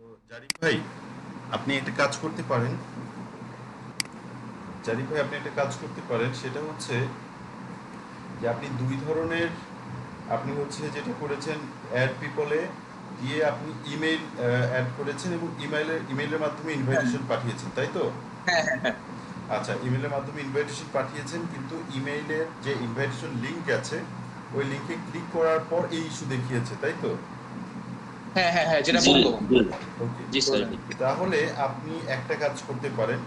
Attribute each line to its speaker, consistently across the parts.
Speaker 1: তো জারিফ ভাই, আপনি একটা কাজ করতে পারেন। জারিফ ভাই, আপনি একটা কাজ করতে পারেন, সেটা হচ্ছে যে আপনি দুই ধরনের, আপনি হচ্ছে যেটা করেছেন, অ্যাড পিপলে গিয়ে আপনি ইমেইল অ্যাড করেছেন এবং ইমেইলের মাধ্যমে
Speaker 2: হ্যাঁ
Speaker 1: ইনভাইটেশন পাঠিয়েছেন, তাই তো?
Speaker 2: হ্যাঁ হ্যাঁ হ্যাঁ
Speaker 1: আচ্ছা, ইমেইলের মাধ্যমে ইনভাইটেশন পাঠিয়েছেন, কিন্তু ইমেইলের যে ইনভাইটেশন লিঙ্ক আছে ওই লিঙ্কে ক্লিক করার পর এই ইস্যু দেখিয়েছে, তাই তো?
Speaker 2: হ্যাঁ হ্যাঁ হ্যাঁ যেটা
Speaker 3: জি
Speaker 2: বললো।
Speaker 3: জি
Speaker 1: ওকে।
Speaker 3: জি
Speaker 1: তো
Speaker 3: স্যার।
Speaker 1: তাহলে আপনি একটা কাজ করতে পারেন।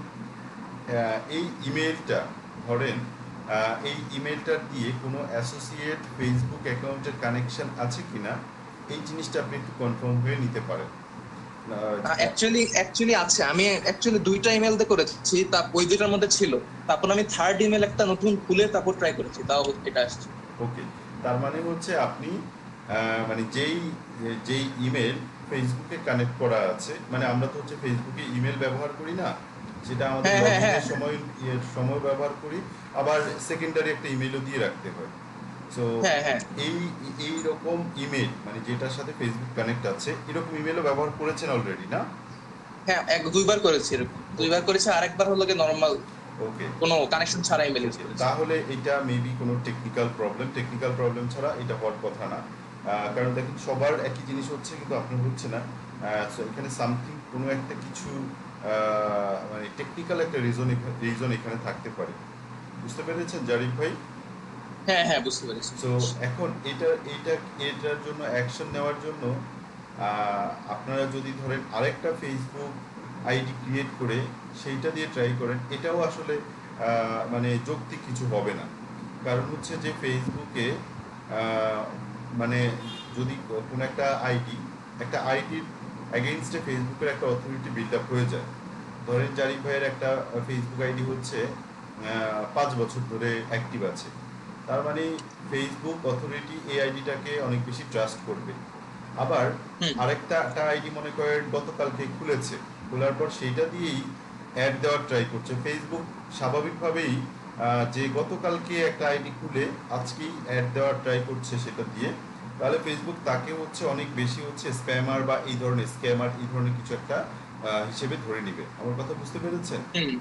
Speaker 1: এই ইমেলটা, ধরেন এই ইমেলটা দিয়ে কোনো অ্যাসোসিয়েট ফেসবুক অ্যাকাউন্টের কানেকশন আছে কিনা, এই জিনিসটা আপনি একটু কনফার্ম হয়ে নিতে পারেন।
Speaker 2: অ্যাকচুয়ালি আছে, আমি অ্যাকচুয়ালি দুইটা ইমেল দিয়ে করেছি, তা ওই দুইটার মধ্যে ছিল। তারপর আমি থার্ড ইমেল একটা নতুন খুলে তারপর ট্রাই করেছি, তাও এটা আসছে।
Speaker 1: ওকে, তার মানে হচ্ছে আপনি মানে যেই ইমেল ফেসবুকে কানেক্ট করা আছে, মানে আমরা তো হচ্ছে ফেসবুকে ইমেল ব্যবহার করি না, সেটা আমাদের
Speaker 2: হ্যাঁ
Speaker 1: লগ
Speaker 2: হ্যাঁ হ্যাঁ
Speaker 1: ইনের সময় ব্যবহার করি, আবার সেকেন্ডারি একটা ইমেলও দিয়ে রাখতে হয়। সো
Speaker 2: হ্যাঁ হ্যাঁ
Speaker 1: এই এই রকম ইমেল, মানে যেটার সাথে ফেসবুক কানেক্ট আছে, এরকম ইমেলও ব্যবহার করেছেন অলরেডি, না?
Speaker 2: হ্যাঁ দুইবার করেছি এরকম, দুইবার
Speaker 1: ওকে।
Speaker 2: করেছি। আরেকবার হলো কি নর্মাল
Speaker 1: ওকে।
Speaker 2: কোনো কানেকশন ছাড়া ইমেল ইউজ
Speaker 1: ওকে,
Speaker 2: করেছি।
Speaker 1: তাহলে এটা মেবি কোনো টেকনিক্যাল প্রবলেম ছাড়া এটা হওয়ার কথা না। কারণ দেখুন, সবার একই জিনিস হচ্ছে কিন্তু আপনার হচ্ছে না। সো এখানে সামথিং, কোনো একটা কিছু মানে টেকনিক্যাল একটা রিজন এখানে থাকতে পারে। বুঝতে পেরেছেন জারিফ ভাই?
Speaker 2: হ্যাঁ হ্যাঁ বুঝতে পেরেছি।
Speaker 1: সো এখন এটার জন্য অ্যাকশন নেওয়ার জন্য আপনারা যদি ধরেন আরেকটা ফেসবুক আইডি ক্রিয়েট করে সেইটা দিয়ে ট্রাই করেন, এটাও আসলে মানে যৌক্তিক কিছু হবে না। কারণ হচ্ছে যে ফেসবুকে আহ, মানে যদি কোনো একটা আইডির অ্যাগেইনস্টে ফেসবুকের একটা অথরিটি বিল্ড আপ হয়ে যায়। ধরেন জারিফ ভাইয়ের একটা ফেসবুক আইডি হচ্ছে 5 বছর ধরে অ্যাক্টিভ আছে, তার মানে ফেসবুক অথরিটি এই আইডিটাকে অনেক বেশি ট্রাস্ট করবে। আবার
Speaker 2: হুম।
Speaker 1: আরেকটা আইডি মনে করেন গতকালকে খুলেছে, খোলার পর সেইটা দিয়েই অ্যাড দেওয়ার ট্রাই করছে। ফেসবুক স্বাভাবিকভাবেই যে গতকালকে একটা আইডি খুলে আজকেই অ্যাড দেওয়ার ট্রাই করছে সেটা দিয়ে, তাহলে ফেসবুক তাকে হচ্ছে অনেক বেশি হচ্ছে স্প্যামার বা এই ধরনের স্ক্যামার, এই ধরনের কিছু একটা হিসেবে ধরে নিবে। আমার কথা বুঝতে পেরেছেন?
Speaker 2: হুম।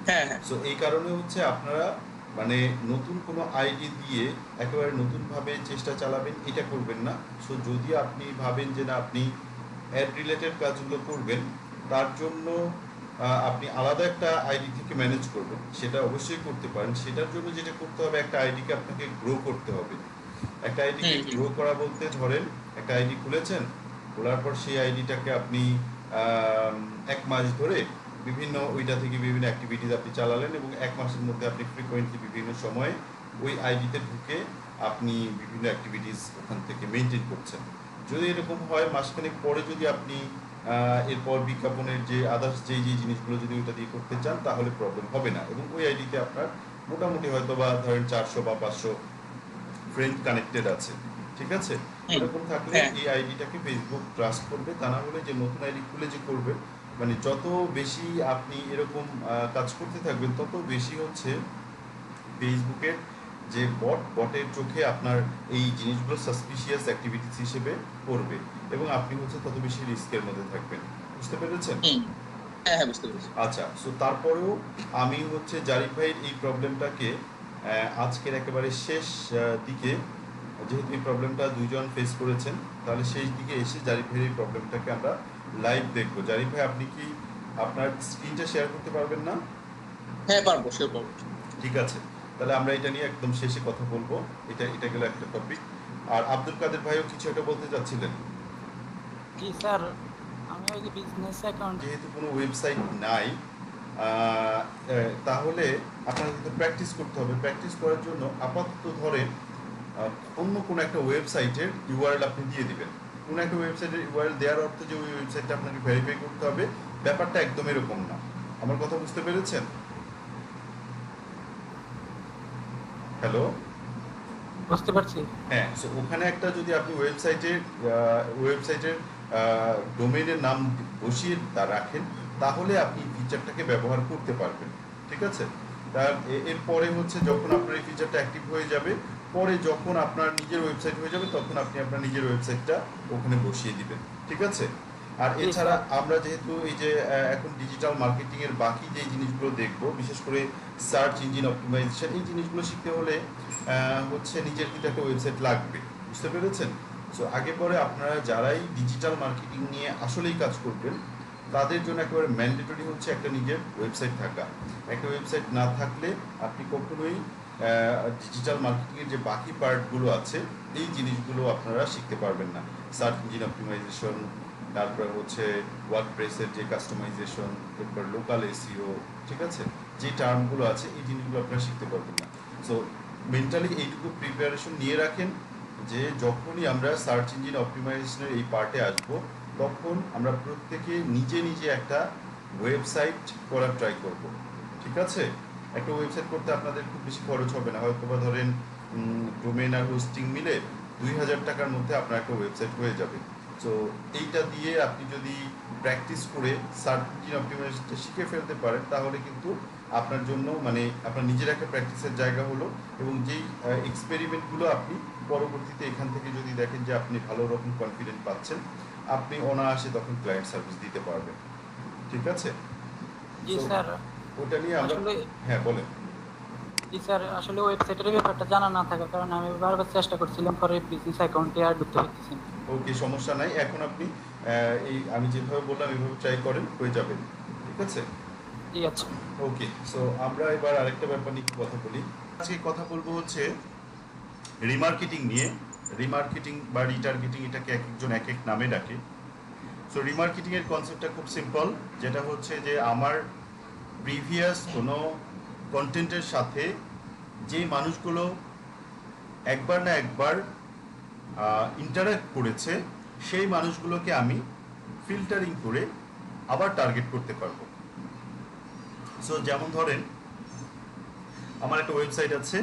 Speaker 2: হ্যাঁ হ্যাঁ
Speaker 1: সো এই কারণে হচ্ছে আপনারা মানে নতুন কোনো আইডি দিয়ে একেবারে নতুনভাবে চেষ্টা চালাবেন এটা করবেন না। সো যদি আপনি ভাবেন যে না, আপনি অ্যাড রিলেটেড কাজগুলো করবেন, তার জন্য আপনি আলাদা একটা আইডি থেকে ম্যানেজ করবেন, সেটা অবশ্যই করতে পারেন। সেটার জন্য যেটা করতে হবে, একটা আইডিকে আপনাকে গ্রো করতে হবে। একটা আইডিকে
Speaker 2: হুম হুম
Speaker 1: গ্রো করা বলতে, ধরেন একটা আইডি খুলেছেন, খোলার পর সেই আইডিটাকে আপনি আম, 1 মাস ধরে বিভিন্ন ওইটা থেকে বিভিন্ন অ্যাক্টিভিটিস আপনি চালালেন এবং 1 মাসের মধ্যে আপনি ফ্রিকোয়েন্টলি বিভিন্ন সময়ে ওই আইডিতে ঢুকে আপনি বিভিন্ন অ্যাক্টিভিটিস ওখান থেকে মেনটেন করছেন। যদি এরকম হয়, মাসখানেক পরে যদি আপনি এরপর বিজ্ঞাপনের যে আদার্স যেই যেই জিনিসগুলো যদি ওইটা দিয়ে করতে চান, তাহলে প্রবলেম হবে না এবং ওই আইডিতে আপনার মোটামুটি হয়তো বা ধরেন 400 বা 500 ফ্রেন্ড কানেক্টেড আছে। ঠিক আছে?
Speaker 2: হুম।
Speaker 1: এরকম থাকলে
Speaker 2: হ্যাঁ
Speaker 1: এই আইডিটাকে ফেসবুক ট্রাস্ট করবে। তা না হলে যে নতুন আইডি খুলে যে করবে, মানে যত বেশি আপনি এরকম কাজ করতে থাকবেন, তত বেশি হচ্ছে ফেসবুকের যে বটের চোখে আপনার এই জিনিসগুলো সাসপিশিয়াস অ্যাক্টিভিটিস হিসেবে পড়বে এবং আপনি হচ্ছে তত বেশি রিস্কের মধ্যে থাকবেন। বুঝতে পেরেছেন?
Speaker 2: হুম। হ্যাঁ হ্যাঁ বুঝতে পেরেছি।
Speaker 1: আচ্ছা, সো তারপরেও আমি হচ্ছে জারিফ ভাইয়ের এই প্রবলেমটাকে আজকের একেবারে শেষ দিকে, যেহেতু এই প্রবলেমটা দুইজন ফেস করেছেন, তাহলে শেষ দিকে এসে জারিফ ভাইয়ের এই প্রবলেমটাকে আমরা লাইভ দেখবো। জারিফ ভাই, আপনি কি আপনার স্ক্রিনটা শেয়ার করতে পারবেন না?
Speaker 2: হ্যাঁ পারবো, সে পারবো।
Speaker 1: ঠিক আছে, তাহলে আমরা এটা নিয়ে একদম শেষে কথা বলবো। এটা এটা গেল একটা টপিক। আর আব্দুল কাদের ভাইও কিছু একটা বলতে চাচ্ছিলেন।
Speaker 4: জি স্যার, আমি ওই যে বিজনেস অ্যাকাউন্ট।
Speaker 1: যেহেতু কোনো ওয়েবসাইট নাই, তাহলে আপনার কিন্তু প্র্যাকটিস করতে হবে। প্র্যাকটিস করার জন্য আপাতত ধরেন অন্য কোনো একটা ওয়েবসাইটের ইউআরএল আপনি দিয়ে দিবেন। কোনো একটা ওয়েবসাইটের ইউআরএল দেওয়ার অর্থ যে ওই ওয়েবসাইটটা আপনাকে ভেরিফাই করতে হবে, ব্যাপারটা একদম এরকম না। আমার কথা বুঝতে পেরেছেন? হ্যালো?
Speaker 4: বুঝতে পারছি।
Speaker 1: হ্যাঁ, সো ওখানে একটা যদি আপনি ওয়েবসাইটের ডোমেইনের নাম বসিয়ে রাখেন, তাহলে আপনি ফিচারটাকে ব্যবহার করতে পারবেন। ঠিক আছে? তার এরপরে হচ্ছে যখন আপনার এই ফিচারটা অ্যাক্টিভ হয়ে যাবে, পরে যখন আপনার নিজের ওয়েবসাইট হয়ে যাবে, তখন আপনি আপনার নিজের ওয়েবসাইটটা ওখানে বসিয়ে দিবেন। ঠিক আছে? আর
Speaker 4: জি
Speaker 1: এছাড়া
Speaker 4: স্যার।
Speaker 1: আমরা যেহেতু এই যে এখন ডিজিটাল মার্কেটিং এর বাকি যে জিনিসগুলো দেখব, বিশেষ করে সার্চ ইঞ্জিন অপটিমাইজেশন, এই জিনিসগুলো শিখতে হলে হচ্ছে নিজের কিন্তু একটা ওয়েবসাইট লাগবে, বুঝতে পেরেছেন? সো আগে পরে আপনারা যারাই ডিজিটাল মার্কেটিং নিয়ে আসলেই কাজ করবেন, তাদের জন্য একেবারে ম্যান্ডেটরি হচ্ছে একটা নিজের ওয়েবসাইট থাকা। একটা ওয়েবসাইট না থাকলে আপনি কখনোই ডিজিটাল মার্কেটিংয়ের যে বাকি পার্টগুলো আছে এই জিনিসগুলো আপনারা শিখতে পারবেন না। সার্চ ইঞ্জিন অপটিমাইজেশন, তারপর হচ্ছে ওয়ার্ডপ্রেসের যে কাস্টমাইজেশন, এরপর লোকাল এসইও, ঠিক আছে, যে টার্মগুলো আছে এই জিনিসগুলো আপনারা শিখতে পারবেন না। সো মেন্টালি এইটুকু প্রিপারেশন নিয়ে রাখেন যে যখনই আমরা সার্চ ইঞ্জিন অপটিমাইজেশনের এই পার্টে আসব, তখন আমরা প্রত্যেকে নিজে নিজে একটা ওয়েবসাইট করার ট্রাই করব, ঠিক আছে? একটা ওয়েবসাইট করতে আপনাদের খুব বেশি খরচ হবে না, হয়তো বা ধরেন ডোমেন আর হোস্টিং মিলে 2000 টাকার মধ্যে আপনার একটা ওয়েবসাইট হয়ে যাবে। সো এইটা দিয়ে আপনি যদি প্র্যাকটিস করে সার্চ ইঞ্জিন অপটিমাইজেশনটা শিখে ফেলতে পারেন, তাহলে কিন্তু আপনার জন্য মানে আপনার নিজের একটা প্র্যাকটিসের জায়গা হলো, এবং যেই এক্সপেরিমেন্টগুলো আপনি পরবর্তীতে এখান থেকে যদি দেখেন যে আপনি ভালো রকম কনফিডেন্ট পাচ্ছেন, আপনি অনায়াসে তখন ক্লায়েন্ট সার্ভিস দিতে পারবেন, ঠিক আছে?
Speaker 4: জি
Speaker 1: সো
Speaker 4: স্যার।
Speaker 1: ওটা নিয়ে আমরা,
Speaker 4: আসলে
Speaker 1: হ্যাঁ বলেন।
Speaker 4: জি স্যার, আসলে ওয়েবসাইটের ব্যাপারটা জানা না থাকার কারণে আমি বারবার চেষ্টা করছিলাম, পরে বিজনেস অ্যাকাউন্টে আর ঢুকতে পারতেছি না।
Speaker 1: ওকে, সমস্যা নাই, এখন আপনি এই আমি যেভাবে বললাম এইভাবে ট্রাই করেন, হয়ে যাবে, ঠিক আছে?
Speaker 4: জি আচ্ছা।
Speaker 1: ওকে, সো আমরা এবার আরেকটা ব্যাপার নিয়ে কথা বলি। আজকে কথা বলবো হচ্ছে রিমার্কেটিং নিয়ে। রিমার্কেটিং বা রিটার্গেটিং, এটাকে এক একজন এক এক নামে ডাকে। সো রিমার্কেটিং এর কনসেপ্টটা খুব সিম্পল, যেটা হচ্ছে যে আমার প্রিভিয়াস কোনো কন্টেন্টের সাথে যে মানুষগুলো একবার না একবার ইন্টারাক্ট করেছে, সেই মানুষগুলোকে আমি ফিল্টারিং করে আবার টার্গেট করতে পারবো। সো যেমন ধরেন আমার একটা ওয়েবসাইট আছে,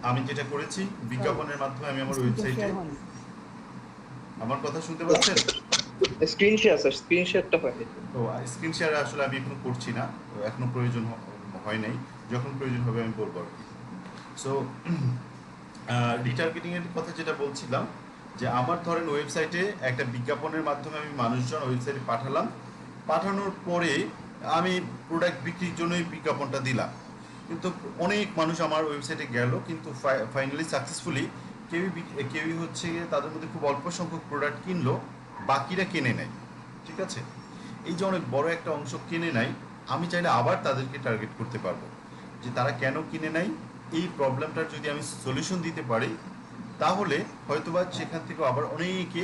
Speaker 1: আমি যেটা করেছি বিজ্ঞাপনের মাধ্যমে আমি আমার ওয়েবসাইটে, আমার কথা শুনতে পাচ্ছেন?
Speaker 2: স্ক্রিন শেয়ার স্যার, স্ক্রিন শেয়ারটা হয়নি।
Speaker 1: তো স্ক্রিন শেয়ার আসলে আমি এখনো করছি না, তো এখনো প্রয়োজন হয় নাই, যখন প্রয়োজন হবে আমি বলবো আর কি। সো রিটার্গেটিং এর কথা যেটা বলছিলাম, যে আমার ধরেন ওয়েবসাইটে একটা বিজ্ঞাপনের মাধ্যমে আমি মানুষজন ওয়েবসাইটে পাঠালাম, পাঠানোর পরে আমি প্রোডাক্ট বিক্রির জন্যই বিজ্ঞাপনটা দিলাম, কিন্তু অনেক মানুষ আমার ওয়েবসাইটে গেল, কিন্তু ফাইনালি সাকসেসফুলি কেউই হচ্ছে গিয়ে তাদের মধ্যে খুব অল্প সংখ্যক প্রোডাক্ট কিনলো, বাকিরা কিনে নেয়, ঠিক আছে? এই যে অনেক বড় একটা অংশ কিনে নেয়, আমি চাইলে আবার তাদেরকে টার্গেট করতে পারবো যে তারা কেন কিনে নেয়, এই প্রবলেমটার যদি আমি সলিউশন দিতে পারি, তাহলে হয়তোবা সেখান থেকে আবার অনেকে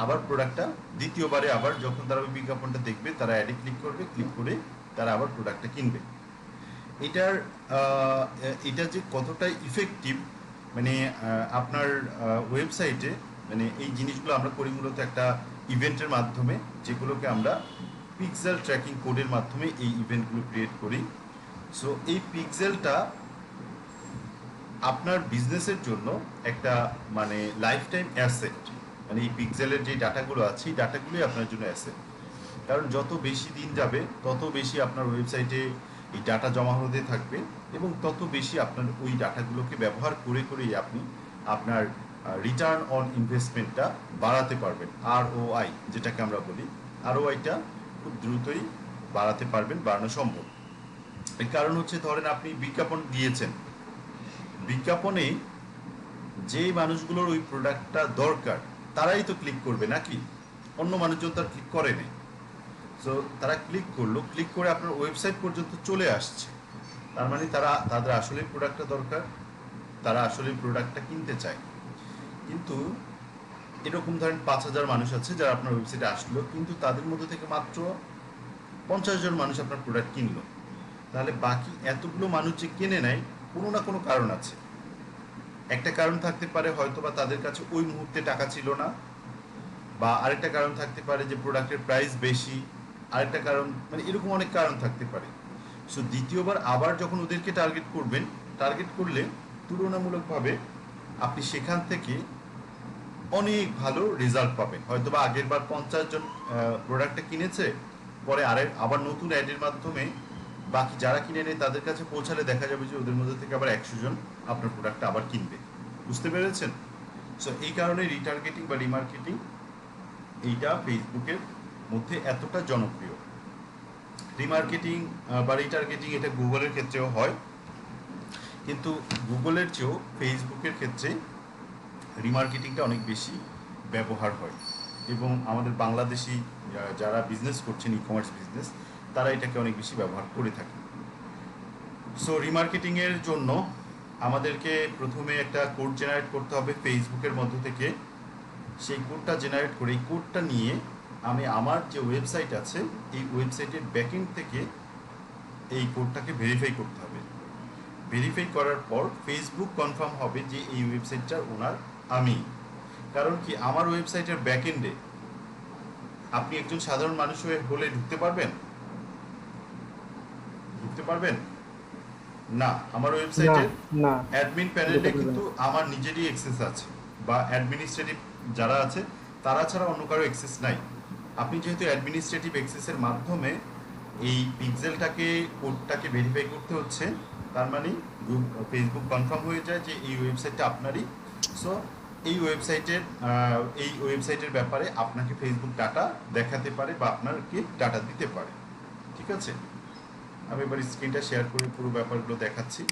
Speaker 1: আবার প্রোডাক্টটা দ্বিতীয়বারে আবার যখন তারা ওই বিজ্ঞাপনটা দেখবে, তারা অ্যাডে ক্লিক করবে, ক্লিক করে তারা আবার প্রোডাক্টটা কিনবে। এটার এটা যে কতটা ইফেক্টিভ, মানে আপনার ওয়েবসাইটে, মানে এই জিনিসগুলো আমরা করি মূলত একটা ইভেন্টের মাধ্যমে, যেগুলোকে আমরা পিক্সেল ট্র্যাকিং কোডের মাধ্যমে এই ইভেন্টগুলো ক্রিয়েট করি। সো এই পিক্সেলটা আপনার বিজনেসের জন্য একটা মানে লাইফ টাইম অ্যাসেট, মানে এই পিক্সেলের যে ডাটাগুলো আছে এই ডাটাগুলোই আপনার জন্য অ্যাসেট, কারণ যত বেশি দিন যাবে তত বেশি আপনার ওয়েবসাইটে এই ডাটা জমা হতে থাকবে, এবং তত বেশি আপনার ওই ডাটাগুলোকে ব্যবহার করে করেই আপনি আপনার রিটার্ন অন ইনভেস্টমেন্টটা বাড়াতে পারবেন, ROI যেটাকে আমরা বলি, ROI-টা খুব দ্রুতই বাড়াতে পারবেন, বাড়ানো সম্ভব। এর কারণ হচ্ছে ধরেন আপনি বিজ্ঞাপন দিয়েছেন, বিজ্ঞাপনে যেই মানুষগুলোর ওই প্রোডাক্টটা দরকার তারাই তো ক্লিক করবে নাকি, অন্য মানুষজন তার ক্লিক করে নেই। সো তারা ক্লিক করলো, ক্লিক করে আপনার ওয়েবসাইট পর্যন্ত চলে আসছে, তার মানে তাদের আসলে প্রোডাক্টটা দরকার, তারা আসলে প্রোডাক্টটা কিনতে চায়। কিন্তু এরকম ধরেন 5000 মানুষ আছে যারা আপনার ওয়েবসাইটে আসলো, কিন্তু তাদের মধ্যে থেকে মাত্র 50 জন মানুষ আপনার প্রোডাক্ট কিনলো, তাহলে বাকি এতগুলো মানুষ যে কিনে নেয়, কোনো না কোনো কারণ আছে। একটা কারণ থাকতে পারে হয়তো বা তাদের কাছে ওই মুহূর্তে টাকা ছিল না, বা আরেকটা কারণ থাকতে পারে যে প্রোডাক্টের প্রাইস বেশি, আরেকটা কারণ, মানে এরকম অনেক কারণ থাকতে পারে। সো দ্বিতীয়বার আবার যখন ওদেরকে টার্গেট করবেন, টার্গেট করলে তুলনামূলকভাবে আপনি সেখান থেকে অনেক ভালো রেজাল্ট পাবেন। হয়তো বা আগের বার 50 জন প্রোডাক্টটা কিনেছে, পরে আবার নতুন অ্যাডের মাধ্যমে বাকি যারা কিনে নেয় তাদের কাছে পৌঁছালে দেখা যাবে যে ওদের মধ্যে থেকে আবার 100 জন আপনার প্রোডাক্টটা আবার কিনবে, বুঝতে পেরেছেন? সো এই কারণে রিটার্গেটিং বা রিমার্কেটিং এইটা ফেসবুকের মধ্যে এতটা জনপ্রিয়। রিমার্কেটিং বা রিটার্গেটিং এটা গুগলের ক্ষেত্রেও হয়, কিন্তু গুগলের চেয়েও ফেসবুকের ক্ষেত্রে রিমার্কেটিংটা অনেক বেশি ব্যবহার হয়, এবং আমাদের বাংলাদেশি যারা বিজনেস করছেন, ই কমার্স বিজনেস, তারা এটাকে অনেক বেশি ব্যবহার করে থাকে। সো রিমার্কেটিংয়ের জন্য আমাদেরকে প্রথমে একটা কোড জেনারেট করতে হবে ফেসবুকের মধ্য থেকে। সেই কোডটা জেনারেট করে এই কোডটা নিয়ে আমি আমার যে ওয়েবসাইট আছে এই ওয়েবসাইটের ব্যাকএন্ড থেকে এই কোডটাকে ভেরিফাই করতে হবে। ভেরিফাই করার পর ফেসবুক কনফার্ম হবে যে এই ওয়েবসাইটটার ওনার আমি। কারণ কি, আমার ওয়েবসাইটের ব্যাকএন্ডে আপনি একজন সাধারণ মানুষ হলে ঢুকতে পারবেন? ঢুকতে পারবেন না। আমার ওয়েবসাইটের
Speaker 3: না
Speaker 1: অ্যাডমিন প্যানেলে কিন্তু আমার নিজেরই অ্যাক্সেস আছে, বা অ্যাডমিনিস্ট্রেটিভ যারা আছে তারা ছাড়া অন্য কারো অ্যাক্সেস নাই। আপনি যেহেতু অ্যাডমিনিস্ট্রেটিভ অ্যাক্সেসের মাধ্যমে এই পিক্সেলটাকে কোডটাকে ভেরিফাই করতে হচ্ছে, তার মানে ফেসবুক কনফার্ম হয়ে যায় যে এই ওয়েবসাইটটা আপনারই। সো এই ওয়েবসাইটের ব্যাপারে আপনাকে ফেসবুক ডাটা দেখাতে পারে বা আপনাকে ডাটা দিতে পারে। ঠিক আছে, আমি এবার স্ক্রিনটা শেয়ার করে পুরো ব্যাপারগুলো দেখাচ্ছি।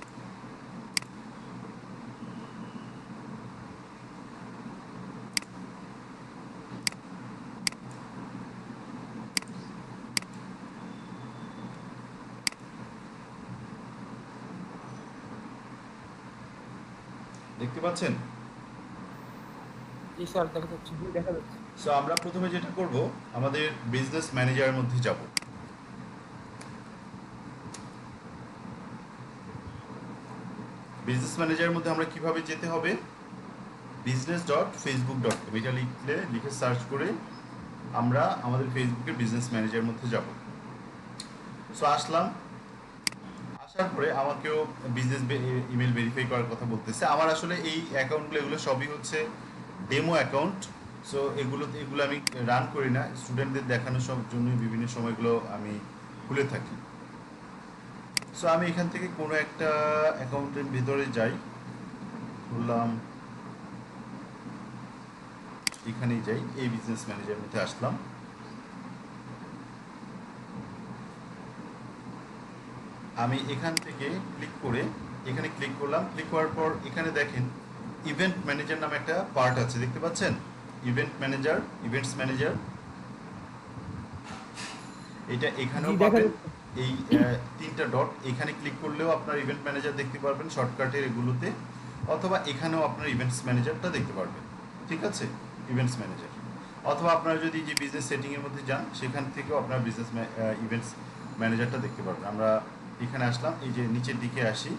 Speaker 1: দেখতে পাচ্ছেন?
Speaker 4: জি স্যার, দেখা যাচ্ছে।
Speaker 3: দেখা যাচ্ছে।
Speaker 1: সো আমরা প্রথমে যেটা করব, আমাদের বিজনেস ম্যানেজারের মধ্যে যাব। বিজনেস ম্যানেজারের মধ্যে আমরা কিভাবে যেতে হবে, business.facebook.com এটা লিখে সার্চ করে আমরা আমাদের ফেসবুকের বিজনেস ম্যানেজারের মধ্যে যাব। সো আসলাম, আসার পরে আমাকেও বিজনেস ইমেল ভেরিফাই করার কথা বলতেছে। আমার আসলে এই অ্যাকাউন্টগুলো এগুলো সবই হচ্ছে ডেমো অ্যাকাউন্ট। সো এগুলো আমি রান করি না, স্টুডেন্টদের দেখানোর জন্য বিভিন্ন সময়গুলো আমি খুলে থাকি। সো আমি এখান থেকে কোনো একটা অ্যাকাউন্টের ভিতরে যাই, বললাম এখানেই যাই, এই বিজনেস ম্যানেজারের মধ্যে আসলাম। আমি এখান থেকে ক্লিক করে এখানে ক্লিক করলাম। ক্লিক করার পর এখানে দেখেন ইভেন্ট ম্যানেজার নামে একটা পার্ট আছে, দেখতে পাচ্ছেন? ইভেন্ট ম্যানেজার, ইভেন্টস ম্যানেজার, এটা এখানেও পাবেন। এই তিনটা ডট এখানে ক্লিক করলেও আপনার ইভেন্ট ম্যানেজার দেখতে পারবেন শর্টকাটের এগুলোতে, অথবা এখানেও আপনার ইভেন্টস ম্যানেজারটা দেখতে পারবেন। ঠিক আছে, ইভেন্টস ম্যানেজার, অথবা আপনারা যদি যে বিজনেস সেটিংয়ের মধ্যে যান সেখান থেকেও আপনার বিজনেস ইভেন্টস ম্যানেজারটা দেখতে পারবেন। আমরা এখানে আসলাম, এই যে নিচের দিকে আসি,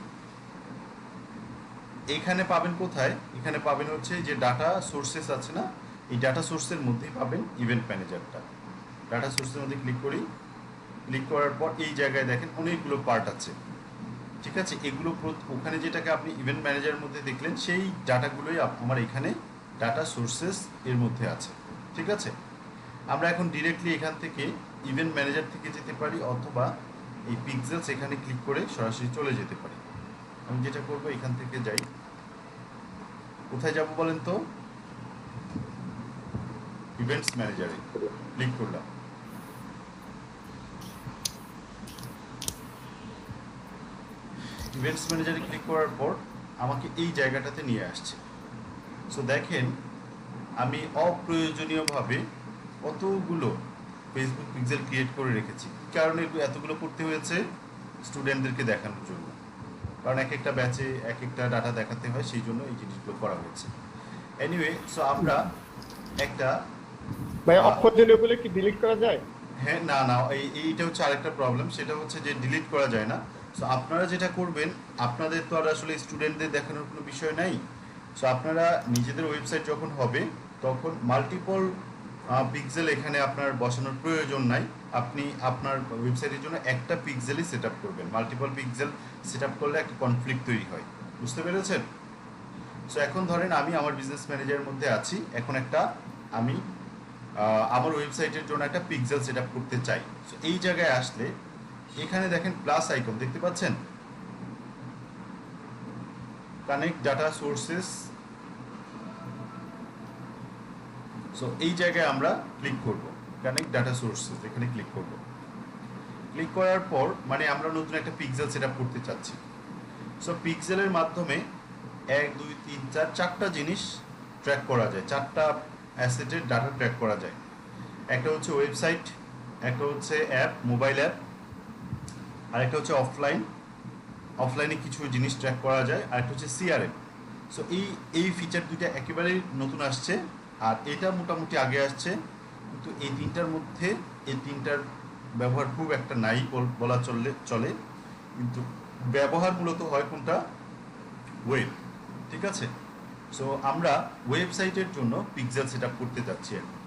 Speaker 1: এখানে পাবেন কোথায়? এখানে পাবেন হচ্ছে যে ডাটা সোর্সেস আছে না, এই ডাটা সোর্সের মধ্যেই পাবেন ইভেন্ট ম্যানেজারটা। ডাটা সোর্সের মধ্যে ক্লিক করি, ক্লিক করার পর এই জায়গায় দেখেন অনেকগুলো পার্ট আছে। ঠিক আছে, এগুলো ওখানে যেটাকে আপনি ইভেন্ট ম্যানেজারের মধ্যে দেখলেন সেই ডাটাগুলোই আমার এখানে ডাটা সোর্সেস এর মধ্যে আছে। ঠিক আছে, আমরা এখন ডিরেক্টলি এখান থেকে ইভেন্ট ম্যানেজার থেকে যেতে পারি, অথবা এই পিক্সেলস এখানে ক্লিক করে সরাসরি চলে যেতে পারি। আমি যেটা করব, এখান থেকে যাই, কোথায় যাব বলেন তো? ইভেন্টস ম্যানেজারে ক্লিক করলাম। ইভেন্টস ম্যানেজারে ক্লিক করার পর আমাকে এই জায়গাটাতে নিয়ে আসছে। সো দেখেন আমি অপ্রয়োজনীয়ভাবে কতগুলো ফেসবুক পিক্সেল ক্রিয়েট করে রেখেছি। কী কারণে এতগুলো করতে হয়েছে? স্টুডেন্টদেরকে দেখানোর জন্য, কারণ এক একটা ব্যাচে এক একটা ডাটা দেখাতে হয়, সেই জন্য এই জিনিসগুলো করা হয়েছে। এনিওয়ে, সো আমরা একটা
Speaker 3: ভাই অপ্রয়োজনীয়গুলো কি ডিলিট করা যায়?
Speaker 1: হ্যাঁ, না না, এইটা হচ্ছে আরেকটা প্রবলেম, সেটা হচ্ছে যে ডিলিট করা যায় না। সো আপনারা যেটা করবেন, আপনাদের তো আর আসলে স্টুডেন্টদের দেখানোর কোনো বিষয় নাই। সো আপনারা নিজেদের ওয়েবসাইট যখন হবে তখন মাল্টিপল পিক্সেল এখানে আপনার বসানোর প্রয়োজন নাই। আপনি আপনার ওয়েবসাইটের জন্য একটা পিক্সেলই সেট আপ করবেন। মাল্টিপল পিক্সেল সেট আপ করলে একটা কনফ্লিক্ট তৈরি হয়, বুঝতে পেরেছেন? সো এখন ধরেন আমি আমার বিজনেস ম্যানেজারের মধ্যে আছি, এখন আমি আমার ওয়েবসাইটের জন্য একটা পিক্সেল সেট আপ করতে চাই। সো এই জায়গায় আসলে এখানে দেখেন প্লাস আইকন দেখতে পাচ্ছেন, কানেক্ট ডাটা সোর্সেস। সো এই জায়গায় আমরা ক্লিক করব। কানেক্ট ডাটা সোর্সেস, এখানে ক্লিক করব। ক্লিক করার পর মানে আমরা নতুন একটা পিক্সেল সেট আপ করতে চাচ্ছি। সো পিক্সেলের মাধ্যমে 1 2 3 4 চারটা জিনিস ট্র্যাক করা যায়, চারটা অ্যাসেটের ডাটা ট্র্যাক করা যায়। একটা হচ্ছে ওয়েবসাইট, একটা হচ্ছে অ্যাপ, মোবাইল অ্যাপ, আর একটা হচ্ছে অফলাইনে কিছু জিনিস ট্র্যাক করা যায়, আর একটা হচ্ছে সিআরএম। সো এই ফিচার দুইটা একেবারেই নতুন আসছে, আর এটা মোটামুটি আগে আসছে, কিন্তু এই তিনটার মধ্যে এই তিনটার ব্যবহার খুব একটা নাই বলা চলে, কিন্তু ব্যবহার মূলত হয় কোনটা, ওয়েব। ঠিক আছে, সো আমরা ওয়েবসাইটের জন্য পিক্সেল সেট আপ করতে যাচ্ছি। এখন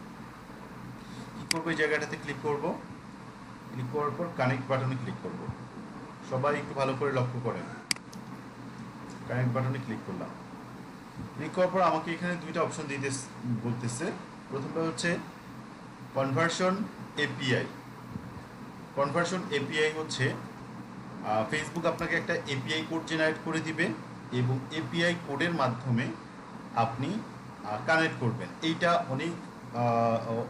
Speaker 1: কী করবো, এই জায়গাটাতে ক্লিক করব, ক্লিক করার পর কানেক্ট বাটনে ক্লিক করব। সবাই একটু ভালো করে লক্ষ্য করেন, কানেক্ট বাটনে ক্লিক করলাম। ক্লিক করার পর আমাকে এখানে দুইটা অপশন দিতে বলতেছে। প্রথমটা হচ্ছে কনভার্সন এপিআই। কনভার্সন এপিআই হচ্ছে ফেসবুক আপনাকে একটা এপিআই কোড জেনারেট করে দিবে এবং এপিআই কোডের মাধ্যমে আপনি কানেক্ট করবেন। এইটা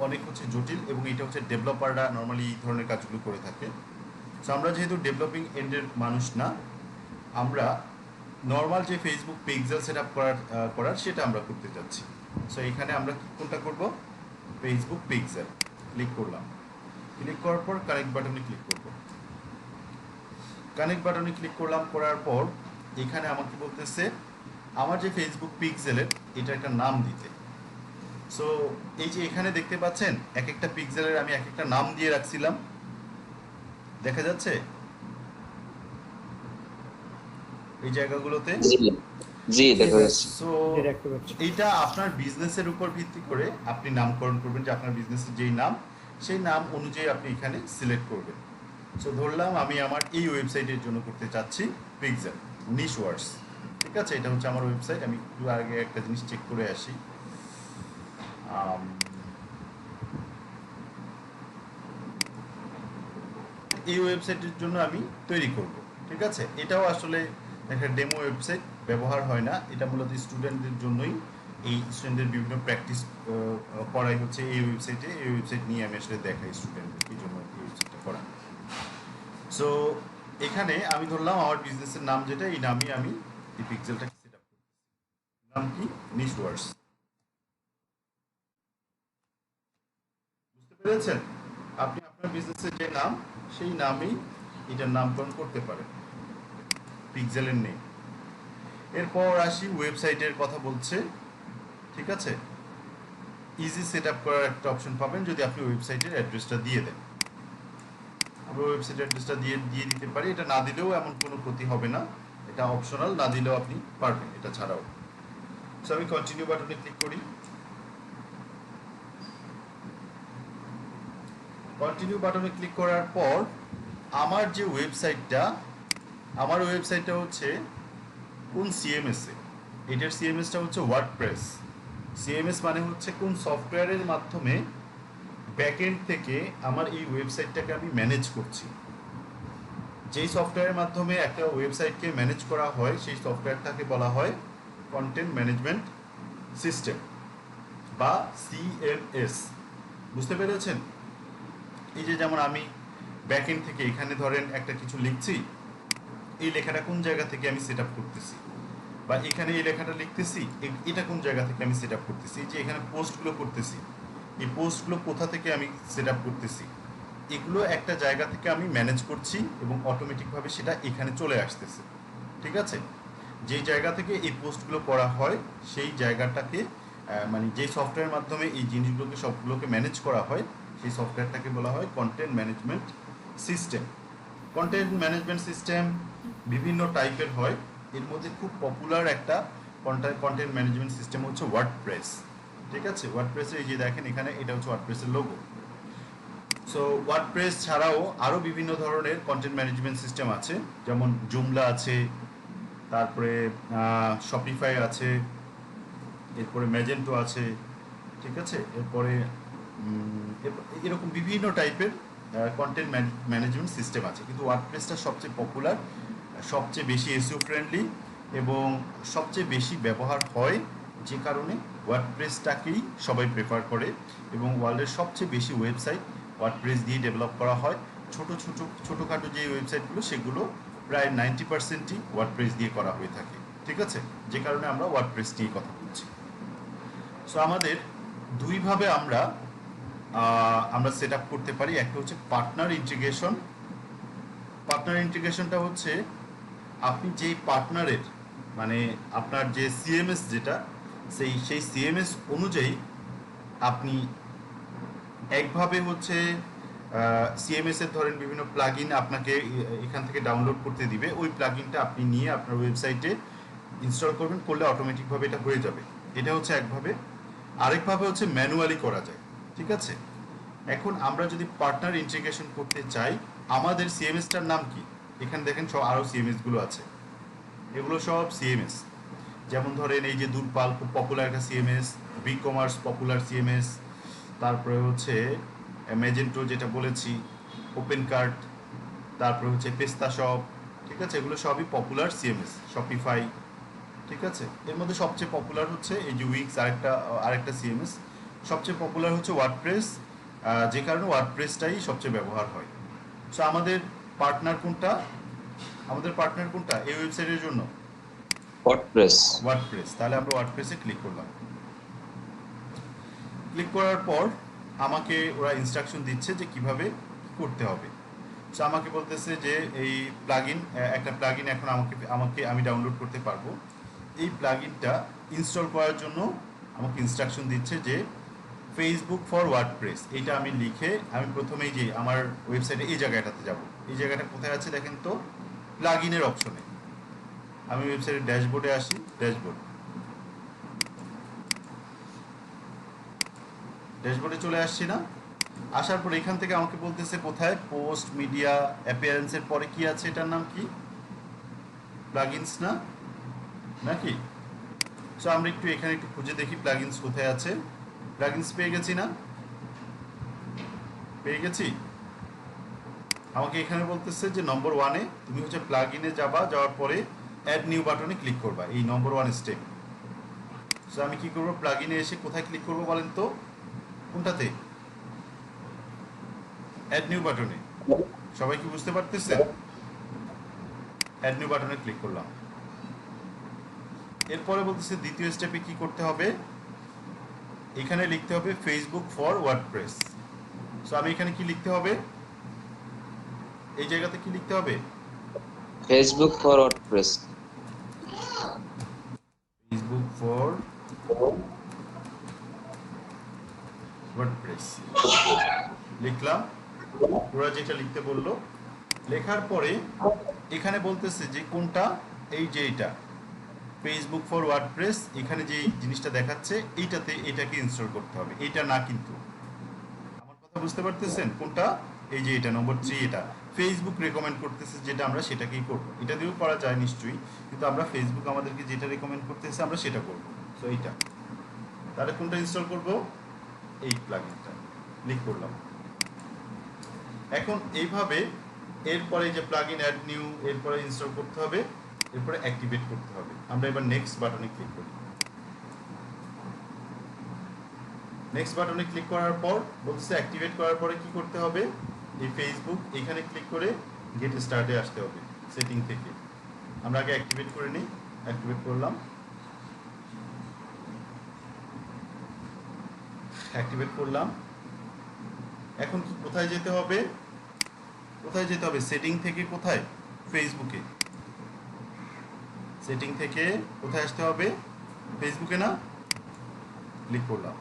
Speaker 1: অনেক হচ্ছে জটিল, এবং এটা হচ্ছে ডেভেলপাররা নর্মালি এই ধরনের কাজগুলো করে থাকে। সো আমরা যেহেতু ডেভেলপিং এন্ডের মানুষ না, আমরা নর্মাল যে ফেসবুক পিক্সেল সেট আপ করার সেটা আমরা করতে চাচ্ছি। সো এখানে আমরা কোনটা করব, ফেসবুক পিক্সেল। ক্লিক করলাম, ক্লিক করার পর কানেক্ট বাটনে ক্লিক করব। কানেক্ট বাটনে ক্লিক করলাম, করার পর এখানে আমাকে বলতেছে আমার যে ফেসবুক পিক্সেলের এটা একটা নাম দিতে। সো এই যে এখানে দেখতে পাচ্ছেন এক একটা পিক্সেলের আমি এক একটা নাম দিয়ে রাখছিলাম, দেখা যাচ্ছে এই জায়গাগুলোতে।
Speaker 2: জি দেখা যাচ্ছে।
Speaker 1: সো
Speaker 3: জি, দেখতে পাচ্ছি।
Speaker 1: এইটা আপনার বিজনেসের উপর ভিত্তি করে আপনি নামকরণ করবেন, যে আপনার বিজনেসের যেই নাম সেই নাম অনুযায়ী আপনি এখানে সিলেক্ট করবেন। সো ধরলাম আমি আমার এই ওয়েবসাইটের জন্য করতে চাচ্ছি পিক্সেল নিশ ওয়ার্ডস। ঠিক আছে, এটা হচ্ছে আমার ওয়েবসাইট। আমি একটু আগে একটা জিনিস চেক করে আসি। এই ওয়েবসাইটের জন্য আমি তৈরি করব। ঠিক আছে, এটাও আসলে একটা ডেমো ওয়েবসাইট, ব্যবহার হয় না। এটা মূলত স্টুডেন্টদের জন্যই, এই স্টুডেন্টদের বিভিন্ন প্র্যাকটিস করাই হচ্ছে এই ওয়েবসাইটে। এই ওয়েবসাইট নিয়ে আমি আসলে দেখাই স্টুডেন্টদের, এই জন্য এই ওয়েবসাইটটা করা। সো এখানে আমি ধরলাম আমার বিজনেসের নাম যেটা, এই নামই আমি এই পিক্সেলটাকে সেট আপ করছি। নাম কি, নিশ ওয়ার্ডস। বুঝতে পেরেছেন? আপনি আপনার বিজনেসের যে নাম সেই নামেই এটার নামকরণ করতে পারেন, পিক্সেলের নেই। এরপর আসি ওয়েবসাইটের কথা বলছে। ঠিক আছে, ইজি সেট আপ করার একটা অপশন পাবেন যদি আপনি ওয়েবসাইটের অ্যাড্রেসটা দিয়ে দেন। আমরা ওয়েবসাইটের অ্যাড্রেসটা দিয়ে দিতে পারি, এটা না দিলেও এমন কোনো ক্ষতি হবে না, এটা অপশনাল, না দিলেও আপনি পারবেন এটা ছাড়াও। সো আমি কন্টিনিউ বাটনে ক্লিক করি। কন্টিনিউ বাটনে ক্লিক করার পর আমার যে ওয়েবসাইটটা, আমার ওয়েবসাইটটা হচ্ছে কোন সিএমএস এ, এটার সিএমএসটা হচ্ছে ওয়ার্ডপ্রেস। সিএমএস মানে হচ্ছে কোন সফটওয়্যারের মাধ্যমে ব্যাকএন্ড থেকে আমার এই ওয়েবসাইটটাকে আমি ম্যানেজ করছি। যেই সফটওয়্যারের মাধ্যমে একটা ওয়েবসাইটকে ম্যানেজ করা হয় সেই সফটওয়্যারটাকে বলা হয় কন্টেন্ট ম্যানেজমেন্ট সিস্টেম বা সিএমএস। বুঝতে পেরেছেন? এই যে যেমন আমি ব্যাকএন্ড থেকে এখানে ধরেন একটা কিছু লিখছি, এই লেখাটা কোন জায়গা থেকে আমি সেট আপ করতেছি, বা এখানে এই লেখাটা লিখতেছি, এটা কোন জায়গা থেকে আমি সেট আপ করতেছি। যে এখানে পোস্টগুলো করতেছি, এই পোস্টগুলো কোথা থেকে আমি সেট আপ করতেছি, এগুলো একটা জায়গা থেকে আমি ম্যানেজ করছি এবং অটোমেটিকভাবে সেটা এখানে চলে আসতেছে। ঠিক আছে, যেই জায়গা থেকে এই পোস্টগুলো করা হয় সেই জায়গাটাকে মানে যে সফটওয়্যারের মাধ্যমে এই জিনিসগুলোকে সবগুলোকে ম্যানেজ করা হয় সেই সফটওয়্যারটাকে বলা হয় content management system. Content management system বিভিন্ন টাইপের হয়, এর মধ্যে খুব পপুলার একটা কন্টেন্ট ম্যানেজমেন্ট সিস্টেম হচ্ছে ওয়ার্ডপ্রেস। ঠিক আছে, ওয়ার্ডপ্রেসের এই যে দেখেন এখানে, এটা হচ্ছে ওয়ার্ডপ্রেসের লোগো। সো ওয়ার্ডপ্রেস ছাড়াও আরও বিভিন্ন ধরনের কন্টেন্ট ম্যানেজমেন্ট সিস্টেম আছে, যেমন জুমলা আছে, তারপরে শপিফাই আছে, এরপরে ম্যাজেন্টো আছে। ঠিক আছে, এরপরে এরকম বিভিন্ন টাইপের কন্টেন্ট ম্যানেজমেন্ট সিস্টেম আছে, কিন্তু ওয়ার্ডপ্রেসটা সবচেয়ে পপুলার, সবচেয়ে বেশি এসইও ফ্রেন্ডলি এবং সবচেয়ে বেশি ব্যবহার হয় যে কারণে ওয়ার্ডপ্রেসটাকেই সবাই প্রেফার করে এবং ওয়ার্ল্ডের সবচেয়ে বেশি ওয়েবসাইট ওয়ার্ডপ্রেস দিয়ে ডেভেলপ করা হয়। ছোটোখাটো যে ওয়েবসাইটগুলো সেগুলো প্রায় 90%ই ওয়ার্ডপ্রেস দিয়ে করা হয়ে থাকে, ঠিক আছে? যে কারণে আমরা ওয়ার্ডপ্রেস নিয়ে কথা বলছি। সো আমাদের দুইভাবে আমরা সেট আপ করতে পারি। একটা হচ্ছে পার্টনার ইন্টিগ্রেশন। পার্টনার ইন্টিগ্রেশনটা হচ্ছে আপনি যেই পার্টনারের মানে আপনার যে সিএমএস যেটা সেই সিএমএস অনুযায়ী আপনি একভাবে হচ্ছে সিএমএস এর ধরেন বিভিন্ন প্লাগইন আপনাকে এখান থেকে ডাউনলোড করতে দিবে, ওই প্লাগইনটা আপনি নিয়ে আপনার ওয়েবসাইটে ইনস্টল করবেন, করলে অটোমেটিকভাবে এটা হয়ে যাবে। এটা হচ্ছে একভাবে। আরেকভাবে হচ্ছে ম্যানুয়ালি করা যায়, ঠিক আছে? এখন আমরা যদি পার্টনার ইন্টিগ্রেশন করতে চাই, আমাদের সিএমএসটার নাম কি? এখানে দেখেন সব আরও সিএমএসগুলো আছে, এগুলো সব সিএমএস। যেমন ধরেন এই যে দূরপাল খুব পপুলার একটা CMS, big commerce popular CMS, তারপরে হচ্ছে ম্যাজেন্টো যেটা বলেছি, ওপেন কার্ট, তারপরে হচ্ছে পেস্তা শপ, ঠিক আছে? এগুলো সবই পপুলার সিএমএস। শপিফাই, ঠিক আছে? এর মধ্যে সবচেয়ে পপুলার হচ্ছে এই যে উইক্স, আরেকটা সিএমএস। সবচেয়ে পপুলার হচ্ছে ওয়ার্ডপ্রেস, যে কারণে ওয়ার্ডপ্রেসটাই সবচেয়ে ব্যবহার হয়। সো আমাদের পার্টনার কোনটা? এই ওয়েবসাইটের জন্য ওয়ার্ডপ্রেস। তাহলে আমরা ওয়ার্ডপ্রেসে ক্লিক করলাম। ক্লিক করার পর আমাকে ওরা ইনস্ট্রাকশন দিচ্ছে যে কিভাবে করতে হবে। সো আমাকে বলতেছে যে এই একটা প্লাগইন এখন আমি ডাউনলোড করতে পারবো। এই প্লাগইনটা ইনস্টল করার জন্য আমাকে ইনস্ট্রাকশন দিচ্ছে যে ফেসবুক ফর ওয়ার্ডপ্রেস। এইটা আমি লিখে আমি প্রথমেই যে আমার ওয়েবসাইটে এই জায়গাটাতে যাব। এই জায়গাটা কোথায় আছে দেখেন তো? প্লাগইনের অপশনে। আমি ওয়েবসাইটের ড্যাশবোর্ডে আসি। ড্যাশবোর্ডে চলে আসছি না? আসার পর এখান থেকে আমাকে বলতেছে কোথায় পোস্ট মিডিয়া অ্যাপিয়ারেন্সের পরে কি আছে, এটার নাম কি? প্লাগইনস না নাকি? সো আমরা এখানে একটু খুঁজে দেখি প্লাগইনস কোথায় আছে। প্লাগইনস পেয়ে গেছি না? পেয়ে গেছি। আমাকে এখানে বলতেছে যে নম্বর 1-এ তুমি হচ্ছে প্লাগইনে যাওয়ার পরে অ্যাড নিউ বাটনে ক্লিক করবা, এই নম্বর 1 স্টেপ। সো আমি কি করব? প্লাগইনে এসে কোথায় ক্লিক করব বলেন তো? কোনটাতে? অ্যাড নিউ বাটনে। সবাই কি বুঝতে পারতেছেন? অ্যাড নিউ বাটনে ক্লিক করলাম। এরপরে বলতেছে দ্বিতীয় স্টেপে কি করতে হবে? এখানে লিখতে হবে ফেসবুক ফর ওয়ার্ডপ্রেস। সো আমি এখানে কি লিখতে হবে? এই জায়গাতে কি লিখতে হবে?
Speaker 5: Facebook for WordPress.
Speaker 1: Facebook for WordPress লিখলাম। ওরা যেটা লিখতে বললো, লেখার পরে এখানে বলতেছে যে কোনটা, এই যে এটা ফেসবুক ফর ওয়ার্ডপ্রেস, এখানে যে জিনিসটা দেখাচ্ছে এটাকে ইনস্টল করতে হবে, এইটা না। কিন্তু আমার কথা বুঝতে পারতেছেন কোনটা? এই যে এটা নম্বর 3, এটা ফেসবুক রেকমেন্ড করতেছে যেটা, আমরা সেটাকেই করব। এটা দিয়েও করা যায় নিশ্চয়ই, কিন্তু আমরা ফেসবুক আমাদেরকে যেটা রেকমেন্ড করতেছে আমরা সেটা করব। সো এইটা, তাহলে কোনটা ইনস্টল করব? এই প্লাগইনটা ক্লিক করলাম। এখন এইভাবে এরপরে যে প্লাগইন অ্যাড নিউ, এরপরে ইনস্টল করতে হবে, এরপরে অ্যাক্টিভেট করতে হবে। আমরা এবার নেক্সট বাটনে ক্লিক করি। নেক্সট বাটনে ক্লিক করার পর বলছে অ্যাক্টিভেট করার পরে কি করতে হবে? এই ফেসবুক এখানে ক্লিক করে গেট স্টার্টে আসতে হবে সেটিং থেকে। আমরা আগে অ্যাক্টিভেট করে নিই। অ্যাক্টিভেট করলাম। এখন কি কোথায় যেতে হবে? সেটিং থেকে কোথায়? ফেসবুকে। সেটিং থেকে কোথায় আসতে হবে? ফেসবুকে না? ক্লিক করলাম।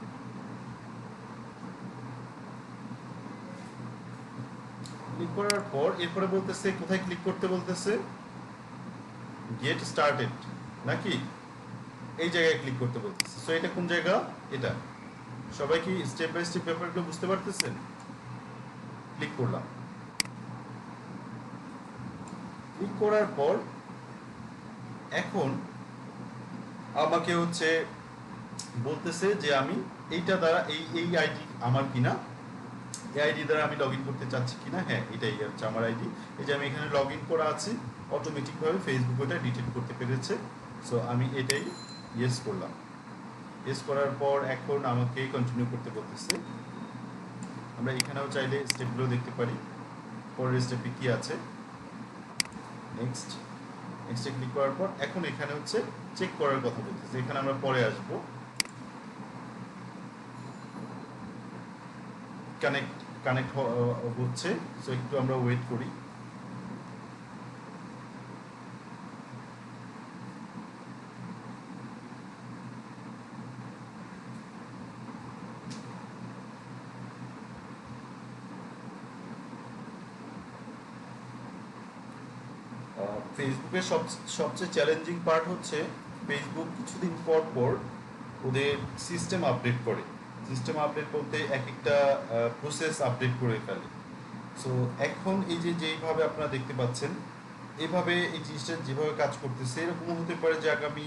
Speaker 1: ক্লিক করার পর এরপরে বলতেছে কোথায় ক্লিক করতে বলতেছে? গেট স্টার্টেড নাকি? এই জায়গায় ক্লিক করতে বলতেছে। সো এটা কোন জায়গা? এটা। সবাই কি স্টেপ বাই স্টেপ ব্যাপারগুলো বুঝতে পারতেছেন? ক্লিক করলাম। ক্লিক করার পর এখন আমাকে হচ্ছে বলতেছে যে আমি এইটা দ্বারা এই আইডি আমার কিনা, এই আইডি দ্বারা আমি লগ ইন করতে চাচ্ছি কিনা। হ্যাঁ, এটাই হচ্ছে আমার আইডি। এই যে আমি এখানে লগ ইন করা আছি, অটোমেটিকভাবে ফেসবুক ওটা ডিটেক্ট করতে পেরেছে। সো আমি এটাই ইয়েস করলাম। ইয়েস করার পর এখন আমাকে কন্টিনিউ করতে বলতেছে। আমরা এখানেও চাইলে স্টেপগুলো দেখতে পারি, পরের স্টেপে কি আছে। নেক্সটে ক্লিক করার পর এখন এখানে হচ্ছে চেক করার কথা বলতেছে, এখানে আমরা পরে আসবো। কানেক্ট হচ্ছে, সো একটু আমরা ওয়েট করি। ফেসবুকের সবচেয়ে চ্যালেঞ্জিং পার্ট হচ্ছে ফেসবুক কিছুদিন পর পর ওদের সিস্টেম আপডেট করে। সিস্টেম আপডেট বলতে এক একটা প্রসেস আপডেট করে ফেলে। সো এখন এই যেইভাবে আপনারা দেখতে পাচ্ছেন, এইভাবে এই জিনিসটা যেভাবে কাজ করতেছে, এরকম হতে পারে যে আগামী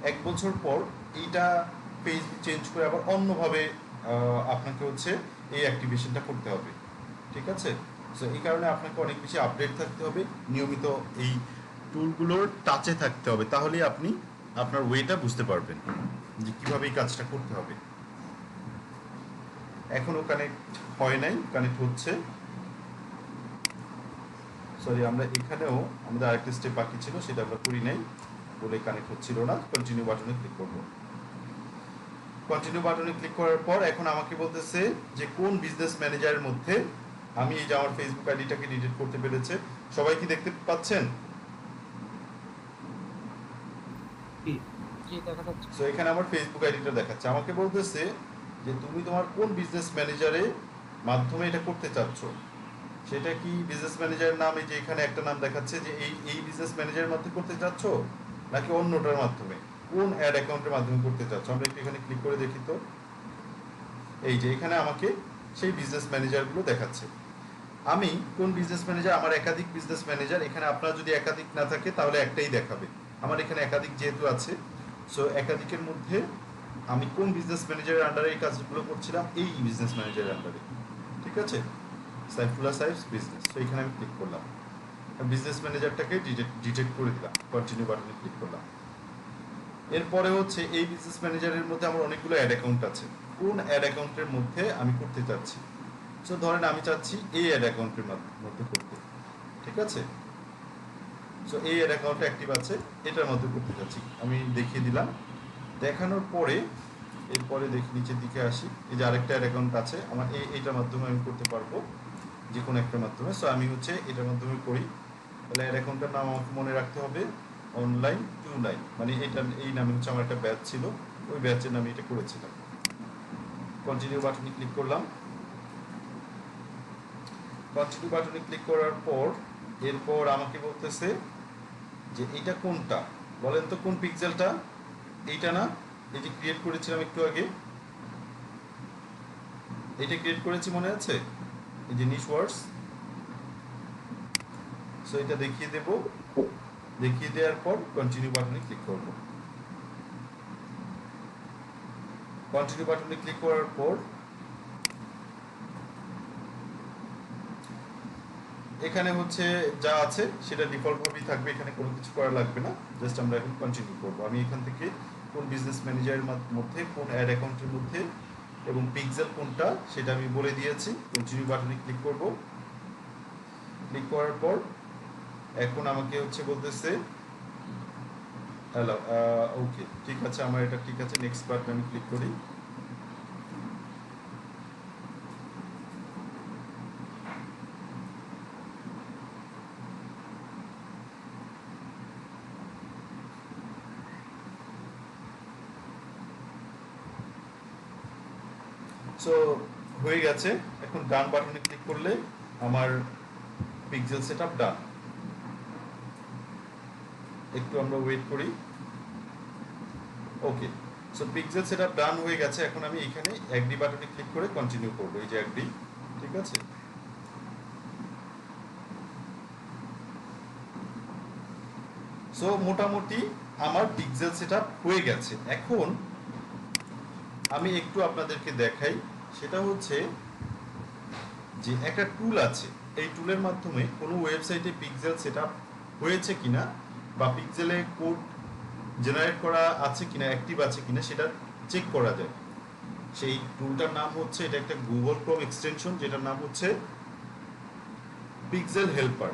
Speaker 1: 1 বছর পর এইটা ফেসবুক চেঞ্জ করে আবার অন্যভাবে আপনাকে হচ্ছে এই অ্যাক্টিভেশনটা করতে হবে। ঠিক আছে? সো এই কারণে আপনাকে অনেক বেশি আপডেট থাকতে হবে, নিয়মিত এই টুলগুলোর টাচে থাকতে হবে, তাহলেই আপনি আপনার ওয়েটা বুঝতে পারবেন যে কীভাবে এই কাজটা করতে হবে। এখনও কানেক্ট হয় নাই, কানেক্ট হচ্ছে। সরি, আমরা এখানেও আমাদের আরেকটা স্টেপ বাকি ছিল, সেটা আমরা করি নাই বলে কানেক্ট হচ্ছিল না। কন্টিনিউ বাটনে ক্লিক করব। কন্টিনিউ বাটনে ক্লিক করার পর এখন আমাকে বলতেছে যে কোন বিজনেস ম্যানেজারের মধ্যে আমি এই যে আমার ফেসবুক আইডিটাকে ডিলিট করতে পেরেছে। সবাই কি দেখতে পাচ্ছেন?
Speaker 4: জি দেখা যাচ্ছে।
Speaker 1: সো এখানে আমার ফেসবুক আইডিটা দেখাচ্ছে, আমাকে বলতেছে যে তুমি তোমার কোন বিজনেস ম্যানেজারের মাধ্যমে এটা করতে চাচ্ছ। সেটা কি বিজনেস ম্যানেজারের নাম, এই যে এখানে একটা নাম দেখাচ্ছে যে এই বিজনেস ম্যানেজারের মাধ্যমে করতে চাচ্ছ, নাকি অন্যটার মাধ্যমে, কোন অ্যাড অ্যাকাউন্টের মাধ্যমে করতে চাচ্ছ। আমরা একটু এখানে ক্লিক করে দেখি তো। এই যে এখানে আমাকে সেই বিজনেস ম্যানেজারগুলো দেখাচ্ছে। আমি কোন বিজনেস ম্যানেজার, আমার একাধিক বিজনেস ম্যানেজার, এখানে আপনার যদি একাধিক না থাকে তাহলে একটাই দেখাবে। আমার এখানে একাধিক যেহেতু আছে, সো একাধিকের মধ্যে আমি কোন বিজনেস ম্যানেজারের আন্ডারে এই কাজগুলো করছিলাম, এই বিজনেস ম্যানেজারের আন্ডারে। ঠিক আছে? সাইফুল্লাহ সাহেবস বিজনেস। তো এখানে আমি ক্লিক করলাম, বিজনেস ম্যানেজারটাকে ডিটেক্ট করে দিলাম, কন্টিনিউ বাটনে ক্লিক করলাম। এরপরে হচ্ছে এই বিজনেস ম্যানেজারের মধ্যে আমার অনেকগুলো অ্যাড অ্যাকাউন্ট আছে, কোন অ্যাড অ্যাকাউন্টের মধ্যে আমি করতে চাচ্ছি। সো ধরেন আমি চাচ্ছি এই অ্যাড অ্যাকাউন্টের মধ্যে করতে। ঠিক আছে? সো এই অ্যাড অ্যাকাউন্ট অ্যাক্টিভ আছে, এটার মধ্যে করতে চাচ্ছি, আমি দেখিয়ে দিলাম। দেখানোর পরে এরপরে দেখি নিচের দিকে আসি, এই যে আরেকটা অ্যাড অ্যাকাউন্ট আছে আমার, এইটার মাধ্যমে আমি করতে পারবো যে কোনো একটার মাধ্যমে। সো আমি হচ্ছে এটার মাধ্যমে করি। তাহলে অ্যাড অ্যাকাউন্টের নাম আমাকে মনে রাখতে হবে অনলাইন 29, মানে এই নামে হচ্ছে আমার একটা ব্যাচ ছিল, ওই ব্যাচের নামে এটা করেছিলাম। কন্টিনিউ বাটনে ক্লিক করলাম। কন্টিনিউ বাটনে ক্লিক করার পর এরপর আমাকে বলতেছে যে এটা কোনটা, বলেন তো কোন পিক্সেলটা। এইটা না, এই যে ক্রিয়েট করেছিলাম একটু আগে, এটা ক্রিয়েট করেছি মনে আছে, এই যে নিশ ওয়ার্ডস। সো এটা দেখিয়ে দেব, দেখিয়ে দেওয়ার পর কন্টিনিউ বাটনে ক্লিক করব। কন্টিনিউ বাটনে ক্লিক করার পর এখানে হচ্ছে যা আছে সেটা ডিফল্ট ভাবেই থাকবে, এখানে কোনো কিছু করা লাগবে না, জাস্ট আমরা এখন কন্টিনিউ করব। আমি এখান থেকে কোন বিজনেস ম্যানেজারের মধ্যে, কোন অ্যাড অ্যাকাউন্টের মধ্যে এবং পিক্সেল কোনটা সেটা আমি বলে দিয়েছি। কন্টিনিউ বাটনে ক্লিক করব। ক্লিক করার পর এখন আমাকে হচ্ছে বলতেছে হ্যালো, ওকে ঠিক আছে, আমার এটা ঠিক আছে। নেক্সট বাটনে আমি ক্লিক করি। সো হয়ে গেছে, এখন ডান বাটনে ক্লিক করলে আমার পিক্সেল সেটআপ ডান। একটু আমরা ওয়েট করি। ওকে, সো পিক্সেল সেটআপ ডান হয়ে গেছে। এখন আমি এখানে অ্যাগ্রি বাটনে ক্লিক করে কন্টিনিউ করব, এই যে অ্যাগ্রি। ঠিক আছে? সো মোটামুটি আমার পিক্সেল সেটআপ হয়ে গেছে। এখন আমি একটু আপনাদেরকে দেখাই, সেটা হচ্ছে যে একটা টুল আছে, এই টুলের মাধ্যমে কোনো ওয়েবসাইটে পিক্সেল সেটআপ হয়েছে কিনা বা পিক্সেলে কোড জেনারেট করা আছে কিনা, অ্যাক্টিভ আছে কিনা সেটা চেক করা যায়। সেই টুলটার নাম হচ্ছে, এটা একটা গুগল ক্রোম এক্সটেনশন, যেটার নাম হচ্ছে পিক্সেল হেল্পার।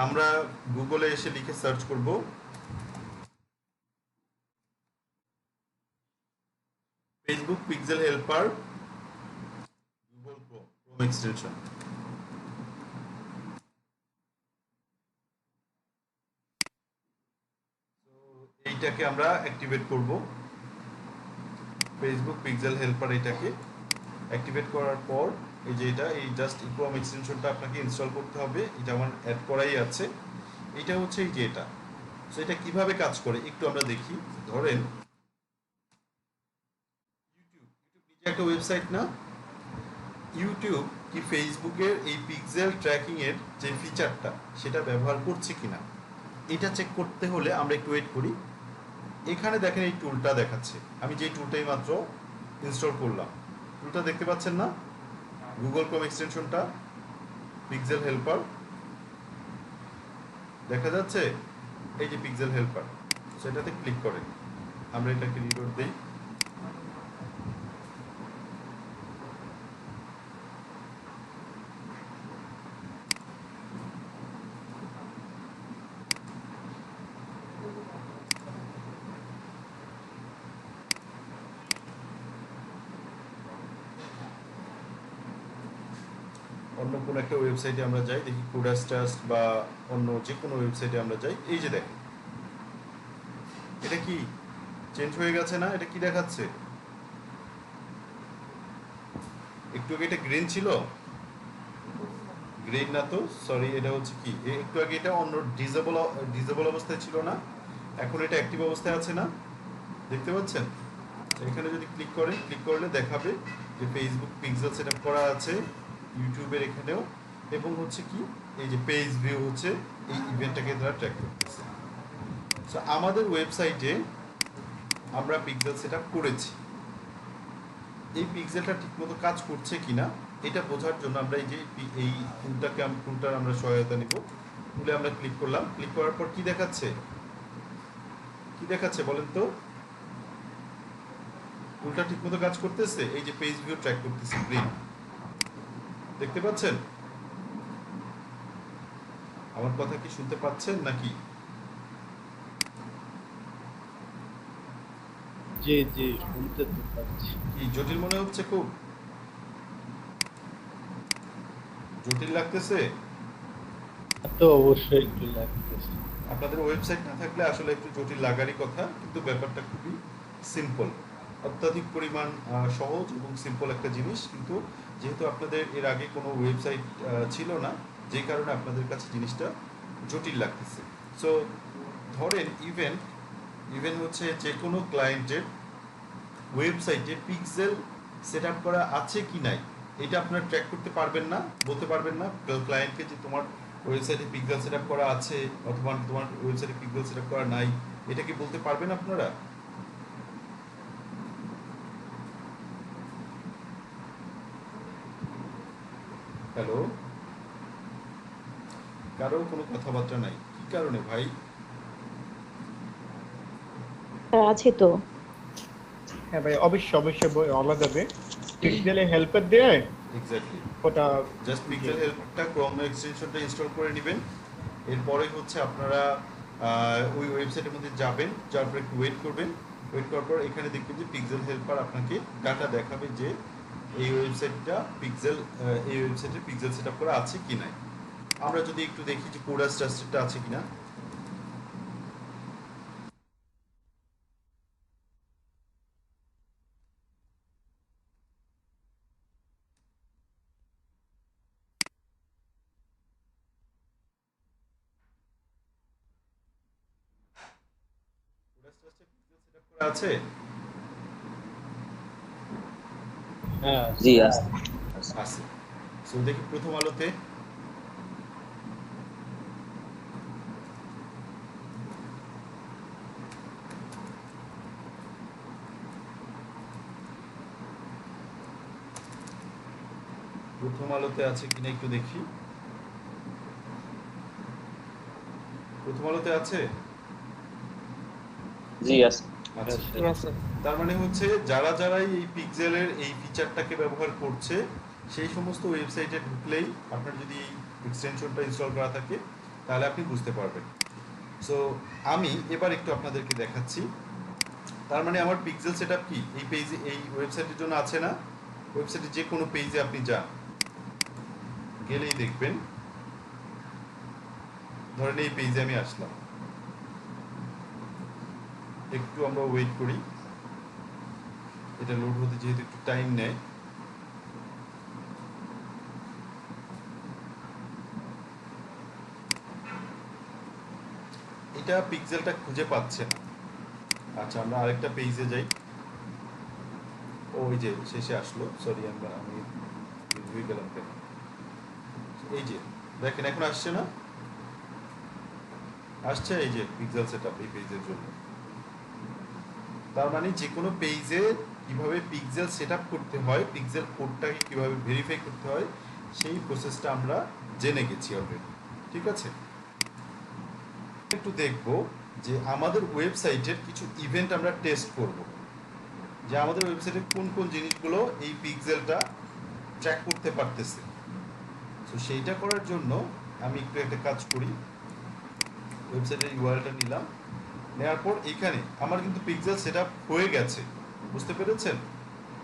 Speaker 1: আমরা গুগলে এসে লিখে সার্চ করব Facebook pixel helper Google Chrome extension. এইটাকে আমরা অ্যাক্টিভেট করব, ফেসবুক পিক্সেল হেল্পার। এটাকে অ্যাক্টিভেট করার পর এই যে এটা, এই জাস্ট ক্রোম এক্সটেনশনটা আপনাকে ইনস্টল করতে হবে। এটা আমার অ্যাড করাই আছে। এটা হচ্ছে এই যে এটা। সো এটা কিভাবে কাজ করে একটু আমরা দেখি। ধরেন ইউটিউব নিজে একটা ওয়েবসাইট না? ইউটিউব কি ফেসবুকের এই পিক্সেল ট্র্যাকিং এর যে ফিচারটা সেটা ব্যবহার করছে কিনা এটা চেক করতে হলে আমরা একটু ওয়েট করি। এখানে দেখেন এই টুলটা দেখাচ্ছে, আমি যে টুলটাই মাত্র ইনস্টল করলাম। টুলটা দেখতে পাচ্ছেন না? গুগল ক্রোম এক্সটেনশনটা পিক্সেল হেল্পার দেখা যাচ্ছে। এই যে পিক্সেল হেল্পার, সেটাতে ক্লিক করেন। আমরা এটাকে রিলোড দেই। অন্য কোনো একটা ওয়েবসাইটে আমরা যাই, দেখি কোডাস্টাস বা অন্য যে কোনো ওয়েবসাইটে আমরা যাই। এই যে দেখেন এটা কি চেঞ্জ হয়ে গেছে না? এটা কি দেখাচ্ছে? একটু আগে এটা গ্রিন ছিল, গ্রিন না তো, সরি, এটা হচ্ছে কি, একটু আগে এটা অন্য ডিসেবল অবস্থায় ছিল না, এখন এটা অ্যাক্টিভ অবস্থায় আছে না? দেখতে পাচ্ছেন? এখানে যদি ক্লিক করেন, ক্লিক করলে দেখাবে যে ফেসবুক পিক্সেল সেটআপ করা আছে ইউটিউবের এখানেও, এবং হচ্ছে কি এই যে পেজ ভিউ হচ্ছে এই ইভেন্টটাকে তারা ট্র্যাক করতেছে। সো আমাদের ওয়েবসাইটে আমরা পিক্সেল সেটআপ করেছি। এই পিক্সেলটা ঠিকমতো কাজ করছে কিনা এটা বোঝার জন্য আমরা এই যে এই টুলটার আমরা সহায়তা নিব। টুলে আমরা ক্লিক করলাম, ক্লিক করার পর কি দেখাচ্ছে, কি দেখাচ্ছে বলেন তো? টুলটা ঠিকমতো কাজ করতেছে। এই যে পেজ ভিউ ট্র্যাক করতেছে, গ্রিন, দেখতে পাচ্ছেন? আমার কথা কি শুনতে পাচ্ছেন নাকি?
Speaker 3: জি জি, শুনতে তো পাচ্ছি।
Speaker 1: কি জটিল মনে হচ্ছে? খুব জটিল লাগতেছে?
Speaker 3: তো অবশ্যই একটু লাগতেছে।
Speaker 1: আপনাদের ওয়েবসাইট না থাকলে আসলে একটু জটিল লাগারই কথা, কিন্তু ব্যাপারটা খুবই সিম্পল, অত্যাধিক পরিমাণ সহজ এবং সিম্পল একটা জিনিস। কিন্তু যেহেতু আপনাদের এর আগে কোনো ওয়েবসাইট ছিল না, যে কারণে আপনাদের কাছে জিনিসটা জটিল লাগতেছে। সো ধরেন ইভেন হচ্ছে যে কোনো ক্লায়েন্টের ওয়েবসাইটে পিক্সেল সেট আপ করা আছে কি নাই এটা আপনারা ট্র্যাক করতে পারবেন না, বলতে পারবেন না ক্লায়েন্টকে যে তোমার ওয়েবসাইটে পিক্সেল সেট আপ করা আছে অথবা তোমার ওয়েবসাইটে পিক্সেল সেট আপ করা নাই, এটা কি বলতে পারবেন আপনারা? হ্যালো, কারো কোনো কথাবার্তা নাই, কি কারণে ভাই?
Speaker 6: আছে তো।
Speaker 3: হ্যাঁ ভাই, অবশ্যই অবশ্যই বলা যাবে। পিক্সেলে হেল্পার দিয়ে
Speaker 1: এক্স্যাক্টলি,
Speaker 3: ওটা
Speaker 1: জাস্ট পিক্সেল হেল্পটা ক্রোম এক্সটেনশনটা ইনস্টল করে নেবেন। এরপরে হচ্ছে আপনারা ওই ওয়েবসাইটের মধ্যে যাবেন, যার পর একটু ওয়েট করবেন। ওয়েট করার পর এখানে দেখবেন যে পিক্সেল হেল্পার আপনাকে ডাটা দেখাবে যে এই ওয়েবসাইটটা এই ওয়েবসাইটে পিক্সেল সেট আপ করা আছে কি নাই। আমরা যদি একটু দেখি যে কোডাস ট্রাস্টেডটা আছে কিনা। কোডাস ট্রাস্টে পিক্সেল সেট আপ করা আছে?
Speaker 3: হ্যাঁ
Speaker 5: জি আছে।
Speaker 1: আছে। সো দেখি প্রথম আলোতে, প্রথম আলোতে আছে কিনা একটু দেখি। প্রথম আলোতে আছে?
Speaker 5: জি আছে।
Speaker 1: আচ্ছা,
Speaker 4: ঠিক আছে।
Speaker 1: তার মানে হচ্ছে যারা যারাই এই পিক্সেলের এই ফিচারটাকে ব্যবহার করছে সেই সমস্ত ওয়েবসাইটে ঢুকলেই আপনার যদি এই এক্সটেনশনটা ইনস্টল করা থাকে তাহলে আপনি বুঝতে পারবেন। সো আমি এবার একটু আপনাদেরকে দেখাচ্ছি। তার মানে আমার পিক্সেল সেটআপ কি এই পেজে এই ওয়েবসাইটের জন্য আছে না? ওয়েবসাইটে যে কোনো পেজে আপনি যান, গেলেই দেখবেন, ধরেন এই পেজে আমি আসলাম, একটু আমরা ওয়েট করি, এটা লোড হতে যেহেতু একটু টাইম নেয়। এটা পিক্সেলটা খুঁজে পাচ্ছে না। আচ্ছা, আমরা আরেকটা পেজে যাই। ওই যে শেষে আসলো, সরি আমি ভুলে গেলাম কেন। এই যে দেখেন এখন আসছে না? আসছে, এই যে পিক্সেল সেটআপ এই পেজের জন্য। তার মানে যে কোনো পেজে কিভাবে পিক্সেল সেটআপ করতে হয়, পিক্সেল কোডটাকে কিভাবে ভেরিফাই করতে হয়, সেই প্রসেসটা আমরা জেনে গেছি অলরেডি। ঠিক আছে, একটু দেখব যে আমাদের ওয়েবসাইটের কিছু ইভেন্ট আমরা টেস্ট করব, যে আমাদের ওয়েবসাইটে কোন কোন জিনিসগুলো এই পিক্সেলটা ট্র্যাক করতে পারতেছে। তো সেইটা করার জন্য আমি একটু একটা কাজ করি, ওয়েবসাইটের ইউআরএলটা নিলাম, নেওয়ার পর এখানে আমার কিন্তু পিক্সেল সেটআপ হয়ে গেছে, বুঝতে পেরেছেন?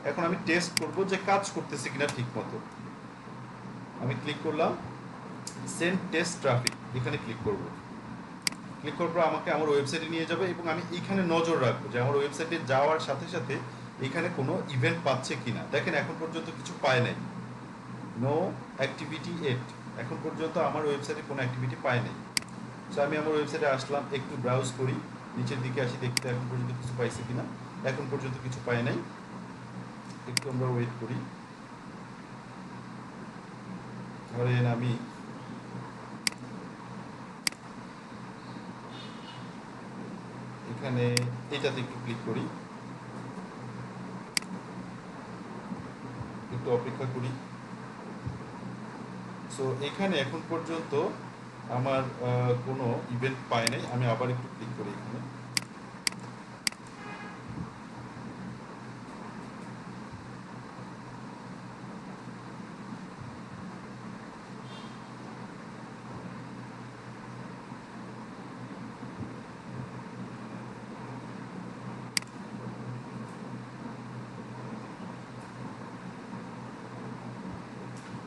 Speaker 1: এখন আমি টেস্ট করব যে কাজ করতেছে কিনা ঠিক মতো। আমি ক্লিক করলাম সেন্ড টেস্ট ট্রাফিক, এখানে ক্লিক করব। ক্লিক করার পর আমাকে আমার ওয়েবসাইটে নিয়ে যাবে এবং আমি এইখানে নজর রাখবো যে আমার ওয়েবসাইটে যাওয়ার সাথে সাথে এখানে কোনো ইভেন্ট পাচ্ছে কিনা। দেখেন এখন পর্যন্ত কিছু পায় নাই, নো অ্যাক্টিভিটি এট, এখন পর্যন্ত আমার ওয়েবসাইটে কোনো অ্যাক্টিভিটি পায় নাই। সো আমি আমার ওয়েবসাইটে আসলাম, একটু ব্রাউজ করি, নিচের দিকে আসি, দেখতে এখন পর্যন্ত কিছু পাইছে কিনা। এখন পর্যন্ত কিছু পায় নাই, একটু আমরা ওয়েট করি। ধরেন আমি এখানে এটাতে একটু ক্লিক করি, একটু অপেক্ষা করি। সো এখানে এখন পর্যন্ত আমার কোনো ইভেন্ট পায় নাই। আমি আবার একটু ক্লিক করি এখানে,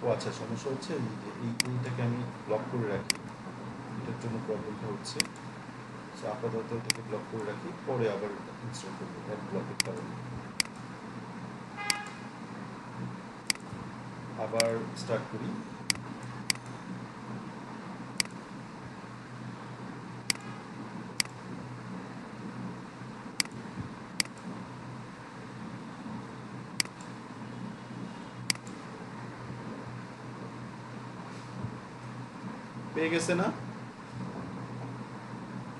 Speaker 1: ও আচ্ছা, সমস্যা হচ্ছে এই যে এইটাকে আমি ব্লক করে রাখি, এটার জন্য প্রবলেমটা হচ্ছে। সো আপাতত এটাকে ব্লক করে রাখি, পরে আবার ইনস্টল করবো অ্যাড ব্লকের কারণে। আবার স্টার্ট করি, পেয়ে গেছে না?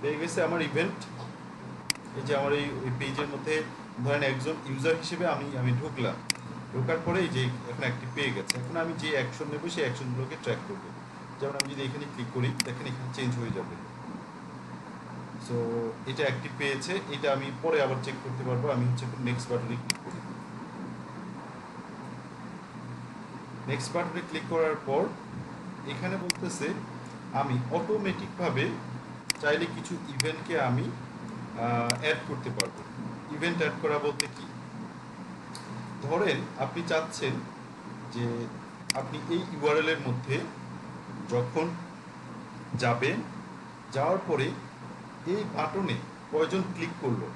Speaker 1: পেয়ে গেছে আমার ইভেন্ট। এই যে আমার এই পেজের মধ্যে ধরেন একজন ইউজার হিসেবে আমি ঢুকলাম, ঢোকার পরে এই যে এখন অ্যাক্টিভ পেয়ে গেছে। এখন আমি যে অ্যাকশন নেব সেই অ্যাকশনগুলোকে ট্র্যাক করবো। যেমন আমি যদি এখানে ক্লিক করি, দেখেন এখানে চেঞ্জ হয়ে যাবে। সো এটা অ্যাক্টিভ পেয়েছে, এটা আমি পরে আবার চেক করতে পারবো। আমি হচ্ছে নেক্সট বাটনে ক্লিক করি। নেক্সট বাটনে ক্লিক করার পর এখানে বলতেছে আমি অটোমেটিকভাবে চাইলে কিছু ইভেন্টকে আমি অ্যাড করতে পারবো। ইভেন্ট অ্যাড করা বলতে কি, ধরেন আপনি চাচ্ছেন যে আপনি এই ইউআরএল এর মধ্যে যখন যাবেন, যাওয়ার পরে এই বাটনে কয়জন ক্লিক করলো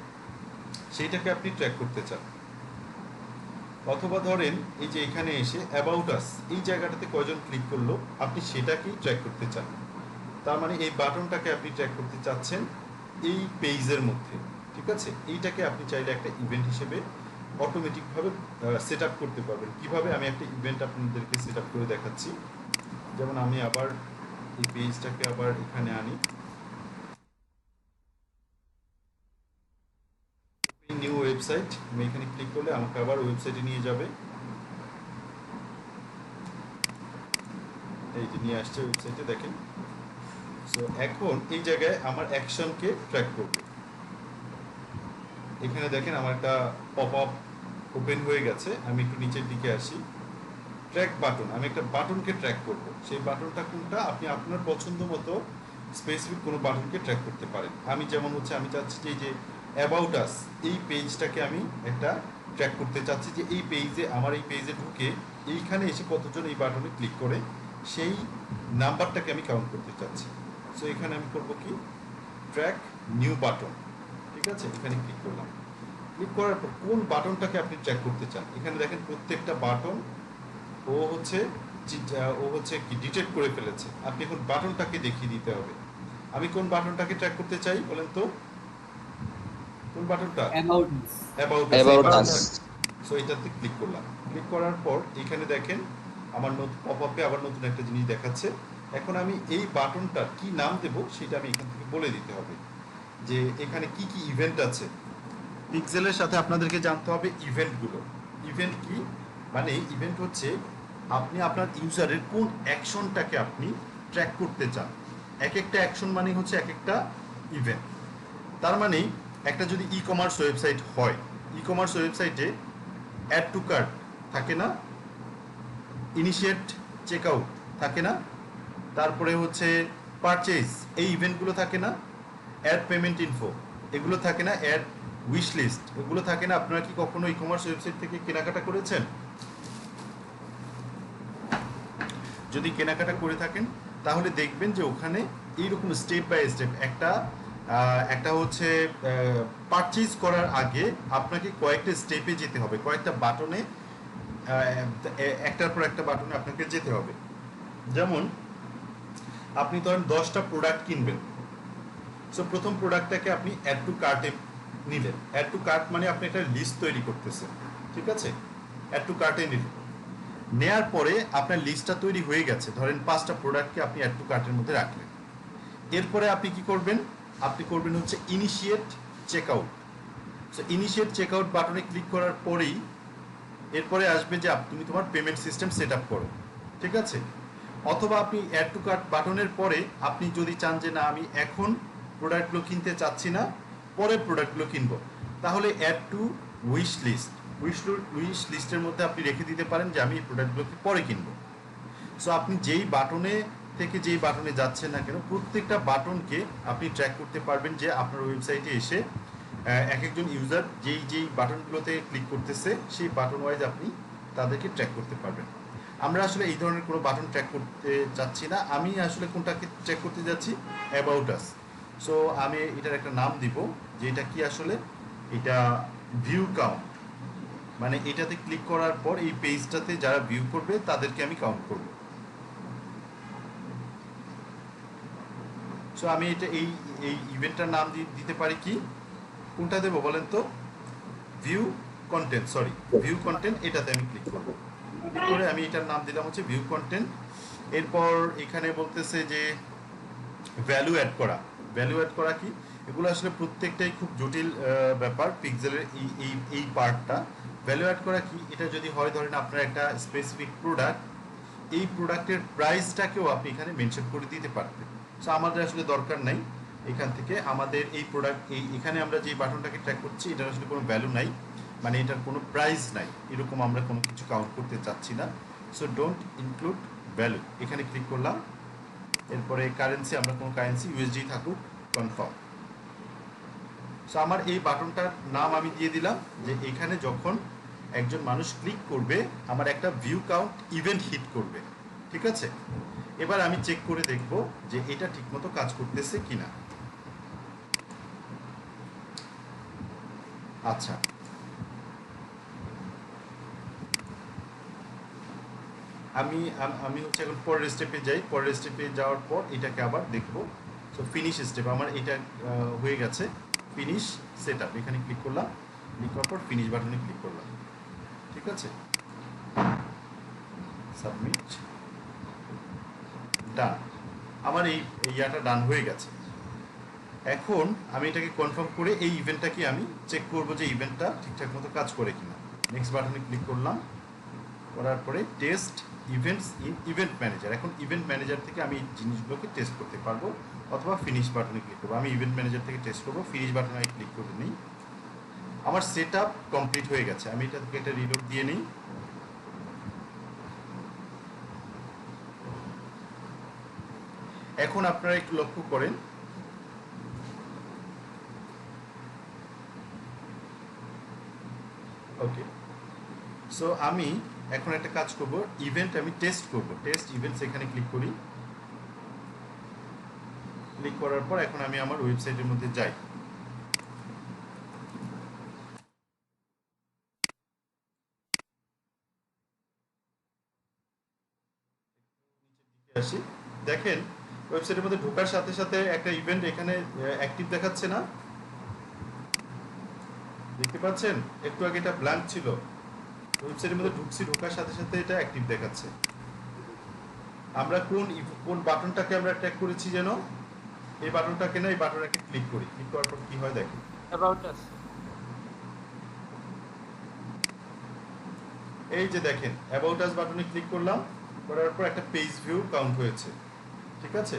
Speaker 1: সেইটাকে আপনি ট্র্যাক করতে চান। অথবা ধরেন এই যে এখানে এসে অ্যাবাউট আস এই জায়গাটাতে কয়জন ক্লিক করলো আপনি সেটাকেই ট্র্যাক করতে চান। তার মানে এই বাটনটাকে আপনি ট্র্যাক করতে চাচ্ছেন এই পেজের মধ্যে। ঠিক আছে, এইটাকে আপনি চাইলে একটা ইভেন্ট হিসেবে অটোমেটিকভাবে সেট আপ করতে পারবেন। কিভাবে, আমি একটা ইভেন্ট আপনাদেরকে সেট আপ করে দেখাচ্ছি। যেমন আমি আবার এই পেজটাকে আবার এখানে আনি, নিউ ওয়েবসাইট, আমি এখানে ক্লিক করলে আমাকে আবার ওয়েবসাইটে নিয়ে যাবে। এই যে নিয়ে আসছে ওয়েবসাইটে, দেখেন। সো এখন এই জায়গায় আমার অ্যাকশনকে ট্র্যাক করবে। এখানে দেখেন আমার একটা পপ আপ ওপেন হয়ে গেছে। আমি একটু নিচের দিকে আসি। ট্র্যাক বাটন, আমি একটা বাটনকে ট্র্যাক করব। সেই বাটনটা কোনটা, আপনি আপনার পছন্দ মতো স্পেসিফিক কোনো বাটনকে ট্র্যাক করতে পারেন। আমি যেমন হচ্ছে আমি চাচ্ছি যে এই যে অ্যাবাউট আস এই পেজটাকে আমি একটা ট্র্যাক করতে চাচ্ছি, যে এই পেজে আমার এই পেজে ঢুকে এইখানে এসে কতজন এই বাটনে ক্লিক করে সেই নাম্বারটাকে আমি কাউন্ট করতে চাচ্ছি। সো এখানে আমি করব কি, ট্র্যাক নিউ বাটন। ঠিক আছে, এখানে ক্লিক করলাম। ক্লিক করার পর কোন বাটনটাকে আপনি ট্র্যাক করতে চান, এখানে দেখেন প্রত্যেকটা বাটন ও হচ্ছে কি ডিটেক্ট করে ফেলেছে। আপনি এখন বাটনটাকে দেখিয়ে দিতে হবে। আমি কোন বাটনটাকে ট্র্যাক করতে চাই বলেন তো, কোন বাটনটা?
Speaker 5: About us.
Speaker 1: সো এটাতে ক্লিক করলাম। ক্লিক করার পর এখানে দেখেন আমার পপআপে আবার নতুন একটা জিনিস দেখাচ্ছে। এখন আমি এই বাটনটার কি নাম দেব সেটা আমি এখান থেকে বলে দিতে হবে, যে এখানে কি কি ইভেন্ট আছে। পিক্সেলের সাথে আপনাদেরকে জানতে হবে ইভেন্টগুলো। ইভেন্ট কি মানে, ইভেন্ট হচ্ছে আপনি আপনার ইউজারের কোন অ্যাকশনটাকে আপনি ট্র্যাক করতে চান। এক একটা অ্যাকশন মানে হচ্ছে এক একটা ইভেন্ট। তার মানে একটা যদি ই কমার্স ওয়েবসাইট হয়, ই কমার্স ওয়েবসাইটে অ্যাড টু কার্ট থাকে না, ইনিশিয়েট চেক আউট থাকে না, তারপরে হচ্ছে পারচেজ, এই ইভেন্টগুলো থাকে না, অ্যাড পেমেন্ট ইনফো এগুলো থাকে না, অ্যাড উইশ লিস্ট এগুলো থাকে না। আপনারা কি কখনো ই কমার্স ওয়েবসাইট থেকে কেনাকাটা করেছেন? যদি কেনাকাটা করে থাকেন তাহলে দেখবেন যে ওখানে এইরকম স্টেপ বাই স্টেপ একটা হচ্ছে পারচেজ করার আগে আপনাকে কয়েকটা স্টেপে যেতে হবে, কয়েকটা বাটনে, একটার পর একটা বাটনে আপনাকে যেতে হবে। যেমন আপনি ধরেন 10টা প্রোডাক্ট কিনবেন। সো প্রথম প্রোডাক্টটাকে আপনি অ্যাড টু কার্টে নিলেন। অ্যাড টু কার্ট মানে আপনি একটা লিস্ট তৈরি করতেছেন। ঠিক আছে, অ্যাড টু কার্টে নিলেন। নেয়ার পরে আপনার লিস্টটা তৈরি হয়ে গেছে, ধরেন 5টা প্রোডাক্টকে আপনি অ্যাড টু কার্টের মধ্যে রাখলেন। এরপরে আপনি কি করবেন, আপনি করবেন হচ্ছে initiate check out. So initiate check out বাটনে ক্লিক করার পরেই এরপরে আসবে যে তুমি তোমার পেমেন্ট সিস্টেম সেট আপ করো। ঠিক আছে, অথবা আপনি অ্যাড টু কার্ট বাটনের পরে আপনি যদি চান যে না আমি এখন প্রোডাক্টগুলো কিনতে চাচ্ছি না, পরে প্রোডাক্টগুলো কিনবো, তাহলে add to wish list, wish লিস্টের মধ্যে আপনি রেখে দিতে পারেন যে আমি এই প্রোডাক্টগুলোকে পরে কিনবো। সো আপনি যেই বাটনে থেকে যেই বাটনে যাচ্ছেন না কেন, প্রত্যেকটা বাটনকে আপনি ট্র্যাক করতে পারবেন, যে আপনার ওয়েবসাইটে এসে এক একজন ইউজার যেই বাটনগুলোতে ক্লিক করতেছে সেই বাটন ওয়াইজ আপনি তাদেরকে ট্র্যাক করতে পারবেন। আমরা আসলে এই ধরনের কোনো বাটন ট্র্যাক করতে যাচ্ছি না, আমি আসলে কোনটাকে ট্র্যাক করতে যাচ্ছি, অ্যাবাউট আস। সো আমি এটার একটা নাম দিব, যে এটা কি আসলে, এটা ভিউ কাউন্ট, মানে এটাতে ক্লিক করার পর এই পেজটাতে যারা ভিউ করবে তাদেরকে আমি কাউন্ট করব। সো আমি এটা এই ইভেন্টটার নাম দিতে পারি কি, কোনটা দেবো বলেন তো, view content, sorry view content, এটাতে আমি ক্লিক করব। ক্লিক করে আমি এটার নাম দিলাম হচ্ছে ভিউ কন্টেন্ট। এরপর এখানে বলতেছে যে ভ্যালু অ্যাড করা। ভ্যালু অ্যাড করা কি, এগুলো আসলে প্রত্যেকটাই খুব জটিল ব্যাপার পিক্সেলের এই পার্টটা। ভ্যালু অ্যাড করা কি, এটা যদি হয় ধরেন আপনার একটা স্পেসিফিক প্রোডাক্ট, এই প্রোডাক্টের প্রাইসটাকেও আপনি এখানে মেনশন করে দিতে পারবেন। সো আমাদের আসলে দরকার নাই এখান থেকে, আমাদের এই প্রোডাক্ট এখানে আমরা যে বাটনটাকে ট্র্যাক করছি এটার আসলে কোনো ভ্যালু নাই, মানে এটার কোনো প্রাইস নাই, এরকম আমরা কোনো কিছু কাউন্ট করতে চাচ্ছি না। সো ডোন্ট ইনক্লুড ভ্যালু, এখানে ক্লিক করলাম। এরপরে কারেন্সি, আমরা কোনো কারেন্সি ইউএসডি থাকুক, কনফার্ম। সো আমার এই বাটনটার নাম আমি দিয়ে দিলাম, যে এখানে যখন একজন মানুষ ক্লিক করবে আমার একটা ভিউ কাউন্ট ইভেন্ট হিট করবে। ঠিক আছে, এবার আমি চেক করে দেখব যে এটা ঠিকমতো কাজ করতেছে কিনা। আচ্ছা, আমি হচ্ছে এখন পরের স্টেপে যাই। পরের স্টেপে যাওয়ার পর এটাকে আবার দেখব। সো ফিনিশ স্টেপ, আমার এটা হয়ে গেছে, ফিনিশ সেট আপ, এখানে ক্লিক করলাম। ক্লিক করার পর ফিনিশ বাটনে ক্লিক করলাম। ঠিক আছে, সাবমিট, ডান। আমার এই ইয়াটা ডান হয়ে গেছে। এখন আমি এটাকে কনফার্ম করে এই ইভেন্টটাকে আমি চেক করব যে ইভেন্টটা ঠিকঠাক মতো কাজ করে কিনা। নেক্সট বাটনে ক্লিক করলাম, করার পরে test events in event manager. এখন ইভেন্ট ম্যানেজার থেকে আমি এই জিনিসগুলোকে টেস্ট করতে পারবো, অথবা ফিনিশ বাটনে ক্লিক করবো। আমি ইভেন্ট ম্যানেজার থেকে টেস্ট করবো, ফিনিশ বাটনে আমি ক্লিক করে নিই। আমার সেটআপ কমপ্লিট হয়ে গেছে। আমি এটাকে একটা রিলোড দিয়ে নিই। এখন আপনারা একটু লক্ষ্য করেন, ওকে। সো আমি এখন একটা কাজ করব, ইভেন্ট আমি টেস্ট করব, টেস্ট ইভেন্টস এখানে ক্লিক করি। ক্লিক করার পর এখন আমি আমার ওয়েবসাইটের মধ্যে যাই। আসি, দেখেন ওয়েবসাইটের মধ্যে ঢোকার সাথে সাথে একটা ইভেন্ট এখানে অ্যাক্টিভ দেখাচ্ছে না? দেখতে পাচ্ছেন? একটু আগে এটা ব্ল্যাঙ্ক ছিল, ওয়েবসাইটের মধ্যে ঢুকছি, ঢোকার সাথে সাথে এটা অ্যাক্টিভ দেখাচ্ছে। আমরা কোন বাটনটাকে আমরা ট্র্যাক করেছি যেন? এই বাটনটাকে না, এই বাটনটাকে ক্লিক করি। ক্লিক করার পর কি হয় দেখেন,
Speaker 4: অ্যাবাউট আস।
Speaker 1: এই যে দেখেন অ্যাবাউট আস বাটনে ক্লিক করলাম, করার পর একটা পেজ ভিউ কাউন্ট হয়েছে। ঠিক আছে?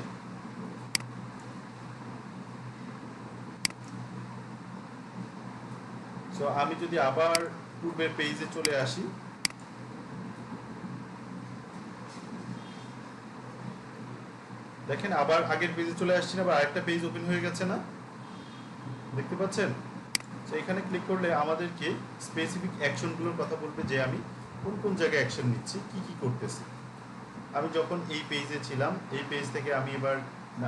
Speaker 1: সো আমি যদি আবার পূর্বের পেজে চলে আসি, দেখেন আবার আগের পেজে চলে আসছি না, আবার আরেকটা পেজ ওপেন হয়ে গেছে না? দেখতে পাচ্ছেন? তো এখানে ক্লিক করলে আমাদেরকে স্পেসিফিক অ্যাকশনগুলোর কথা বলবে, যে আমি কোন কোন জায়গায় অ্যাকশন নিচ্ছি, কি কি করতেছি। আমি যখন এই পেজে ছিলাম, এই পেজ থেকে আমি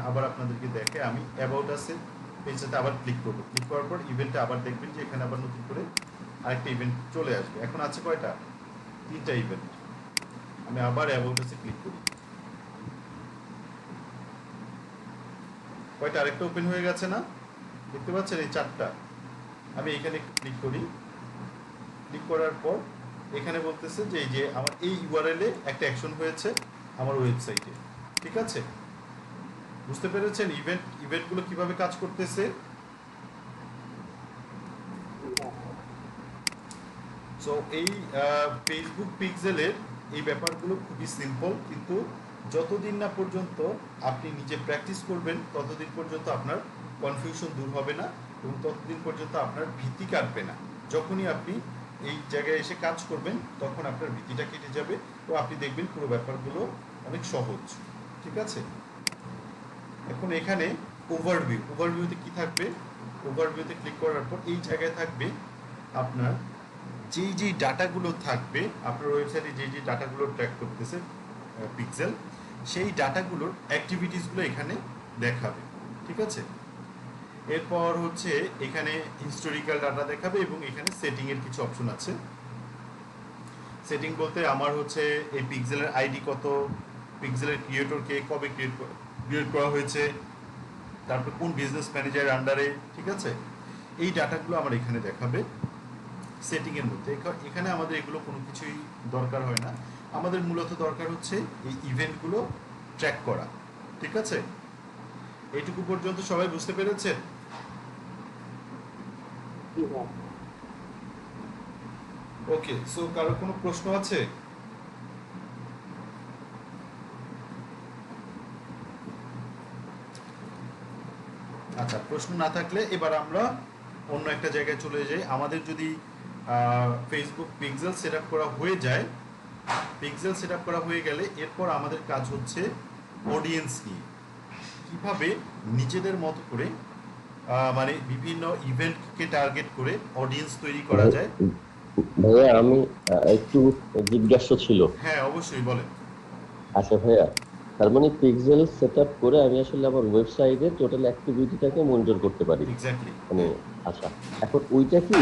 Speaker 1: আবার আপনাদেরকে দেখে আমি অ্যাবাউট আসের পেজটাতে আবার ক্লিক করব। ক্লিক করার পর ইভেন্টে আবার দেখবেন যে এখানে আবার নতুন করে আরেকটা ইভেন্ট চলে আসবে। এখন আছে কয়টা? 3টা ইভেন্ট। আমি আবার অ্যাবাউট আসে ক্লিক করি, কয়টা? আরেকটা ওপেন হয়ে গেছে না? দেখতে পাচ্ছেন এই 4টা। আমি এখানে ক্লিক করি। ক্লিক করার পর এখানে বলতেছে যে এই যে আমার এই ইউআরএল-এ একটা অ্যাকশন হয়েছে আমার ওয়েবসাইটে। ঠিক আছে? বুঝতে পেরেছেন ইভেন্টগুলো কিভাবে কাজ করতেছে? সো এই ফেসবুক পিক্সেলের এই ব্যাপারগুলো খুবই সিম্পল, কিন্তু যতদিন না পর্যন্ত আপনি নিজে প্র্যাকটিস করবেন ততদিন পর্যন্ত আপনার কনফিউশন দূর হবে না, এবং ততদিন পর্যন্ত আপনার ভীতি কাটবে না। যখনই আপনি এই জায়গায় এসে কাজ করবেন তখন আপনার ভীতিটা কেটে যাবে, তো আপনি দেখবেন পুরো ব্যাপারগুলো অনেক সহজ। ঠিক আছে? এখন এখানে ওভারভিউতে কি থাকবে? ওভারভিউতে ক্লিক করার পর এই জায়গায় থাকবে আপনার যেই ডাটাগুলো থাকবে, আপনার ওয়েবসাইটে যেই ডাটাগুলো ট্র্যাক করতেছে পিক্সেল, সেই ডাটাগুলোর অ্যাক্টিভিটিসগুলো এখানে দেখাবে। ঠিক আছে? এরপর হচ্ছে এখানে হিস্টোরিক্যাল ডাটা দেখাবে, এবং এখানে সেটিংয়ের কিছু অপশন আছে। সেটিং বলতে আমার হচ্ছে এই পিক্সেলের আইডি কত, পিক্সেলের ক্রিয়েটরকে কবে ক্রিয়েট করা হয়েছে, তারপর কোন বিজনেস ম্যানেজারের আন্ডারে। ঠিক আছে? এই ডাটাগুলো আমার এখানে দেখাবে সেটিংয়ের মধ্যে। এখানে আমাদের এগুলো কোনো কিছুই দরকার হয় না, আমাদের মূলত দরকার হচ্ছে এই ইভেন্টগুলো ট্র্যাক করা। ঠিক আছে? এইটুকু পর্যন্ত সবাই বুঝতে পেরেছে? ওকে, সো কারো কোনো প্রশ্ন আছে? আচ্ছা, প্রশ্ন না থাকলে এবার আমরা অন্য একটা জায়গায় চলে যাই। আমাদের যদি ফেসবুক পিক্সেল সেটআপ করা হয়ে যায়, পিক্সেল সেটআপ করা হয়ে গেলে এরপর আমাদের কাজ হচ্ছে অডিয়েন্স নিয়ে কিভাবে নিজেদের মতো করে মানে বিভিন্ন ইভেন্টকে টার্গেট করে অডিয়েন্স তৈরি করা যায়।
Speaker 5: ভাইয়া আমি একটু জিজ্ঞাসা ছিল।
Speaker 1: হ্যাঁ, অবশ্যই বলেন।
Speaker 5: আচ্ছা ভাইয়া, তার মানে পিক্সেল সেটআপ করে আমি আসলে আমার ওয়েবসাইটে টোটাল অ্যাক্টিভিটিটাকে মনিটর করতে পারি।
Speaker 1: এক্স্যাক্টলি।
Speaker 5: মানে আচ্ছা, এখন ওইটা কি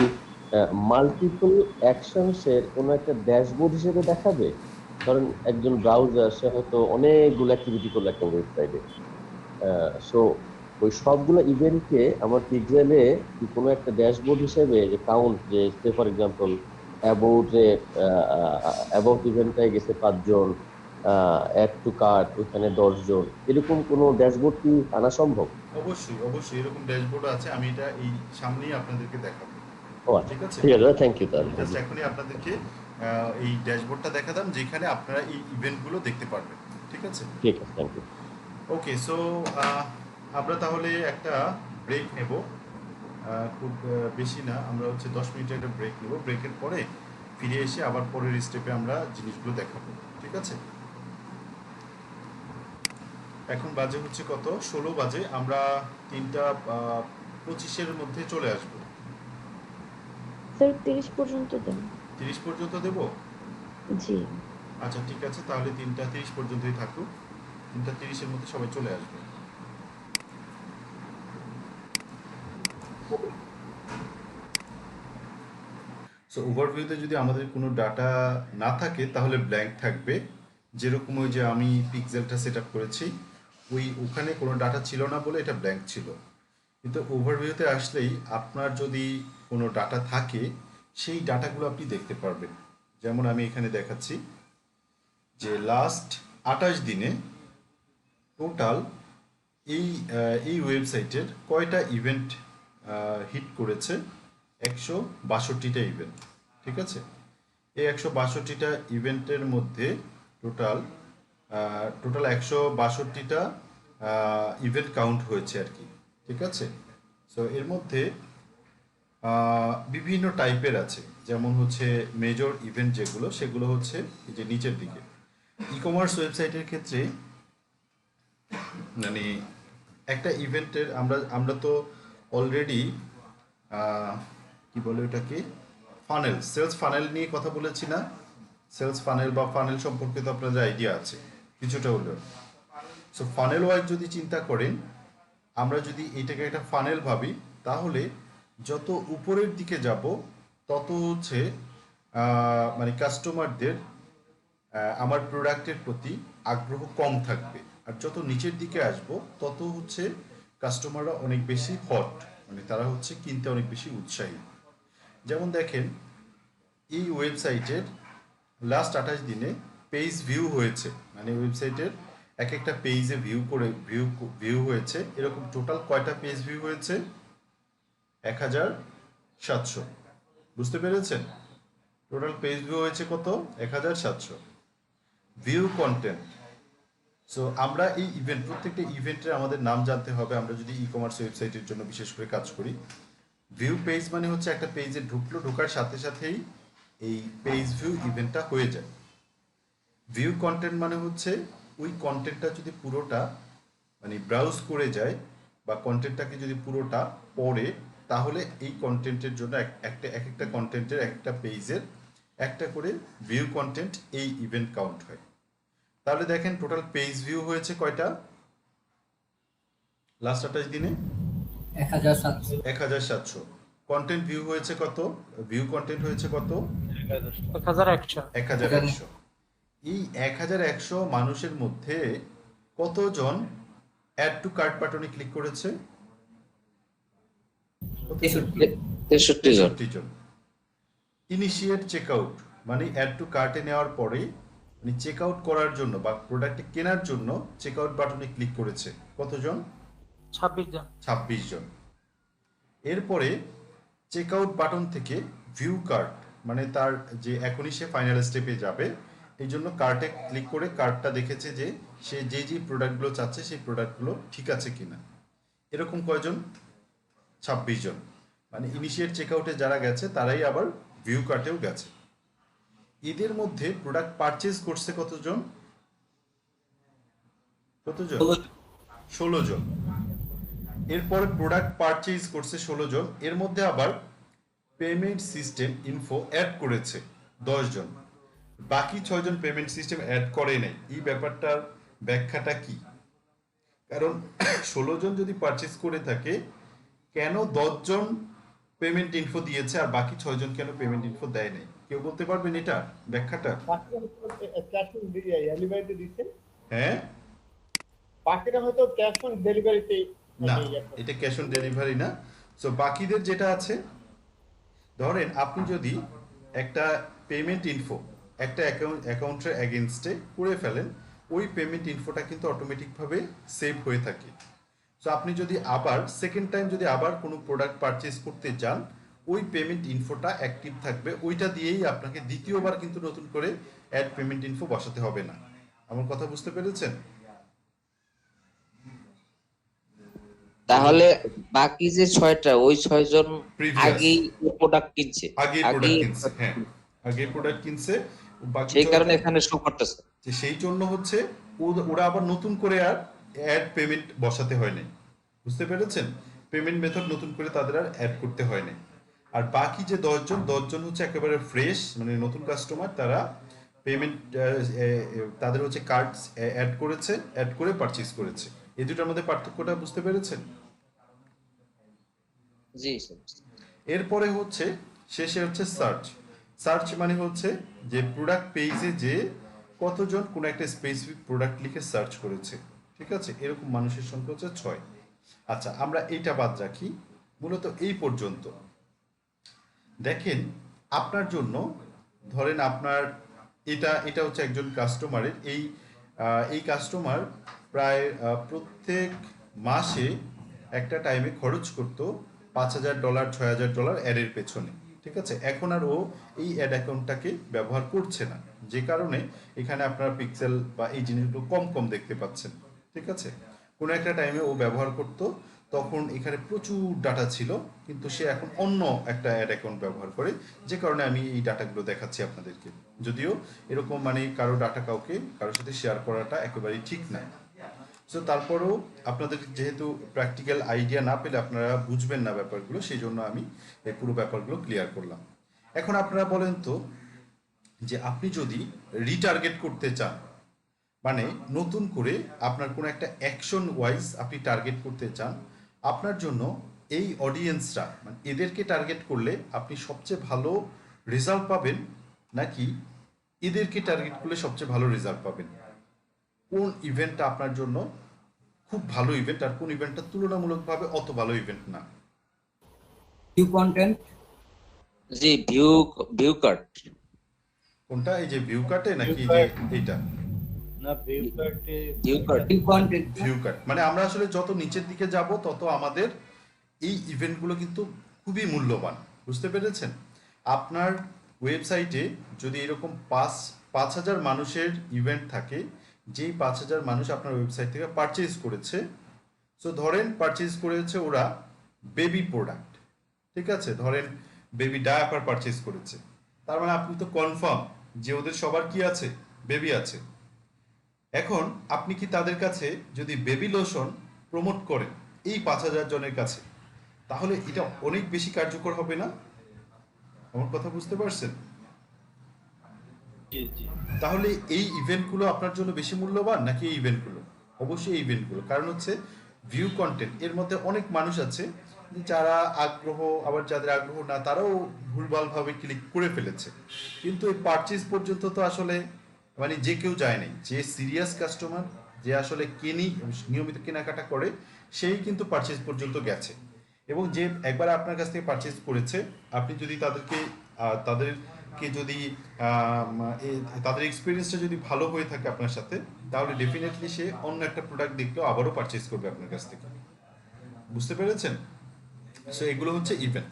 Speaker 5: মাল্টিপল অ্যাকশনসের কোনো একটা ড্যাশবোর্ড হিসেবে দেখাবে? কারণ একজন ব্রাউজার সে হয়তো অনেকগুলো অ্যাক্টিভিটি করলো একটা ওয়েবসাইটে, সো ওই সবগুলো ইভেন্টকে আমার পিক্সেলে কি কোনো একটা ড্যাশবোর্ড হিসেবে যে কাউন্ট, যে সে ফর এক্সাম্পল অ্যাবাউট ইভেন্টটায় গেছে 5 জন, অ্যাড টু কার্ট ওইখানে 10 জন, এরকম কোনো ড্যাশবোর্ড কি আনা সম্ভব?
Speaker 1: অবশ্যই অবশ্যই এরকম ড্যাশবোর্ড আছে, আমি এটা এই সামনেই আপনাদেরকে দেখাবো।
Speaker 5: ও আচ্ছা,
Speaker 1: ঠিক আছে,
Speaker 5: ঠিক আছে, থ্যাংক ইউ। তাহলে
Speaker 1: জাস্ট এখনই আপনাদেরকে এই ড্যাশবোর্ডটা দেখাতাম যেখানে আপনারা এই ইভেন্টগুলো দেখতে পারবেন। ঠিক আছে,
Speaker 5: ঠিক আছে, থ্যাংক ইউ।
Speaker 1: ওকে। সো আমরা তাহলে একটা ব্রেক নেব, খুব বেশি না, আমরা হচ্ছে 10 মিনিটের একটা ব্রেক নেব, ব্রেকের পরে ফিরে এসে আবার পরের স্টেপে আমরা জিনিসগুলো দেখাবো, ঠিক আছে? এখন বাজে হচ্ছে কত, 16 বাজে, আমরা 3:25-এর মধ্যে চলে আসব।
Speaker 6: স্যার 30 পর্যন্ত দেন।
Speaker 1: 30 পর্যন্ত দেব?
Speaker 6: জি।
Speaker 1: আচ্ছা ঠিক আছে, তাহলে 3:30 পর্যন্তই থাকুক, 3:30-এর মধ্যে সবাই চলে আসবে। সো ওভারভিউতে যদি আমাদের কোনো ডাটা না থাকে তাহলে ব্ল্যাঙ্ক থাকবে, যেরকম ওই যে আমি পিক্সেলটা সেট আপ করেছি, ওখানে কোনো ডাটা ছিল না বলে এটা ব্ল্যাঙ্ক ছিল। কিন্তু ওভারভিউতে আসলেই আপনার যদি কোনো ডাটা থাকে সেই ডাটাগুলো আপনি দেখতে পারবেন। যেমন আমি এখানে দেখাচ্ছি যে লাস্ট 28 দিনে টোটাল এই ওয়েবসাইটের কয়টা ইভেন্ট হিট করেছে, 162টা ইভেন্ট, ঠিক আছে? এই 162টা ইভেন্টের মধ্যে টোটাল 162টা ইভেন্ট কাউন্ট হয়েছে আর কি, ঠিক আছে? সো এর মধ্যে বিভিন্ন টাইপের আছে, যেমন হচ্ছে মেজর ইভেন্ট যেগুলো, সেগুলো হচ্ছে এই যে নিচের দিকে। ই কমার্স ওয়েবসাইটের ক্ষেত্রে মানে একটা ইভেন্টের আমরা তো অলরেডি কি বলে ওটাকে, ফানেল, সেলস ফানেল নিয়ে কথা বলেছি না? সেলস ফানেল বা ফানেল সম্পর্কে তো আপনাদের আইডিয়া আছে কিছুটা হলেও। সো ফানেল ওয়াইজ যদি চিন্তা করেন, আমরা যদি এটাকে একটা ফানেল ভাবি, তাহলে যত উপরের দিকে যাব তত হচ্ছে মানে কাস্টমারদের আমার প্রোডাক্টের প্রতি আগ্রহ কম থাকবে, আর যত নিচের দিকে আসব তত হচ্ছে কাস্টমাররা অনেক বেশি হট, মানে তারা হচ্ছে কিনতে অনেক বেশি উৎসাহী। যেমন দেখেন এই ওয়েবসাইটের লাস্ট 28 দিনে পেজ ভিউ হয়েছে, মানে ওয়েবসাইটের এক একটা পেজে ভিউ হয়েছে, এরকম টোটাল কয়টা পেজ ভিউ হয়েছে? 1700। বুঝতে পেরেছেন? টোটাল পেজ ভিউ হয়েছে কত? 1700। View content. সো আমরা এই প্রত্যেকটা ইভেন্টের আমাদের নাম জানতে হবে, আমরা যদি ই কমার্স ওয়েবসাইটের জন্য বিশেষ করে কাজ করি। ভিউ পেজ মানে হচ্ছে একটা পেজে ঢোকার সাথে সাথেই এই পেজ ভিউ ইভেন্টটা হয়ে যায়। ভিউ কন্টেন্ট মানে হচ্ছে ওই কন্টেন্টটা যদি পুরোটা মানে ব্রাউজ করে যায় বা কন্টেন্টটাকে যদি পুরোটা পড়ে, তাহলে এই কন্টেন্টের জন্য একটা কন্টেন্টের একটা পেজের একটা করে ভিউ কন্টেন্ট এই ইভেন্ট কাউন্ট হয়। তাহলে দেখেন টোটাল পেজ ভিউ হয়েছে কয়টা লাস্ট 28 দিনে? 1700। কন্টেন্ট ভিউ হয়েছে কত? ভিউ কন্টেন্ট হয়েছে কত?
Speaker 4: 1100।
Speaker 1: এই 1100 মানুষের মধ্যে কতজন অ্যাড টু কার্ট বাটনে ক্লিক করেছে?
Speaker 2: 63
Speaker 1: জন। ইনিশিয়েট চেকআউট মানে অ্যাড টু কার্টে নেওয়ার পরে মানে চেক আউট করার জন্য বা প্রোডাক্ট কেনার জন্য চেক আউট বাটনে ক্লিক করেছে কতজন? 26 জন। এরপরে চেক আউট বাটন থেকে ভিউ কার্ট মানে তার যে এখনই সে ফাইনাল স্টেপে যাবে, এই জন্য কার্টে ক্লিক করে কার্টটা দেখেছে যে সে যে প্রোডাক্টগুলো চাচ্ছে সেই প্রোডাক্টগুলো ঠিক আছে কিনা, এরকম কয়জন? 26 জন। মানে ইনিশিয়েট চেকআউটে যারা গেছে তারাই আবার ভিউ কার্টেও গেছে। এদের মধ্যে প্রোডাক্ট পারচেজ করছে কতজন? 16 জন। এরপরে প্রোডাক্ট পারচেজ করছে 16 জন, এর মধ্যে আবার পেমেন্ট সিস্টেম ইনফো অ্যাড করেছে 10 জন। বাকি 6 জন পেমেন্ট সিস্টেম অ্যাড করে নাই। এই ব্যাপারটার ব্যাখ্যাটা কি? কারণ 16 জন যদি পারচেজ করে থাকে, কেন 10 জন পেমেন্ট ইনফো দিয়েছে আর বাকি 6 জন কেন পেমেন্ট ইনফো দেয় নাই? কেউ বলতে পারবেন এটা ব্যাখ্যাটা? হ্যাঁ,
Speaker 3: বাকিটা হয়তো ক্যাশ অন ডেলিভারিতে।
Speaker 1: না, এটা ক্যাশ অন ডেলিভারি না। সো বাকিদের যেটা আছে, ধরেন আপনি যদি একটা পেমেন্ট ইনফো একটা অ্যাকাউন্টের এগেনস্টে করে ফেলেন, ওই পেমেন্ট ইনফোটা কিন্তু অটোমেটিকভাবে সেভ হয়ে থাকে। সো আপনি যদি আবার সেকেন্ড টাইম যদি আবার কোনো প্রোডাক্ট পারচেজ করতে যান, ওই পেমেন্ট ইনফোটা অ্যাক্টিভ থাকবে, ওইটা দিয়েই আপনাকে দ্বিতীয়বার কিন্তু নতুন করে অ্যাড পেমেন্ট ইনফো বসাতে হবে না। আমার কথা বুঝতে পেরেছেন?
Speaker 7: তাহলে বাকি যে 6টা ওই 6জন
Speaker 1: Previous।
Speaker 7: আগেই প্রোডাক্ট কিনছে,
Speaker 1: আগেই প্রোডাক্ট কিনছে, হ্যাঁ আগেই প্রোডাক্ট কিনছে, বাকি
Speaker 7: সেই কারণে
Speaker 1: 6টা
Speaker 7: এখানে শো করতেছে।
Speaker 1: যে সেই জন্য হচ্ছে ওরা আবার নতুন করে আর অ্যাড পেমেন্ট বসাতে হয় নাই, বুঝতে পেরেছেন? পেমেন্ট মেথড নতুন করে তাদের আর অ্যাড করতে হয় নাই। আর বাকি যে 10জন হচ্ছে একেবারে ফ্রেশ, মানে নতুন কাস্টমার, তারা পেমেন্ট তাদের হচ্ছে কার্ড অ্যাড করেছে, অ্যাড করে পারচেজ করেছে। এই দুটার মধ্যে পার্থক্যটা বুঝতে পেরেছেন?
Speaker 7: জি স্যার।
Speaker 1: এরপরে হচ্ছে শেষে হচ্ছে সার্চ। সার্চ মানে হচ্ছে যে প্রোডাক্ট পেজে যে কতজন কোনো একটা স্পেসিফিক প্রোডাক্ট লিখে সার্চ করেছে, ঠিক আছে? এরকম মানুষের সংখ্যা হচ্ছে 6। আচ্ছা, আমরা এইটা বাদ রাখি, মূলত এই পর্যন্ত। দেখেন আপনার জন্য, ধরেন আপনার এটা হচ্ছে একজন কাস্টমারের, এই কাস্টমার প্রায় প্রত্যেক মাসে একটা টাইমে খরচ করতো $5,000 $6,000 অ্যাডের পেছনে, ঠিক আছে? এখন আর ও এই অ্যাড অ্যাকাউন্টটাকে ব্যবহার করছে না, যে কারণে এখানে আপনার পিক্সেল বা এই জিনিসগুলো কম কম দেখতে পাচ্ছেন, ঠিক আছে? কোনো একটা টাইমে ও ব্যবহার করত, তখন এখানে প্রচুর ডাটা ছিল, কিন্তু সে এখন অন্য একটা অ্যাড অ্যাকাউন্ট ব্যবহার করে, যে কারণে আমি এই ডাটাগুলো দেখাচ্ছি আপনাদেরকে। যদিও এরকম মানে কারো ডাটা কারোর সাথে শেয়ার করাটা একেবারেই ঠিক না। সো তারপরেও আপনাদের যেহেতু প্র্যাকটিক্যাল আইডিয়া না পেলে আপনারা বুঝবেন না ব্যাপারগুলো, সেই জন্য আমি এই পুরো ব্যাপারগুলো ক্লিয়ার করলাম। এখন আপনারা বলেন তো, যে আপনি যদি রিটার্গেট করতে চান, মানে নতুন করে আপনার কোনো একটা অ্যাকশন ওয়াইজ আপনি টার্গেট করতে চান, আপনার জন্য এই অডিয়েন্সরা, মানে এদেরকে টার্গেট করলে আপনি সবচেয়ে ভালো রেজাল্ট পাবেন, নাকি এদেরকে টার্গেট করলে সবচেয়ে ভালো রেজাল্ট পাবেন? কোন ইভেন্টটা আপনার জন্য খুব ভালো ইভেন্ট, আর কোন ইভেন্টটা তুলনামূলকভাবে অত ভালো ইভেন্ট না?
Speaker 4: View content.
Speaker 7: জি, ভিউ কাট।
Speaker 1: কোনটা, এই যে ভিউ কাটে নাকি যে এইটা?
Speaker 8: না ভিউ কাটে,
Speaker 7: view cart.
Speaker 4: View content.
Speaker 1: View cart মানে আমরা আসলে যত নিচের দিকে যাব তত আমাদের এই ইভেন্টগুলো কিন্তু খুবই মূল্যবান, বুঝতে পেরেছেন? আপনার ওয়েবসাইটে যদি এরকম 5,000 মানুষের ইভেন্ট থাকে, যেই 5,000 মানুষ আপনার ওয়েবসাইট থেকে পারচেজ করেছে, সো ধরেন পারচেজ করেছে ওরা বেবি প্রোডাক্ট, ঠিক আছে? ধরেন বেবি ডায়াপার পারচেজ করেছে, তার মানে আপনি তো কনফার্ম যে ওদের সবার কি আছে, বেবি আছে। এখন আপনি কি তাদের কাছে যদি বেবি লোশন প্রমোট করেন এই 5,000 জনের কাছে, তাহলে এটা অনেক বেশি কার্যকর হবে না? আমার কথা বুঝতে পারছেন?
Speaker 8: জি জি।
Speaker 1: তাহলে এই ইভেন্টগুলো আপনার জন্য বেশি মূল্যবান নাকি এই ইভেন্টগুলো? অবশ্যই এই ইভেন্টগুলো, কারণ হচ্ছে ভিউ কন্টেন্ট এর মধ্যে অনেক মানুষ আছে যারা আগ্রহ, আবার যাদের আগ্রহ না তারাও ভুলভালভাবে ক্লিক করে ফেলেছে, কিন্তু এই পারচেজ পর্যন্ত তো আসলে মানে যে কেউ যায় নাই। যে সিরিয়াস কাস্টমার, যে আসলে নিয়মিত কেনাকাটা করে, সেই কিন্তু পারচেজ পর্যন্ত গেছে। এবং যে একবার আপনার কাছ থেকে পারচেজ করেছে, আপনি যদি তাদেরকে যদি তাদের এক্সপিরিয়েন্সটা যদি ভালো হয়ে থাকে আপনার সাথে, তাহলে ডেফিনেটলি সে অন্য একটা প্রোডাক্ট দেখলেও আবারও পারচেজ করবে আপনার কাছ থেকে, বুঝতে পেরেছেন? সো এগুলো হচ্ছে ইভেন্ট।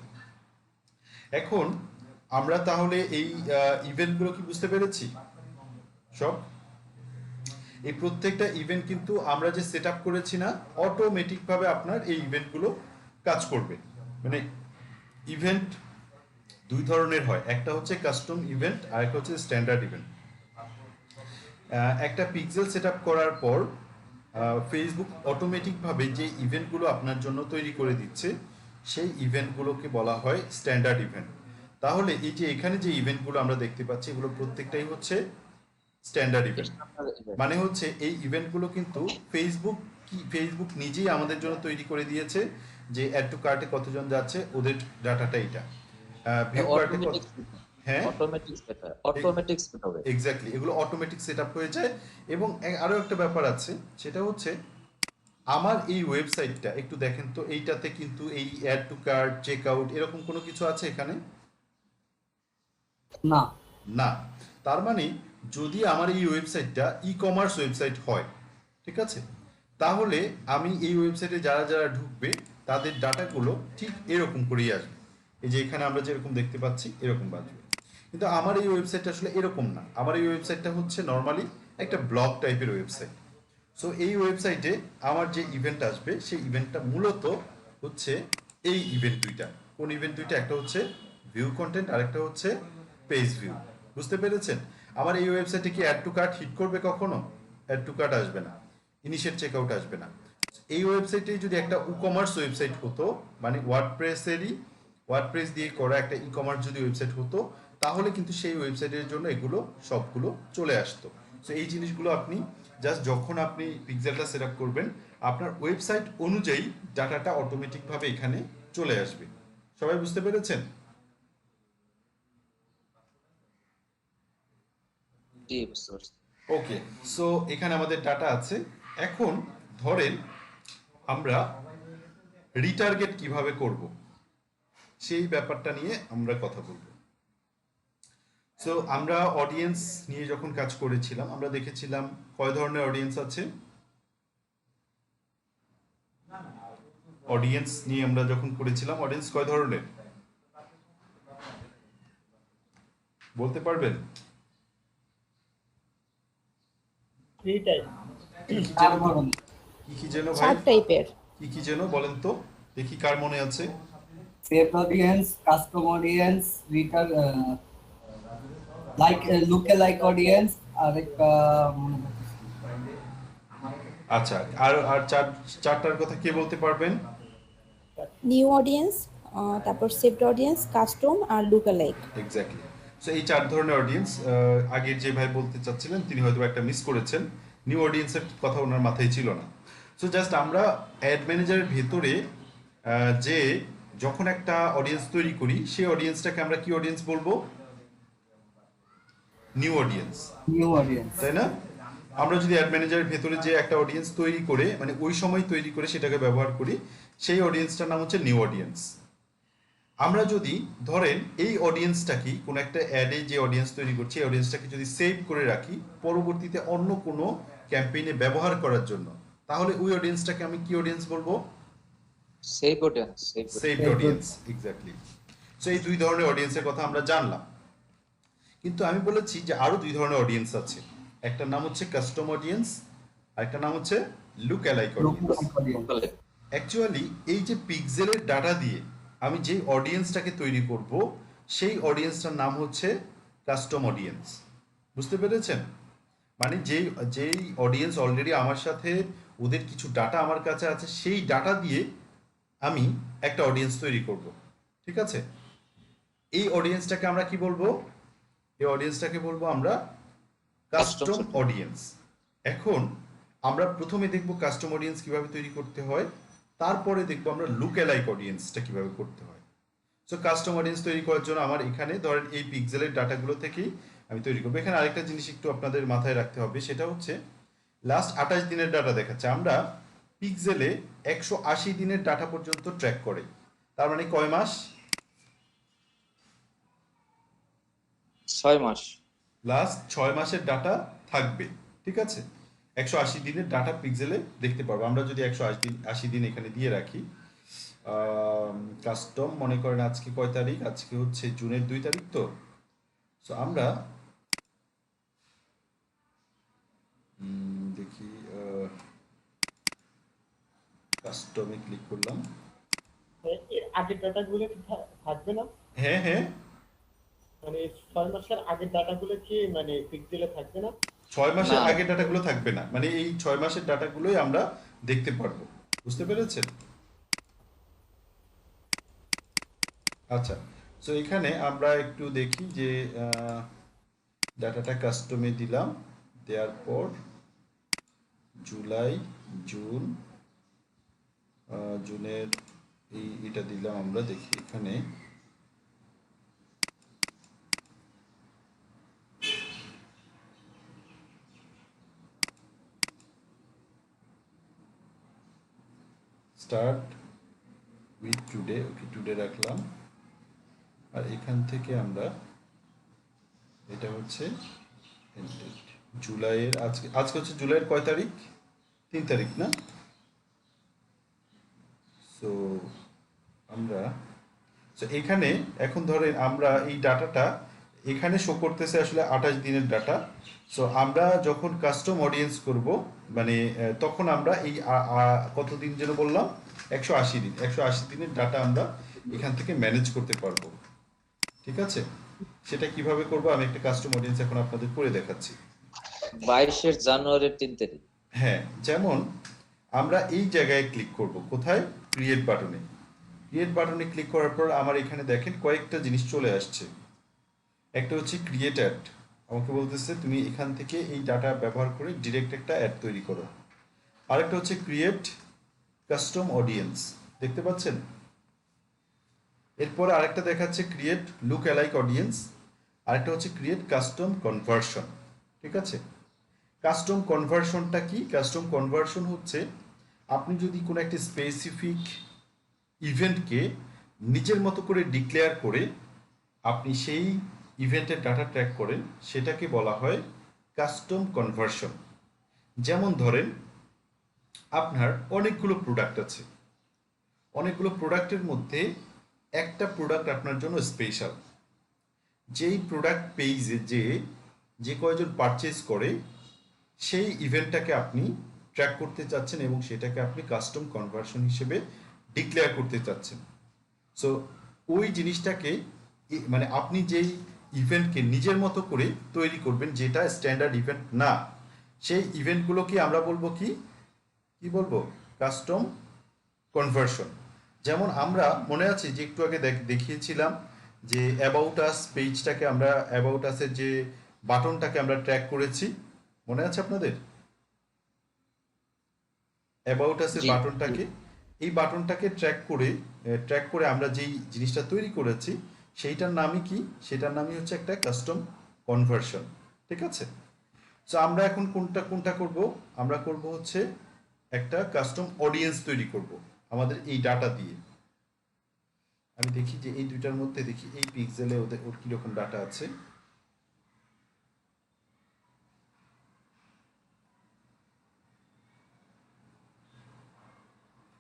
Speaker 1: এখন আমরা তাহলে এই ইভেন্টগুলো কি বুঝতে পেরেছি সব? এই প্রত্যেকটা ইভেন্ট কিন্তু আমরা যে সেট আপ করেছি না, অটোমেটিকভাবে আপনার এই ইভেন্টগুলো কাজ করবে। মানে ইভেন্ট দুই ধরনের হয়, একটা হচ্ছে কাস্টম ইভেন্ট আর একটা হচ্ছে স্ট্যান্ডার্ড ইভেন্ট। একটা পিক্সেল সেট আপ করার পর ফেসবুক অটোমেটিকভাবে যে ইভেন্টগুলো আপনার জন্য তৈরি করে দিচ্ছে, সেই ইভেন্টগুলোকে বলা হয় স্ট্যান্ডার্ড ইভেন্ট। তাহলে এই যে এখানে যে ইভেন্টগুলো আমরা দেখতে পাচ্ছি, এগুলো প্রত্যেকটাই হচ্ছে স্ট্যান্ডার্ড ইভেন্ট। মানে হচ্ছে এই ইভেন্টগুলো কিন্তু ফেসবুক নিজেই আমাদের জন্য তৈরি করে দিয়েছে, যে অ্যাড টু কার্টে কতজন যাচ্ছে, ওদের ডাটাটা এইটা। ভিউ কার্টে হ্যাঁ
Speaker 7: অটোমেটিক সেট হবে।
Speaker 1: এক্স্যাক্টলি, এগুলো অটোমেটিক সেটআপ হয়ে যায়। এবং আরো একটা ব্যাপার আছে, সেটা হচ্ছে আমার এই ওয়েবসাইটটা একটু দেখেন তো, এইটাতে কিন্তু এই add to cart, check out এরকম কোনো কিছু আছে এখানে?
Speaker 4: না
Speaker 1: না। তার মানে যদি আমার এই ওয়েবসাইটটা ই কমার্স ওয়েবসাইট হয়, ঠিক আছে, তাহলে আমি এই ওয়েবসাইটে যারা যারা ঢুকবে তাদের ডাটাগুলো ঠিক এরকম করেই আসবে। এই যে এখানে আমরা যেরকম দেখতে পাচ্ছি এরকম বাজবে। কিন্তু আমার এই ওয়েবসাইটটা আসলে এরকম না। আমার এই ওয়েবসাইটটা হচ্ছে নর্মালি একটা ব্লগ টাইপের ওয়েবসাইট। সো এই ওয়েবসাইটে আমার যে ইভেন্ট আসবে সেই ইভেন্টটা মূলত হচ্ছে এই ইভেন্ট দুইটা। কোন ইভেন্ট দুইটা? একটা হচ্ছে ভিউ কন্টেন্ট আর একটা হচ্ছে পেজ ভিউ। বুঝতে পেরেছেন? আমার এই ওয়েবসাইটে কি অ্যাড টু কার্ট হিট করবে কখনো? অ্যাড টু কার্ট আসবে না, ইনিশিয়েট চেকআউট আসবে না। এই ওয়েবসাইটে যদি একটা ই কমার্স ওয়েবসাইট হতো, মানে ওয়ার্ডপ্রেস দিয়ে করা একটা ই কমার্স যদি ওয়েবসাইট হতো, তাহলে কিন্তু সেই ওয়েবসাইটের জন্য এগুলো সবগুলো চলে আসতো। সো এই জিনিসগুলো আপনি জাস্ট যখন আপনি পিক্সেলটা সেট আপ করবেন, আপনার ওয়েবসাইট অনুযায়ী ডাটাটা অটোমেটিকভাবে এখানে চলে আসবে। সবাই বুঝতে পেরেছেন?
Speaker 7: জি বুঝতে পারছি।
Speaker 1: ওকে, সো এখানে আমাদের ডাটা আছে। এখন ধরেন আমরা রিটার্গেট কিভাবে করব সেই ব্যাপারটা নিয়ে আমরা কথা বলবো। সো আমরা অডিয়েন্স নিয়ে যখন কাজ করেছিলাম, আমরা দেখেছিলাম কয় ধরনের অডিয়েন্স আছে। অডিয়েন্স নিয়ে আমরা যখন করেছিলাম, অডিয়েন্স কয় ধরনের বলতে পারবেন?
Speaker 8: Three type.
Speaker 1: কি কি যেন ভাই,
Speaker 9: 4 টাইপের।
Speaker 1: কি কি যেন বলেন তো, দেখি কার মনে আছে।
Speaker 10: সেভ অডিয়েন্স, কাস্টম অডিয়েন্স, রিটার লাইক লুকে লাইক অডিয়েন্স, আর একটা মনে করতেছি।
Speaker 1: আচ্ছা, আর আর চারটার কথা কে বলতে পারবেন?
Speaker 9: নিউ অডিয়েন্স, তারপর সেভড অডিয়েন্স, কাস্টম আর লুকালাইক।
Speaker 1: এক্স্যাক্টলি। সো এই চার ধরনের অডিয়েন্স, আগের যে ভাই বলতে চাচ্ছিলেন তিনি হয়তো একটা মিস করেছেন, নিউ অডিয়েন্সের কথা ওনার মাথায় ছিল না। সো জাস্ট আমরা অ্যাড ম্যানেজারের ভেতরে যে যখন একটা অডিয়েন্স তৈরি করি, সেই অডিয়েন্সটাকে আমরা কি অডিয়েন্স বলবো? নিউ অডিয়েন্স,
Speaker 10: নিউ অডিয়েন্স,
Speaker 1: তাই না? আমরা যদি অ্যাড ম্যানেজারের ভেতরে যে একটা অডিয়েন্স তৈরি করে, মানে ওই সময় তৈরি করে সেটাকে ব্যবহার করি, সেই অডিয়েন্সটার নাম হচ্ছে নিউ অডিয়েন্স। আমরা যদি ধরেন এই অডিয়েন্সটাকে কোনো একটা অ্যাডে যে অডিয়েন্স তৈরি করছি, এই অডিয়েন্সটাকে যদি সেভ করে রাখি পরবর্তীতে অন্য কোনো ক্যাম্পেইনে ব্যবহার করার জন্য, তাহলে ওই অডিয়েন্সটাকে আমি কি অডিয়েন্স বলবো?
Speaker 7: Save audience,
Speaker 1: saved audience, exactly. So এই দুই ধরনের অডিয়েন্সের কথা আমরা জানলাম, কিন্তু আমি বলেছি যে আরো দুই ধরনের অডিয়েন্স আছে। একটা নাম হচ্ছে কাস্টম অডিয়েন্স, আর একটা নাম হচ্ছে লুক অ্যালাইক অডিয়েন্স। অ্যাকচুয়ালি এই যে পিক্সেলের ডাটা দিয়ে আমি যেই অডিয়েন্সটাকে তৈরি করব, সেই অডিয়েন্সটার নাম হচ্ছে কাস্টম অডিয়েন্স। বুঝতে পেরেছেন? মানে যেই অডিয়েন্স অলরেডি আমার সাথে, ওদের কিছু ডাটা আমার কাছে আছে, সেই ডাটা দিয়ে আমি একটা অডিয়েন্স তৈরি করব। ঠিক আছে? এই অডিয়েন্সটাকে আমরা কি বলবো? এই অডিয়েন্সটাকে বলবো আমরা কাস্টম অডিয়েন্স। এখন আমরা প্রথমে দেখব কাস্টম অডিয়েন্স কিভাবে তৈরি করতে হয়, তারপরে দেখবো আমরা লুক অ্যালাইক অডিয়েন্সটা কিভাবে করতে হয়। সো কাস্টম অডিয়েন্স তৈরি করার জন্য আমার এখানে ধরেন এই পিক্সেলের ডাটাগুলো থেকেই আমি তৈরি করবো। এখানে আরেকটা জিনিস একটু আপনাদের মাথায় রাখতে হবে, সেটা হচ্ছে লাস্ট 28 দিনের ডাটা দেখাচ্ছে। আমরা পিক্সেলে 180 দিনের ডাটা পর্যন্ত ট্র্যাক করে, তার মানে কয় মাস?
Speaker 7: 6 মাস।
Speaker 1: লাস্ট 6 মাসের ডাটা থাকবে। ঠিক আছে? 180 দিনের ডাটা পিক্সেলে দেখতে পারবো। আমরা যদি 180 দিন এখানে দিয়ে রাখি, কাস্টম মনে করেন আজকে কয় তারিখ? আজকে হচ্ছে জুনের 2 তারিখ। তো সো আমরা দেখি, কাস্টমে ক্লিক করলাম।
Speaker 3: এর আগের ডাটাগুলো কি থাকবে না?
Speaker 1: হ্যাঁ হ্যাঁ,
Speaker 3: মানে 6 মাসের আগের ডাটাগুলো কি মানে পিক্সেলে থাকবে না?
Speaker 1: 6 মাসের আগের ডাটাগুলো থাকবে না, মানে এই 6 মাসের ডাটাগুলোই আমরা দেখতে পারবো। বুঝতে পেরেছেন? আচ্ছা, সো এখানে আমরা একটু দেখি যে ডাটাটা কাস্টমে দিলাম, দেওয়ার পর জুলাই, জুন, জুনের এটা দিলাম। আমরা দেখি এখানে start with today, okay today রাখলাম। আর এখান থেকে আমরা এটা হচ্ছে জুলাইয়ের, আজকে হচ্ছে জুলাইয়ের কয় তারিখ? 3 তারিখ না? সো আমরা এখানে এখন ধরেন আমরা এই ডাটাটা এখানে শো করতেছে আসলে 28 দিনের ডাটা। সো আমরা যখন কাস্টম অডিয়েন্স করব মানে তখন আমরা এই কত দিন যেন বললাম, 180 দিন, 180 দিনের ডাটা আমরা এখান থেকে ম্যানেজ করতে পারবো। ঠিক আছে, সেটা কিভাবে করব আমি একটা কাস্টম অডিয়েন্স এখন আপনাদের করে দেখাচ্ছি।
Speaker 7: 22 জানুয়ারির 3 তারিখ।
Speaker 1: হ্যাঁ, যেমন আমরা এই জায়গায় ক্লিক করব, কোথায়? ক্রিয়েট বাটনে। ক্রিয়েট বাটনে ক্লিক করার পর আমার এখানে দেখেন কয়েকটা জিনিস চলে আসছে। একটা হচ্ছে ক্রিয়েট অ্যাড, আমাকে বলতেছে তুমি এখান থেকে এই ডাটা ব্যবহার করে ডিরেক্ট একটা অ্যাড তৈরি করো। আরেকটা হচ্ছে ক্রিয়েট কাস্টম অডিয়েন্স, দেখতে পাচ্ছেন? এরপর আরেকটা দেখাচ্ছে ক্রিয়েট লুক অ্যালাইক অডিয়েন্স, আরেকটা হচ্ছে ক্রিয়েট কাস্টম কনভার্সন। ঠিক আছে, কাস্টম কনভার্সনটা কি? কাস্টম কনভার্সন হচ্ছে আপনি যদি কোনো একটা স্পেসিফিক ইভেন্টকে নিজের মতো করে ডিক্লেয়ার করে আপনি সেই ইভেন্টের ডাটা ট্র্যাক করেন, সেটাকে বলা হয় কাস্টম কনভার্সন। যেমন ধরেন আপনার অনেকগুলো প্রোডাক্ট আছে, অনেকগুলো প্রোডাক্টের মধ্যে একটা প্রোডাক্ট আপনার জন্য স্পেশাল। যেই প্রোডাক্ট পেজে যে কয়জন পারচেজ করে সেই ইভেন্টটাকে আপনি ট্র্যাক করতে চাচ্ছেন এবং সেটাকে আপনি কাস্টম কনভার্সন হিসেবে ডিক্লেয়ার করতে চাচ্ছেন। সো ওই জিনিসটাকে মানে আপনি যেই ইভেন্টকে নিজের মতো করে তৈরি করবেন, যেটা স্ট্যান্ডার্ড ইভেন্ট না, সেই ইভেন্টগুলোকে আমরা বলবো কি বলবো? Custom conversion. যেমন আমরা মনে আছে যে একটু আগে দেখিয়েছিলাম যে অ্যাবাউট আস পেজটাকে আমরা, অ্যাবাউট আসের যে বাটনটাকে আমরা ট্র্যাক করেছি, মনে আছে আপনাদের? অ্যাবাউট আসের বাটনটাকে, এই বাটনটাকে ট্র্যাক করে আমরা যেই জিনিসটা তৈরি করেছি সেইটার নামই কি? সেটার নামই হচ্ছে একটা কাস্টম কনভার্সন। ঠিক আছে, সো আমরা এখন কোনটা করব? আমরা করব হচ্ছে একটা কাস্টম অডিয়েন্স তৈরি করব আমাদের এই ডাটা দিয়ে। আমি দেখি যে এই দুইটার মধ্যে দেখি এই পিক্সেলে ওর কিরকম ডাটা আছে।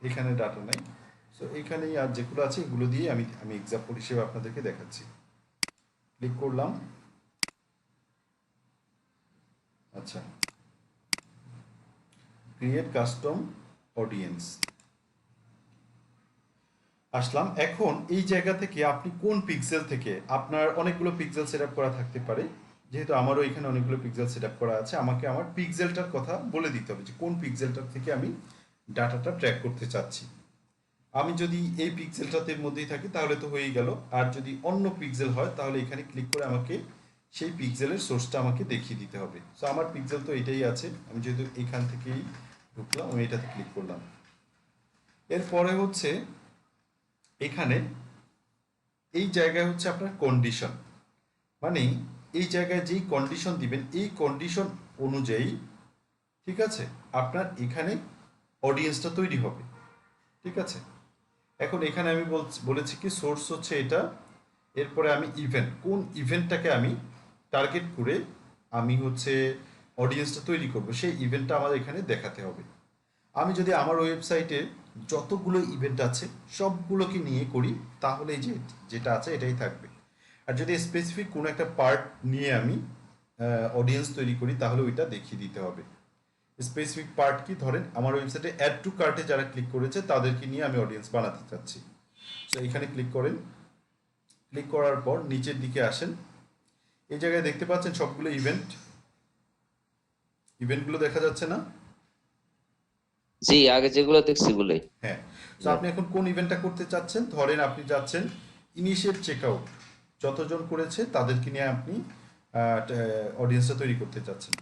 Speaker 1: এখানে ডাটা নাই, সো এখানেই আর যেগুলো আছে এগুলো দিয়ে আমি এক্সাম্পল হিসেবে আপনাদেরকে দেখাচ্ছি। ক্লিক করলাম, আচ্ছা, ক্রিয়েট কাস্টম অডিয়েন্স আসলাম। এখন এই জায়গা থেকে আপনি কোন পিক্সেল থেকে, আপনার অনেকগুলো পিক্সেল সেট করা থাকতে পারে, যেহেতু আমারও এখানে অনেকগুলো পিক্সেল সেট করা আছে, আমাকে আমার পিক্সেলটার কথা বলে দিতে হবে যে কোন পিক্সেলটার থেকে আমি ডাটাটা ট্র্যাক করতে চাচ্ছি। আমি যদি এই পিক্সেলটার মধ্যেই থাকি তাহলে তো হয়েই গেল, আর যদি অন্য পিক্সেল হয় তাহলে এখানে ক্লিক করে আমাকে সেই পিক্সেলের সোর্সটা আমাকে দেখিয়ে দিতে হবে। সো আমার পিক্সেল তো এটাই আছে, আমি যেহেতু এখান থেকেই ঢুকলাম, আমি এটাতে ক্লিক করলাম। এরপরে হচ্ছে এখানে এই জায়গায় হচ্ছে আপনার কন্ডিশন, মানে এই জায়গায় যেই কন্ডিশন দিবেন এই কন্ডিশন অনুযায়ী, ঠিক আছে, আপনার এখানে অডিয়েন্সটা তৈরি হবে। ঠিক আছে, এখন এখানে আমি বলেছি কি সোর্স হচ্ছে এটা, এরপরে আমি ইভেন্ট, কোন ইভেন্টটাকে আমি টার্গেট করে আমি হচ্ছে অডিয়েন্সটা তৈরি করব, সেই ইভেন্টটা আমার এখানে দেখাতে হবে। আমি যদি আমার ওয়েবসাইটে যতগুলো ইভেন্ট আছে সবগুলোকে নিয়ে করি তাহলে যেটা আছে এটাই থাকবে। আর যদি স্পেসিফিক কোনো একটা পার্ট নিয়ে আমি অডিয়েন্স তৈরি করি তাহলে ওইটা দেখিয়ে দিতে হবে। স্পেসিফিক পার্ট কি? ধরেন আমার ওয়েবসাইটে অ্যাড টু কার্টে যারা ক্লিক করেছে তাদেরকে নিয়ে আমি অডিয়েন্স বানাতে চাচ্ছি। সো এখানে ক্লিক করেন, ক্লিক করার পর নিচের দিকে আসেন, এই জায়গায় দেখতে পাচ্ছেন সবগুলো ইভেন্টগুলো দেখা যাচ্ছে না?
Speaker 7: জি, আগে যেগুলো দেখছি বলে।
Speaker 1: হ্যাঁ, তো আপনি এখন কোন ইভেন্টটা করতে চাচ্ছেন? ধরেন আপনি যাচ্ছেন ইনিশিয়েট চেকআউট, যতজন করেছে তাদেরকে নিয়ে আপনি অডিয়েন্সটা তৈরি করতে চাচ্ছেন,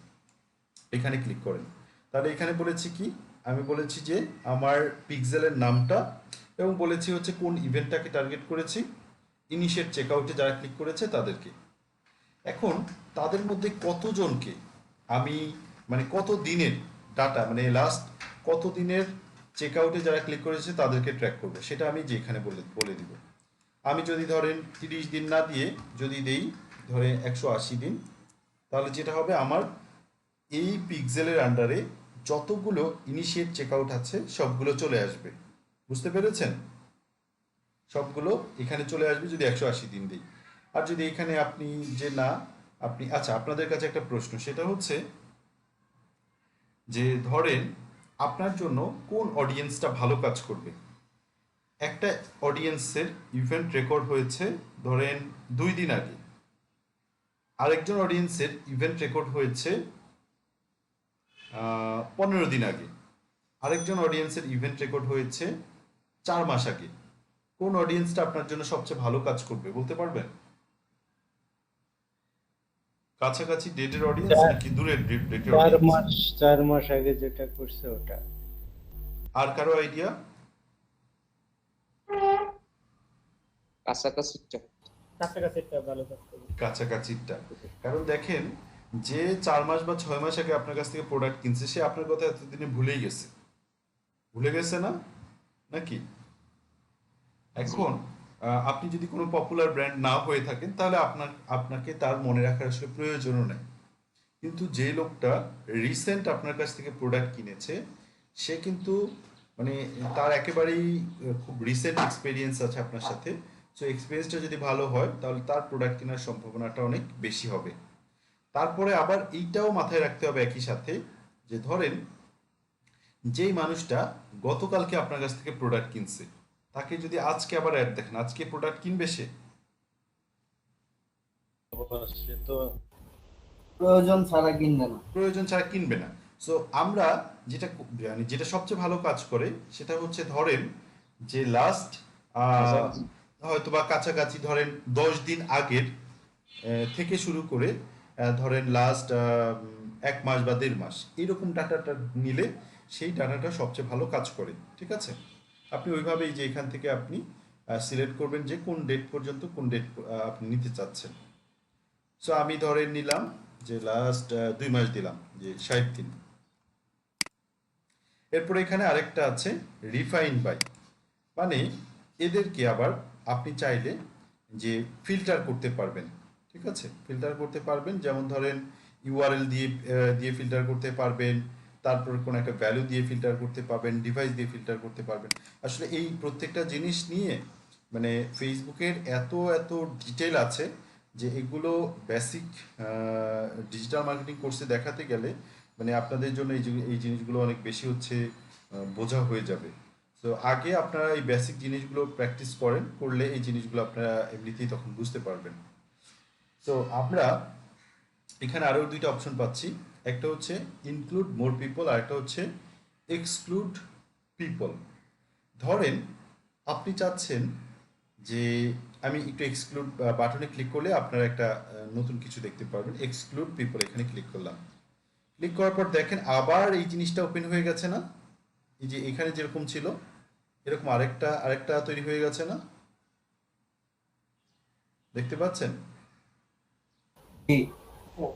Speaker 1: এখানে ক্লিক করেন। তাহলে এখানে বলেছি কি? আমি বলেছি যে আমার পিক্সেলের নামটা এবং বলেছি হচ্ছে কোন ইভেন্টটাকে টার্গেট করেছি, ইনিশিয়েট চেকআউটে যারা ক্লিক করেছে তাদেরকে। এখন তাদের মধ্যে কতজনকে আমি মানে কত দিনের ডাটা, মানে লাস্ট কত দিনের চেকআউটে যারা ক্লিক করেছে তাদেরকে ট্র্যাক করবো, সেটা আমি যে এখানে বলে দিব। আমি যদি ধরেন 30 দিন না দিয়ে যদি দেই ধরে 180 দিন, তাহলে যেটা হবে আমার এই পিক্সেলের আন্ডারে যতগুলো ইনিশিয়েট চেকআউট আছে সবগুলো চলে আসবে। বুঝতে পেরেছেন? সবগুলো এখানে চলে আসবে যদি 180 দিন দিই। আর যদি এখানে আপনি যে না আপনি আচ্ছা আপনাদের কাছে একটা প্রশ্ন, সেটা হচ্ছে যে ধরেন আপনার জন্য কোন অডিয়েন্সটা ভালো কাজ করবে। একটা অডিয়েন্সের ইভেন্ট রেকর্ড হয়েছে ধরেন 2 দিন আগে, আরেকজন অডিয়েন্সের ইভেন্ট রেকর্ড হয়েছে 15 দিন আগে, আরেকজন অডিয়েন্সের ইভেন্ট রেকর্ড হয়েছে 4 মাস আগে। কোন অডিয়েন্সটা আপনার জন্য সবচেয়ে ভালো কাজ করবে বলতে পারবেন? কাছাকাছি ডেটের অডিয়েন্স নাকি দূরের ডেটের অডিয়েন্স?
Speaker 3: 4 মাস আগে যেটা করছে ওটা।
Speaker 1: আর কারো আইডিয়া?
Speaker 7: কাছাকাছিটা।
Speaker 8: কাছাকাছিটা ভালো কাজ করবে।
Speaker 1: কাছাকাছিটা, কারণ দেখেন যে 4 মাস বা 6 মাস আগে আপনার কাছ থেকে প্রোডাক্ট কিনছে সে আপনার কথা এতদিনে ভুলেই গেছে, ভুলে গেছে না নাকি? এখন আপনি যদি কোনো পপুলার ব্র্যান্ড না হয়ে থাকেন তাহলে আপনাকে তার মনে রাখার আসলে প্রয়োজনও নেই। কিন্তু যে লোকটা রিসেন্ট আপনার কাছ থেকে প্রোডাক্ট কিনেছে সে কিন্তু মানে তার একেবারেই খুব রিসেন্ট এক্সপিরিয়েন্স আছে আপনার সাথে। সো এক্সপিরিয়েন্সটা যদি ভালো হয় তাহলে তার প্রোডাক্ট কেনার সম্ভাবনাটা অনেক বেশি হবে। তারপরে আবার এইটাও মাথায় রাখতে হবে একই সাথে যে ধরেন যেই মানুষটা গতকালকে আপনার কাছ থেকে প্রোডাক্ট কিনছে তাকে যদি আজকে আবার অ্যাড দেখেন, আজকে প্রোডাক্ট কিনবে সে?
Speaker 3: সে তো
Speaker 10: প্রয়োজন ছাড়া কিনবে না।
Speaker 1: প্রয়োজন ছাড়া কিনবে না। সো আমরা যেটা সবচেয়ে ভালো কাজ করে সেটা হচ্ছে ধরেন যে লাস্ট হয়তো বা কাছাকাছি ধরেন 10 দিন আগের থেকে শুরু করে ধরেন লাস্ট 1 মাস বা 1.5 মাস এরকম ডাটাটা নিলে সেই ডাটাটা সবচেয়ে ভালো কাজ করে। ঠিক আছে, আপনি ওইভাবেই যে এখান থেকে আপনি সিলেক্ট করবেন যে কোন ডেট পর্যন্ত কোন ডেট আপনি নিতে চাচ্ছেন। সো আমি ধরেন নিলাম যে লাস্ট 2 মাস দিলাম যে 60 দিন। এরপরে এখানে আরেকটা আছে রিফাইন বাই, মানে এদেরকে আবার আপনি চাইলে যে ফিল্টার করতে পারবেন। ঠিক আছে, ফিল্টার করতে পারবেন, যেমন ধরেন ইউআরএল দিয়ে ফিল্টার করতে পারবেন, তারপর কোনো একটা ভ্যালু দিয়ে ফিল্টার করতে পারবেন, ডিভাইস দিয়ে ফিল্টার করতে পারবেন। আসলে এই প্রত্যেকটা জিনিস নিয়ে মানে ফেসবুকের এত ডিটেল আছে যে এগুলো বেসিক ডিজিটাল মার্কেটিং কোর্সে দেখাতে গেলে মানে আপনাদের জন্য এই জিনিসগুলো অনেক বেশি হচ্ছে বোঝা হয়ে যাবে। তো আগে আপনারা এই বেসিক জিনিসগুলো প্র্যাকটিস করলে এই জিনিসগুলো আপনারা এমনিতেই তখন বুঝতে পারবেন। তো আমরা এখানে আরও 2টা অপশন পাচ্ছি, একটা হচ্ছে ইনক্লুড মোর পিপল আর একটা হচ্ছে এক্সক্লুড পিপল। ধরেন আপনি চাচ্ছেন যে আমি একটু এক্সক্লুড বাটনে ক্লিক করলে আপনারা একটা নতুন কিছু দেখতে পারবেন। এক্সক্লুড পিপল এখানে ক্লিক করলাম, ক্লিক করার পর দেখেন আবার এই জিনিসটা ওপেন হয়ে গেছে না? এই যে এখানে যেরকম ছিল এরকম আরেকটা তৈরি হয়ে গেছে না? দেখতে পাচ্ছেন?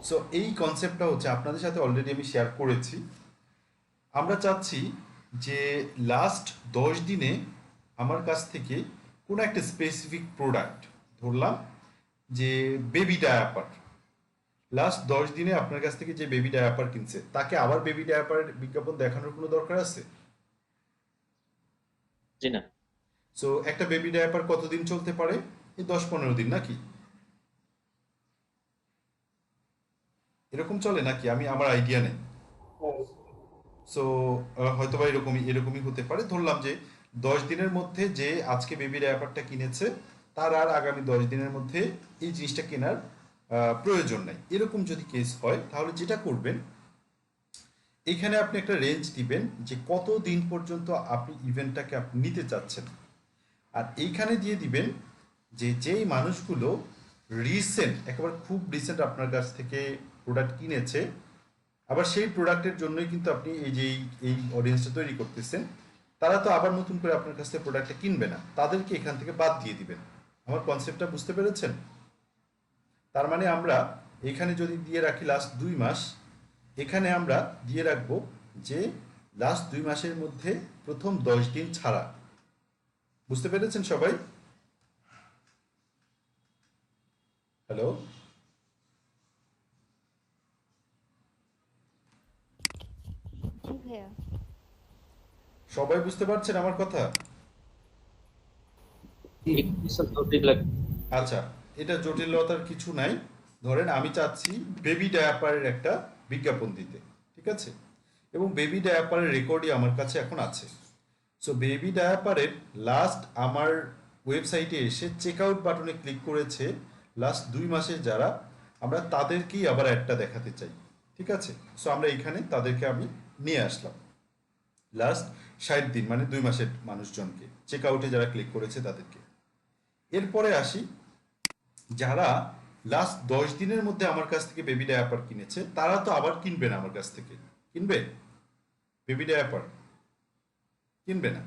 Speaker 1: সো এই কনসেপ্টটা হচ্ছে আপনাদের সাথে অলরেডি আমি শেয়ার করেছি। আমরা চাচ্ছি যে লাস্ট 10 দিনে আমার কাছ থেকে কোনো একটা স্পেসিফিক প্রোডাক্ট, ধরলাম যে বেবি ডায়াপার, লাস্ট 10 দিনে আপনার কাছ থেকে যে বেবি ডায়াপার কিনছে তাকে আবার বেবি ডায়াপারের বিজ্ঞাপন দেখানোর কোনো দরকার আছে?
Speaker 7: জি না।
Speaker 1: সো একটা বেবি ডায়াপার কতদিন চলতে পারে? এই 10-15 দিন নাকি? এরকম চলে নাকি? আমার আইডিয়া নেই। সো হয়তো বা এরকমই হতে পারে। ধরলাম যে 10 দিনের মধ্যে যে আজকে বেবি ডায়াপারটা কিনেছে তার আর আগামী 10 দিনের মধ্যে এই জিনিসটা কেনার প্রয়োজন নাই। এরকম যদি কেস হয় তাহলে যেটা করবেন এখানে আপনি একটা রেঞ্জ দিবেন যে কত দিন পর্যন্ত আপনি ইভেন্টটাকে আপনি নিতে চাচ্ছেন, আর এইখানে দিয়ে দিবেন যে যেই মানুষগুলো রিসেন্ট একেবারে খুব রিসেন্ট আপনার কাছ থেকে প্রোডাক্ট কিনেছে, আবার সেই প্রোডাক্টের জন্যই কিন্তু আপনি এই অডিয়েন্সটা তৈরি করতেছেন, তারা তো আবার নতুন করে আপনার কাছ থেকে প্রোডাক্টটা কিনবে না, তাদেরকে এখান থেকে বাদ দিয়ে দিবেন। আমার কনসেপ্টটা বুঝতে পেরেছেন? তার মানে আমরা এখানে যদি দিয়ে রাখি লাস্ট 2 মাস, এখানে আমরা দিয়ে রাখবো যে লাস্ট 2 মাসের মধ্যে প্রথম 10 দিন ছাড়া। বুঝতে পেরেছেন সবাই? হ্যালো,
Speaker 6: জি ভাইয়া।
Speaker 1: সবাই বুঝতে পারছেন আমার কথা?
Speaker 7: ঠিক লাগবে।
Speaker 1: আচ্ছা, এটা জটিলতার কিছু নাই। ধরেন আমি চাচ্ছি বেবি ডায়াপারের একটা বিজ্ঞাপন দিতে, ঠিক আছে, এবং বেবি ডায়াপারের রেকর্ডই আমার কাছে এখন আছে। সো বেবি ডায়াপারের লাস্ট আমার ওয়েবসাইটে এসে চেক আউট বাটনে ক্লিক করেছে লাস্ট 2 মাসের যারা, আমরা তাদেরকেই আবার একটা দেখাতে চাই, ঠিক আছে। সো আমরা এখানে তাদেরকে আমি নিয়ে আসলাম লাস্ট 60 দিন, মানে 2 মাসের মানুষজনকে, চেক আউটে যারা ক্লিক করেছে তাদেরকে। এরপরে আসি যারা লাস্ট 10 দিনের মধ্যে আমার কাছ থেকে বেবি ডায়াপার কিনেছে, তারা তো আবার কিনবে না আমার কাছ থেকে, কিনবে বেবি ডায়াপার? কিনবে না।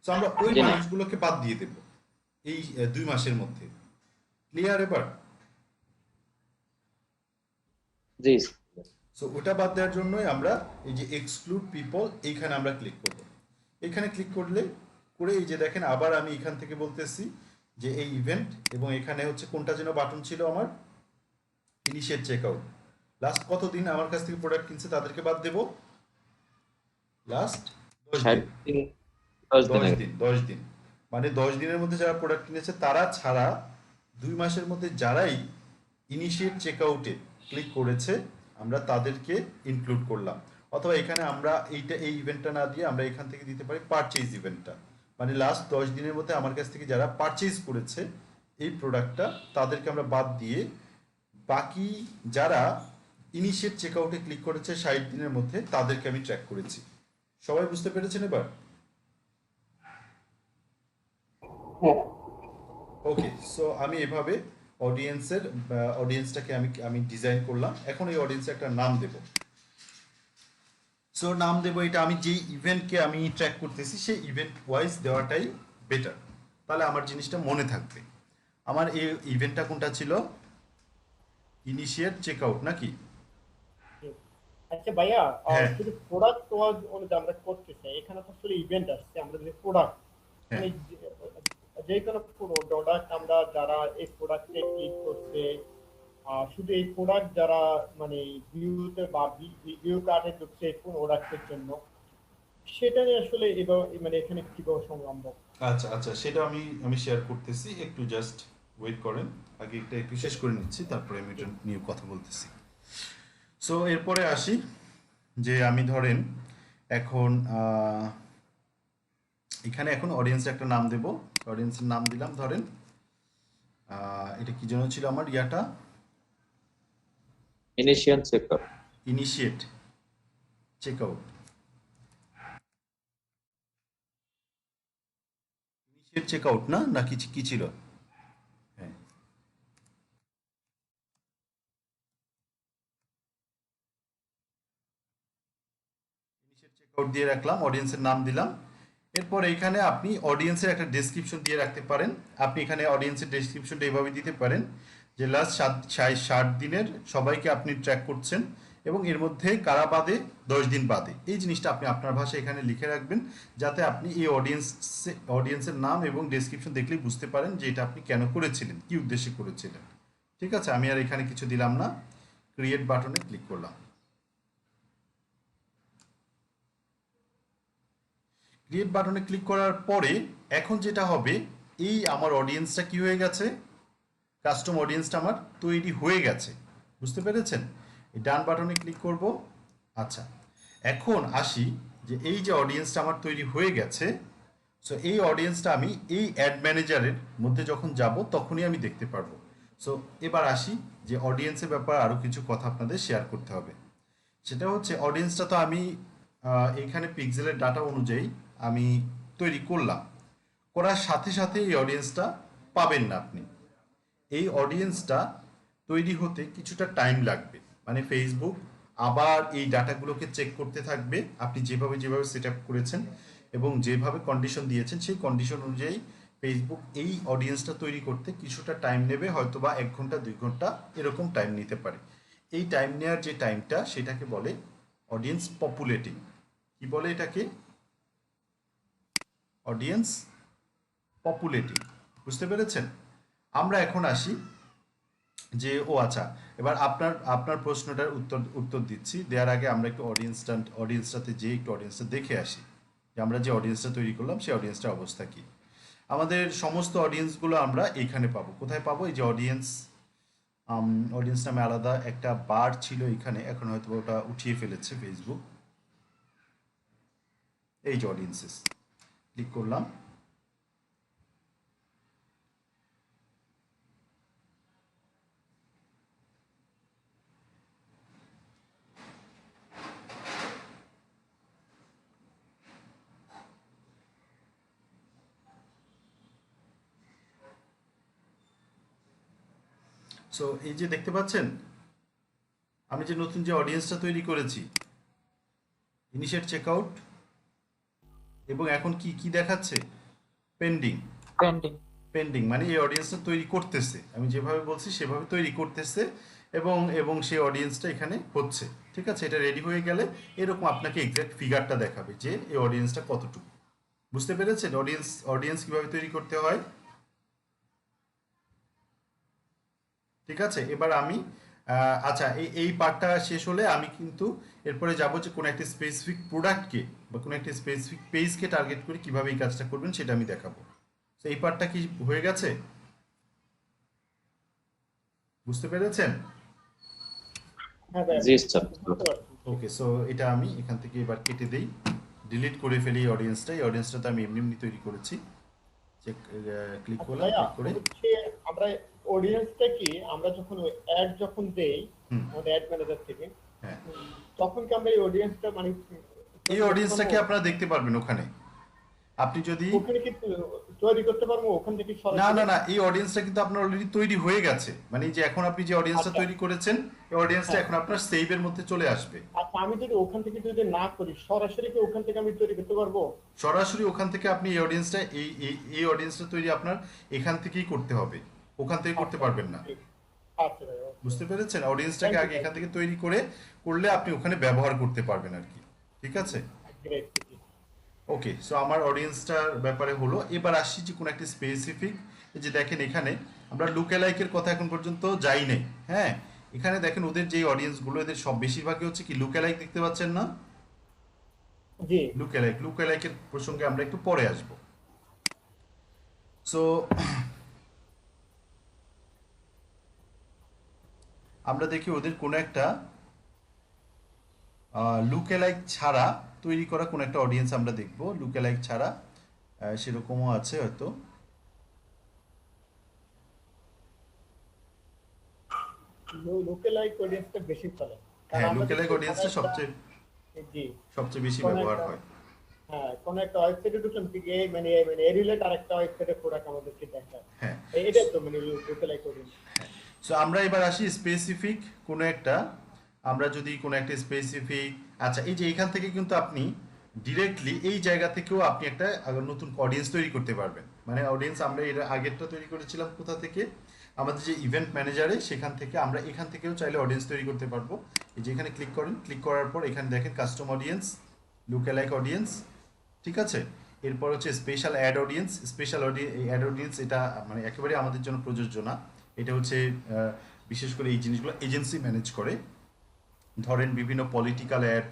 Speaker 1: সো আমরা ওই
Speaker 7: জি না।
Speaker 1: মানুষগুলোকে বাদ দিয়ে দেব এই 2 মাসের মধ্যে। ক্লিয়ার এবার?
Speaker 7: জি
Speaker 1: সো ওটা বাদ দেওয়ার জন্যই আমরা এই যে এক্সক্লুড পিপল এইখানে আমরা ক্লিক করব। এখানে ক্লিক করলে করে এই যে দেখেন আবার আমি এখান থেকে বলতেছি যে এই ইভেন্ট, এবং এখানে হচ্ছে কোনটা যেন বাটন ছিল আমার, ইনিশিয়েট চেক আউট। লাস্ট কতদিন আমার কাছ থেকে প্রোডাক্ট কিনছে তাদেরকে বাদ দেব, লাস্ট 10
Speaker 7: ষাট
Speaker 1: দিন।
Speaker 7: দিন 10 দিন
Speaker 1: 10
Speaker 7: আগে।
Speaker 1: দিন 10 দিন মানে 10 দিনের মধ্যে যারা প্রোডাক্ট কিনেছে তারা ছাড়া 2 মাসের মধ্যে যারাই ইনিশিয়েট চেক আউটে ক্লিক করেছে আমরা তাদেরকে ইনক্লুড করলাম। অথবা এখানে আমরা এই ইভেন্টটা না দিয়ে আমরা এখান থেকে দিতে পারি পারচেজ ইভেন্টটা, মানে লাস্ট 10 দিনের মধ্যে আমার কাছ থেকে যারা পারচেজ করেছে এই প্রোডাক্টটা তাদেরকে আমরা বাদ দিয়ে বাকি যারা ইনিশিয়েট চেক আউটে ক্লিক করেছে 60 দিনের মধ্যে তাদেরকে আমি ট্র্যাক করেছি। সবাই বুঝতে পেরেছেন এবার? ওকে, সো আমি এভাবে অডিয়েন্সটাকে আমি ডিজাইন করলাম। এখন এই অডিয়েন্সে একটা নাম দেব। সো নাম দেব, এটা আমি যেই ইভেন্টকে আমি ট্র্যাক করতেছি সেই ইভেন্ট ওয়াইজ দেওয়াটাই বেটার, তাহলে আমার জিনিসটা মনে থাকবে। আমার এই ইভেন্টটা কোনটা ছিল? ইনিশিয়েট চেক আউট নাকি?
Speaker 8: আচ্ছা ভাইয়া,
Speaker 1: হ্যাঁ।
Speaker 8: শুধু প্রোডাক্ট অনুযায়ী আমরা করতে চাই, এখানে তো আসলে ইভেন্ট আসছে, আমরা যদি প্রোডাক্ট
Speaker 1: হ্যাঁ।
Speaker 8: মানে যে কোনো প্রোডাক্ট আমরা যারা এই প্রোডাক্টে ক্লিক করছে, শুধু এই প্রোডাক্ট যারা মানে ভিউতে বা ভিউ কার্ডে ঢুকছে এই প্রোডাক্টের জন্য, সেটা নিয়ে আসলে এবার মানে এখানে কিভাবে সম্ভব?
Speaker 1: আচ্ছা আচ্ছা, সেটা আমি শেয়ার করতেছি, একটু জাস্ট ওয়েট করেন। আগে এটা একটু শেষ করে নিচ্ছি, তারপরে আমি এটা নিয়ে কথা বলতেছি। সো এরপরে আসি যে আমি ধরেন এখন এখানে এখন অডিয়েন্সে একটা নাম দেব। অডিয়েন্সের নাম দিলাম ধরেন এটা কি জন্য ছিল আমার ইয়াটা,
Speaker 7: initial check out.
Speaker 1: Initiate check out. Initiate check out না নাকি কি ছিল? হ্যাঁ, ইনিশিয়েট চেক আউট দিয়ে রাখলাম, অডিয়েন্সের নাম দিলাম। এরপর এখানে আপনি অডিয়েন্সের একটা ডেসক্রিপশন দিয়ে রাখতে পারেন। আপনি এখানে অডিয়েন্সের ডেসক্রিপশনটা এইভাবে দিতে পারেন যে লাস্ট 60 দিনের সবাইকে আপনি ট্র্যাক করছেন এবং এর মধ্যে কারা বাদে 10 দিন বাদে। এই জিনিসটা আপনি আপনার ভাষায় এখানে লিখে রাখবেন, যাতে আপনি এই অডিয়েন্সের নাম এবং ডেসক্রিপশন দেখলেই বুঝতে পারেন যে এটা আপনি কেন করেছিলেন, কি উদ্দেশ্যে করেছিলেন। ঠিক আছে, আমি আর এখানে কিছু দিলাম না, ক্রিয়েট বাটনে ক্লিক করলাম। ক্রিয়েট বাটনে ক্লিক করার পরে এখন যেটা হবে, এই আমার অডিয়েন্সটা কি হয়ে গেছে, কাস্টম অডিয়েন্সটা আমার তৈরি হয়ে গেছে। বুঝতে পেরেছেন? এই ডান বাটনে ক্লিক করব। আচ্ছা, এখন আসি যে এই যে অডিয়েন্সটা আমার তৈরি হয়ে গেছে, সো এই অডিয়েন্সটা আমি এই অ্যাড ম্যানেজারের মধ্যে যখন যাব তখনই আমি দেখতে পারবো। সো এবার আসি যে অডিয়েন্সের ব্যাপারে আরও কিছু কথা আপনাদের শেয়ার করতে হবে। সেটা হচ্ছে অডিয়েন্সটা তো আমি এখানে পিক্সেলের ডাটা অনুযায়ী আমি তৈরি করলাম, করার সাথে সাথে এই অডিয়েন্সটা পাবেন না আপনি। এই অডিয়েন্সটা তৈরি হতে কিছুটা টাইম লাগবে, মানে ফেসবুক আবার এই ডাটাগুলোকে চেক করতে থাকবে আপনি যেভাবে সেট আপ করেছেন এবং যেভাবে কন্ডিশন দিয়েছেন সেই কন্ডিশন অনুযায়ী ফেসবুক এই অডিয়েন্সটা তৈরি করতে কিছুটা টাইম নেবে, হয়তো বা 1 ঘন্টা 2 ঘন্টা এরকম টাইম নিতে পারে। এই টাইম নেওয়ার যে টাইমটা সেটাকে বলে অডিয়েন্স পপুলেটিং। কি বলে এটাকে? অডিয়েন্স পপুলেটিং। বুঝতে পেরেছেন? আমরা এখন আসি যে আচ্ছা, এবার আপনার প্রশ্নটার উত্তর দিচ্ছি। দেওয়ার আগে আমরা একটু অডিয়েন্সটাতে যে একটু অডিয়েন্সটা দেখে আসি যে আমরা যে অডিয়েন্সটা তৈরি করলাম সেই অডিয়েন্সটার অবস্থা কি। আমাদের সমস্ত অডিয়েন্সগুলো আমরা এইখানে পাবো। কোথায় পাবো? এই যে অডিয়েন্স, অডিয়েন্স নামে আলাদা একটা বার ছিল এখানে, এখন হয়তো ওটা উঠিয়ে ফেলেছে ফেসবুক। এই যে অডিয়েন্সেস, ক্লিক করলাম। সো এই যে দেখতে পাচ্ছেন, আমি যে নতুন যে অডিয়েন্সটা তৈরি করেছি, ইনিশিয়েট চেকআউট, এবং এখন কি কি দেখাচ্ছে? পেন্ডিং।
Speaker 4: পেন্ডিং।
Speaker 1: পেন্ডিং মানে এই অডিয়েন্সটা তৈরি করতেছে, আমি যেভাবে বলছি সেভাবে তৈরি করতেছে, এবং এবং সেই অডিয়েন্সটা এখানে হচ্ছে। ঠিক আছে, এটা রেডি হয়ে গেলে এরকম আপনাকে এক্সাক্ট ফিগারটা দেখাবে যে এই অডিয়েন্সটা কতটুকু। বুঝতে পেরেছেন অডিয়েন্স কিভাবে তৈরি করতে হয়? ঠিক আছে, এবার আমি আচ্ছা এই পার্টটা শেষ হলে আমি কিন্তু এরপরে যাব যে কোনো একটা স্পেসিফিক প্রোডাক্টকে বা কোনো একটা স্পেসিফিক পেজকে টার্গেট করে কিভাবে এই কাজটা করবেন সেটা আমি দেখাবো। তো এই পার্টটা কি হয়ে গেছে? বুঝতে পেরেছেন?
Speaker 7: জি স্যার।
Speaker 1: ওকে, সো এটা আমি এখান থেকে এবার কেটে দেই, ডিলিট করে ফেলি এই অডিয়েন্সটা। এই অডিয়েন্সটা তো আমি এমনি এমনি তৈরি করেছি। চেক, ক্লিক করলাম, ক্লিক করে
Speaker 8: আমরা অডিয়েন্সটা কি আমরা যখন অ্যাড যখন দেই আমাদের অ্যাড ম্যানেজার থেকে,
Speaker 1: হ্যাঁ,
Speaker 8: তখন কি আমরা এই অডিয়েন্সটা মানে
Speaker 1: এই অডিয়েন্সটাকে আপনারা দেখতে পারবেন ওখানে। আপনি যদি
Speaker 8: ওখানে কি তৈরি করতে পারবো ওখান থেকে সরাসরি?
Speaker 1: না না না, এই অডিয়েন্সটা কিন্তু আপনার অলরেডি তৈরি হয়ে গেছে। মানে যে এখন আপনি যে অডিয়েন্সটা তৈরি করেছেন, এই অডিয়েন্সটা এখন আপনার সেভের মধ্যে চলে আসবে।
Speaker 8: আচ্ছা, আমি যদি ওখান থেকে যদি না করি, সরাসরি কি ওখান থেকে আমি তৈরি করতে পারবো?
Speaker 1: সরাসরি ওখান থেকে আপনি এই অডিয়েন্সটা এই অডিয়েন্সটা তৈরি আপনার এখান থেকেই করতে হবে, ওখান থেকে করতে পারবেন না।
Speaker 8: আচ্ছা ভাই,
Speaker 1: বুঝতে পেরেছেন? অডিয়েন্সটাকে আগে এখান থেকে তৈরি করলে আপনি ওখানে ব্যবহার করতে পারবেন আর কি। ঠিক আছে, ওকে। সো আমার অডিয়েন্সটার ব্যাপারে হলো। এবার আসছি যে কোনো একটা স্পেসিফিক, এই যে দেখেন এখানে আমরা লুকঅ্যালাইকের কথা এখন পর্যন্ত যাই নাই। হ্যাঁ, এখানে দেখেন ওদের যে অডিয়েন্সগুলো, এদের সব বেশিরভাগই হচ্ছে কি লুকঅ্যালাইক, দেখতে পাচ্ছেন না?
Speaker 8: জি,
Speaker 1: লুকঅ্যালাইকের প্রসঙ্গে আমরা একটু পরে আসব। সো আমরা দেখি ওদের কোনো একটা লুকঅ্যালাইক ছাড়া তৈরি করা কোনো একটা অডিয়েন্স আমরা দেখব। লুকঅ্যালাইক ছাড়া সেরকমও আছে হয়তো।
Speaker 8: লুকঅ্যালাইক অডিয়েন্সটা বেশি চলে।
Speaker 1: হ্যাঁ, লুকঅ্যালাইক অডিয়েন্সটা সবচেয়ে বেশি ব্যবহার হয়।
Speaker 8: হ্যাঁ, কোন একটা ওয়েবসাইটে ঢুকলাম কি মানে এই রিলেট আরেকটা ওয়েবসাইটের প্রোডাক্ট আমাদেরকে দেখায়।
Speaker 1: হ্যাঁ,
Speaker 8: এটা তো মানে লুকঅ্যালাইক অডিয়েন্স।
Speaker 1: সো আমরা এবার আসি স্পেসিফিক কোনো একটা, আমরা যদি কোনো একটা স্পেসিফিক, আচ্ছা এই যে এখান থেকে কিন্তু আপনি ডিরেক্টলি এই জায়গা থেকেও আপনি একটা নতুন অডিয়েন্স তৈরি করতে পারবেন। মানে অডিয়েন্স আমরা এর আগেরটা তৈরি করেছিলাম কোথা থেকে? আমাদের যে ইভেন্ট ম্যানেজারে, সেখান থেকে আমরা এখান থেকেও চাইলে অডিয়েন্স তৈরি করতে পারবো। এই যে এখানে ক্লিক করেন, ক্লিক করার পর এখানে দেখেন কাস্টম অডিয়েন্স, লুকঅ্যালাইক অডিয়েন্স। ঠিক আছে, এরপর হচ্ছে special add audience. Special add audience এটা মানে একেবারে আমাদের জন্য প্রযোজ্য না। এটা হচ্ছে বিশেষ করে এই জিনিসগুলো এজেন্সি ম্যানেজ করে। ধরেন বিভিন্ন পলিটিক্যাল অ্যাড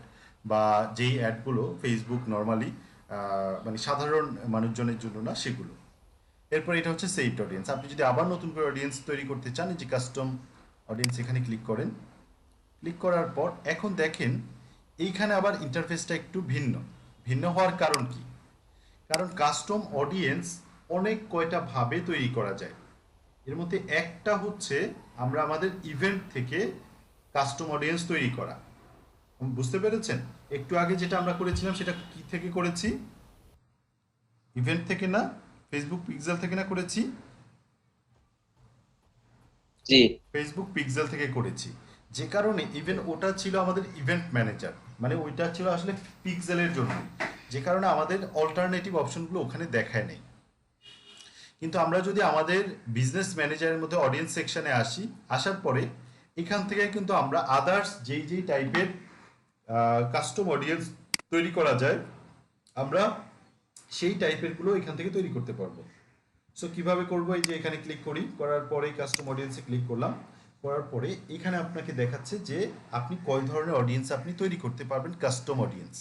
Speaker 1: বা যেই অ্যাডগুলো ফেসবুক নর্মালি মানে সাধারণ মানুষজনের জন্য না, সেগুলো। এরপর এটা হচ্ছে সেভড অডিয়েন্স। আপনি যদি আবার নতুন করে অডিয়েন্স তৈরি করতে চান, এই যে কাস্টম অডিয়েন্স, এখানে ক্লিক করেন। ক্লিক করার পর এখন দেখেন এইখানে আবার ইন্টারফেসটা একটু ভিন্ন হওয়ার কারণ কি? কারণ কাস্টম অডিয়েন্স অনেক কয়টা ভাবে তৈরি করা যায়। এর মধ্যে একটা হচ্ছে আমরা আমাদের ইভেন্ট থেকে কাস্টম অডিয়েন্স তৈরি করা। বুঝতে পেরেছেন? একটু আগে যেটা আমরা করেছিলাম সেটা কি থেকে করেছি? ইভেন্ট থেকে না, ফেসবুক পিক্সেল থেকে না করেছি?
Speaker 7: জি,
Speaker 1: ফেসবুক পিক্সেল থেকে করেছি। যে কারণে ইভেন ওটা ছিল আমাদের ইভেন্ট ম্যানেজার, মানে ওইটা ছিল আসলে পিক্সেলের জন্য, যে কারণে আমাদের অল্টারনেটিভ অপশনগুলো ওখানে দেখায় নেই। কিন্তু আমরা যদি আমাদের বিজনেস ম্যানেজারের মধ্যে অডিয়েন্স সেকশনে আসার পরে এখান থেকে কিন্তু আমরা আদার্স যেই টাইপের কাস্টম অডিয়েন্স তৈরি করা যায়, আমরা সেই টাইপেরগুলো এখান থেকে তৈরি করতে পারবো। সো কিভাবে করবো? এই যে এখানে ক্লিক করি, করার পরে কাস্টম অডিয়েন্সে ক্লিক করলাম, করার পরে এখানে আপনাকে দেখাচ্ছে যে আপনি কয় ধরনের অডিয়েন্স আপনি তৈরি করতে পারবেন, কাস্টম অডিয়েন্স।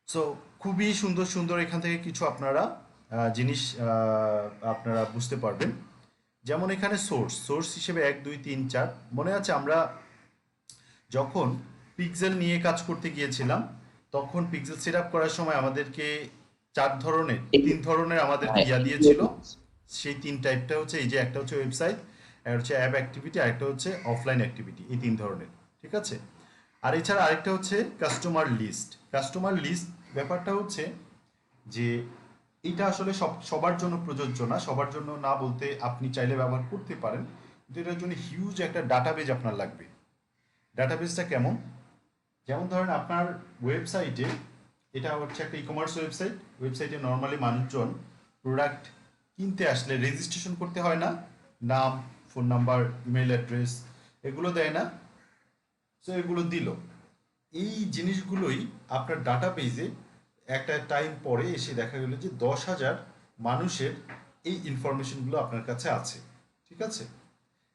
Speaker 1: সো খুবই সুন্দর সুন্দর এখান থেকে কিছু আপনারা জিনিস আপনারা বুঝতে পারবেন। যেমন এখানে সোর্স হিসেবে 1 2 3 4 মনে আছে আমরা যখন পিক্সেল নিয়ে কাজ করতে গিয়েছিলাম তখন পিক্সেল সেট আপ করার সময় আমাদেরকে 3 ধরনের আমাদেরকে ইয়া দিয়েছিল। সেই 3 টাইপটা হচ্ছে এই যে একটা হচ্ছে ওয়েবসাইট, একটা হচ্ছে অ্যাপ অ্যাক্টিভিটি, আর একটা হচ্ছে অফলাইন অ্যাক্টিভিটি, এই 3 ধরনের। ঠিক আছে, আর এছাড়া আরেকটা হচ্ছে কাস্টমার লিস্ট। কাস্টমার লিস্ট ব্যাপারটা হচ্ছে যে এটা আসলে সবার জন্য প্রযোজ্য না, সবার জন্য না বলতে আপনি চাইলে ব্যবহার করতে পারেন, কিন্তু এটার জন্য হিউজ একটা ডাটাবেজ আপনার লাগবে। ডাটাবেসটা কেমন? যেমন ধরেন আপনার ওয়েবসাইটে, এটা হচ্ছে একটা ই কমার্স ওয়েবসাইটে নর্মালি মানুষজন প্রোডাক্ট কিনতে আসলে রেজিস্ট্রেশন করতে হয় না, নাম, ফোন নাম্বার, ইমেল অ্যাড্রেস এগুলো দেয় না। সো এগুলো দিল, এই জিনিসগুলোই আপনার ডাটাবেজে একটা টাইম পরে এসে দেখা গেল যে 10,000 মানুষের এই ইনফরমেশনগুলো আপনার কাছে আছে। ঠিক আছে,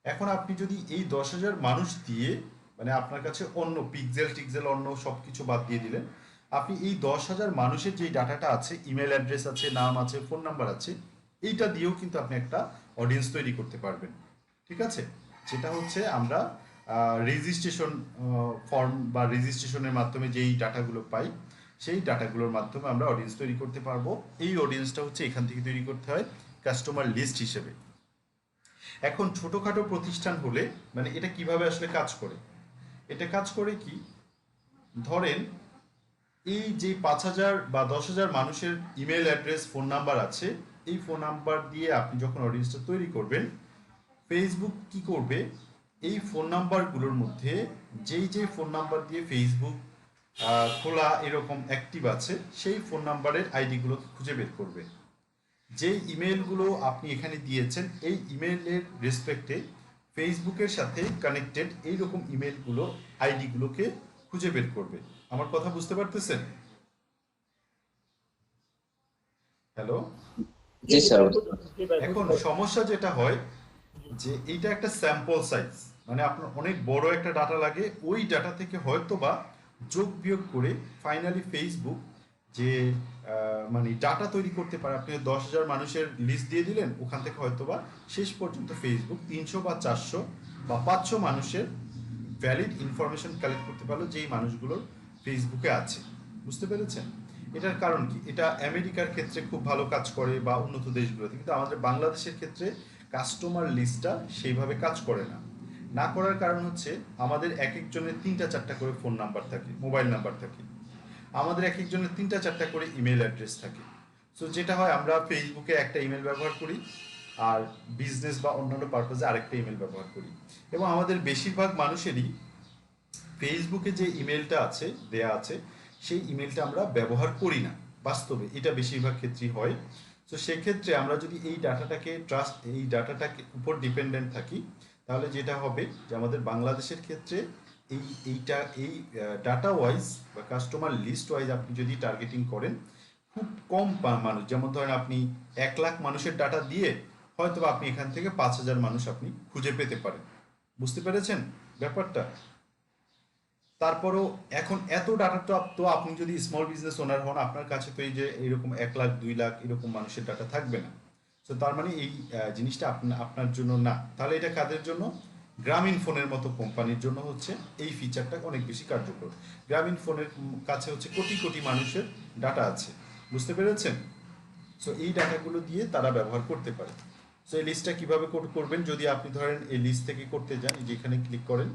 Speaker 1: এখন আপনি যদি এই 10,000 মানুষ দিয়ে, মানে আপনার কাছে অন্য পিক্সেল অন্য সব কিছু বাদ দিয়ে দিলেন, আপনি এই 10,000 মানুষের যে ডাটাটা আছে, ইমেল অ্যাড্রেস আছে, নাম আছে, ফোন নাম্বার আছে, এইটা দিয়েও কিন্তু আপনি একটা অডিয়েন্স তৈরি করতে পারবেন। ঠিক আছে, যেটা হচ্ছে আমরা রেজিস্ট্রেশন ফর্ম বা রেজিস্ট্রেশনের মাধ্যমে যেই ডাটাগুলো পাই, সেই ডাটাগুলোর মাধ্যমে আমরা অডিয়েন্স তৈরি করতে পারবো। এই অডিয়েন্সটা হচ্ছে এখান থেকে তৈরি করতে হয় কাস্টমার লিস্ট হিসেবে। এখন ছোটোখাটো প্রতিষ্ঠান হলে মানে এটা কিভাবে আসলে কাজ করে, এটা কাজ করে কি, ধরেন এই যে 5,000 বা 10,000 মানুষের ইমেল অ্যাড্রেস, ফোন নাম্বার আছে, এই ফোন নাম্বার দিয়ে আপনি যখন অডিয়েন্সটা তৈরি করবেন, ফেসবুক কি করবে, এই ফোন নাম্বারগুলোর মধ্যে যেই ফোন নাম্বার দিয়ে ফেসবুক খোলা এরকম অ্যাক্টিভ আছে, সেই ফোন নাম্বারের আইডিগুলো খুঁজে বের করবে। যে ইমেলগুলো আপনি এখানে দিয়েছেন, এই ইমেলের রেসপেক্টে ফেসবুকের সাথে কানেক্টেড এইরকম ইমেলগুলো, আইডিগুলোকে খুঁজে বের করবে। আমার কথা বুঝতে পারতেছেন? হ্যালো,
Speaker 7: জি স্যার।
Speaker 1: এখন সমস্যা যেটা হয় যে এইটা একটা স্যাম্পল সাইজ, মানে আপনার অনেক বড় একটা ডাটা লাগে, ওই ডাটা থেকে হয়তো বা যোগ বিয়োগ করে ফাইনালি ফেসবুক যে মানে ডাটা তৈরি করতে পারে। আপনি 10,000 মানুষের লিস্ট দিয়ে দিলেন, ওখান থেকে হয়তো বা শেষ পর্যন্ত ফেসবুক 300 বা 400 বা 500 মানুষের ভ্যালিড ইনফরমেশন কালেক্ট করতে পারলো, যেই মানুষগুলোর ফেসবুকে আছে। বুঝতে পেরেছেন? এটার কারণ কি, এটা আমেরিকার ক্ষেত্রে খুব ভালো কাজ করে বা উন্নত দেশগুলোতে, কিন্তু আমাদের বাংলাদেশের ক্ষেত্রে কাস্টমার লিস্টটা সেইভাবে কাজ করে না। না করার কারণ হচ্ছে আমাদের এক একজনের 3টা 4টা করে ফোন নাম্বার থাকে, মোবাইল নাম্বার থাকে, আমাদের এক একজনের 3টা 4টা করে ইমেল অ্যাড্রেস থাকে। সো যেটা হয়, আমরা ফেসবুকে একটা ইমেল ব্যবহার করি আর বিজনেস বা অন্যান্য পারপাসে আরেকটা ইমেল ব্যবহার করি, এবং আমাদের বেশিরভাগ মানুষেরই ফেসবুকে যে ইমেলটা আছে দেয়া আছে, সেই ইমেলটা আমরা ব্যবহার করি না বাস্তবে, এটা বেশিরভাগ ক্ষেত্রেই হয়। তো সেক্ষেত্রে আমরা যদি এই ডাটাটাকে উপর ডিপেন্ডেন্ট থাকি, তাহলে যেটা হবে যে আমাদের বাংলাদেশের ক্ষেত্রে এই ডাটা ওয়াইজ বা কাস্টমার লিস্ট ওয়াইজ আপনি যদি টার্গেটিং করেন, খুব কম মানুষ, যেমন ধরেন আপনি 1 লাখ মানুষের ডাটা দিয়ে হয়তো আপনি এখান থেকে 5,000 মানুষ আপনি খুঁজে পেতে পারেন। বুঝতে পেরেছেন ব্যাপারটা? তারপরও এখন এত ডাটা তো আপনি যদি স্মল বিজনেস ওনার হন, আপনার কাছে তো এই যে এরকম 1 লাখ 2 লাখ এরকম মানুষের ডাটা থাকবে না। তো তার মানে এই জিনিসটা আপনার জন্য না। তাহলে এটা কাদের জন্য? গ্রামীণ ফোনের মতো কোম্পানির জন্য হচ্ছে এই ফিচারটা অনেক বেশি কার্যকর। গ্রামীণ ফোনের কাছে হচ্ছে কোটি কোটি মানুষের ডাটা আছে। বুঝতে পেরেছেন? সো এই ডাটাগুলো দিয়ে তারা ব্যবহার করতে পারে। সো এই লিস্টটা কিভাবে করবেন, যদি আপনি ধরেন এই লিস্ট থেকে করতে যান, যেখানে ক্লিক করেন,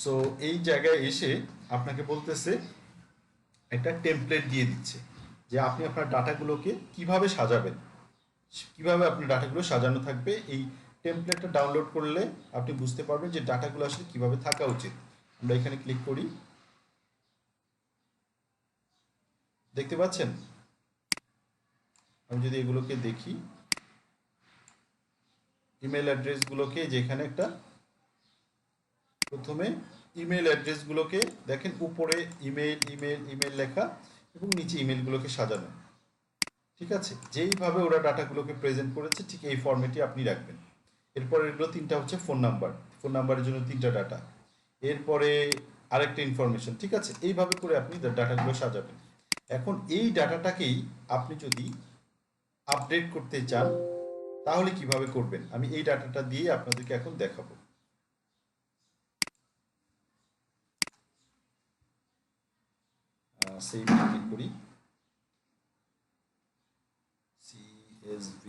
Speaker 1: সো এই জায়গায় এসে আপনাকে বলতেছে, একটা টেমপ্লেট দিয়ে দিচ্ছে যে আপনি আপনার ডাটাগুলোকে কিভাবে সাজাবেন, কিভাবে আপনার ডাটাগুলো সাজানো থাকবে। এই টেমপ্লেটটা ডাউনলোড করলে আপনি বুঝতে পারবেন যে ডাটাগুলো আসলে কিভাবে থাকা উচিত। আমরা এখানে ক্লিক করি, দেখতে পাচ্ছেন? আমি যদি এগুলোকে দেখি, ইমেল অ্যাড্রেসগুলোকে, যেখানে একটা প্রথমে ইমেল অ্যাড্রেসগুলোকে দেখেন, উপরে ইমেল ইমেল ইমেল লেখা এবং নিচে ইমেলগুলোকে সাজানো। ঠিক আছে, যেইভাবে ওরা ডাটাগুলোকে প্রেজেন্ট করেছে ঠিক এই ফরম্যাটে আপনি রাখবেন। এরপরে এগুলো 3টা হচ্ছে ফোন নাম্বারের জন্য 3টা ডাটা, এরপরে আরেকটা ইনফরমেশন। ঠিক আছে, এইভাবে করে আপনি ডাটাগুলো সাজাবেন। এখন এই ডাটাটাকেই আপনি যদি আপডেট করতে চান তাহলে কিভাবে করবেন আমি এই ডাটাটা দিয়ে আপনাদেরকে এখন দেখাবো। সেভ ক্লিক করি, CSV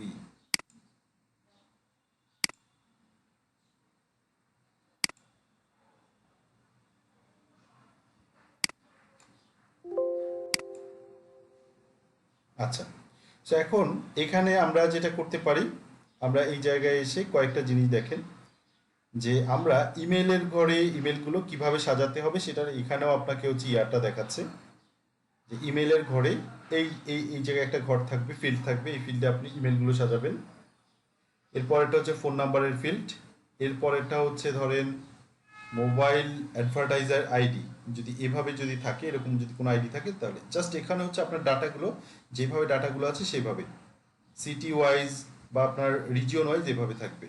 Speaker 1: আচ্ছা। তো এখন এখানে আমরা যেটা করতে পারি, আমরা এই জায়গায় এসে কয়েকটা জিনিস দেখেন যে আমরা ইমেলের ঘরে ইমেলগুলো কিভাবে সাজাতে হবে সেটার এখানেও আপনাকে হচ্ছে ইয়ারটা দেখাচ্ছে যে ইমেলের ঘরে এই এই এই জায়গায় একটা ঘর থাকবে, ফিল্ড থাকবে, এই ফিল্ডে আপনি ইমেলগুলো সাজাবেন। এরপরেরটা হচ্ছে ফোন নাম্বারের ফিল্ড, এরপরেরটা হচ্ছে ধরেন মোবাইল অ্যাডভার্টাইজার আইডি, যদি এভাবে যদি থাকে, এরকম যদি কোনো আইডি থাকে তাহলে জাস্ট এখানে হচ্ছে আপনার ডাটাগুলো যেভাবে ডাটাগুলো আছে সেইভাবে, সিটি ওয়াইজ বা আপনার রিজিয়ন ওয়াইজ এভাবে থাকবে।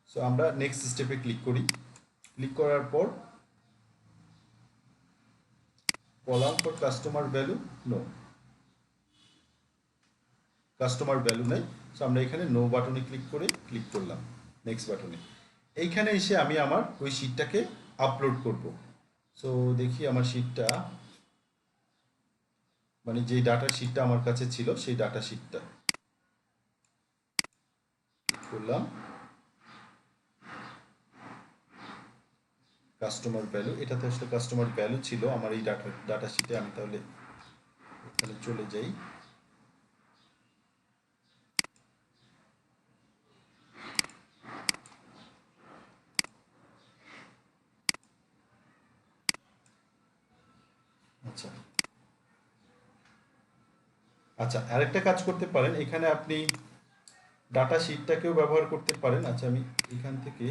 Speaker 1: সো আমরা নেক্সট স্টেপে ক্লিক করি, ক্লিক করার পর column for customer value, no customer value নাই। সো আমরা এখানে নো বাটনে ক্লিক করলাম, নেক্সট বাটনে। এইখানে এসে আমি আমার ওই শিটটাকে আপলোড করব। সো দেখি আমার শিটটা, মানে যে ডাটা শিটটা আমার কাছে ছিল সেই ডাটা শিটটা করলাম, কাস্টমার ভ্যালু, এটাতে আসলে কাস্টমার ভ্যালু ছিল আমার এই ডাটা শিটে। আমি তাহলে এখানে চলে যাই, আচ্ছা আচ্ছা আরেকটা কাজ করতে পারেন, এখানে আপনি ডাটা শিটটাকেও ব্যবহার করতে পারেন। আচ্ছা আমি এখান থেকে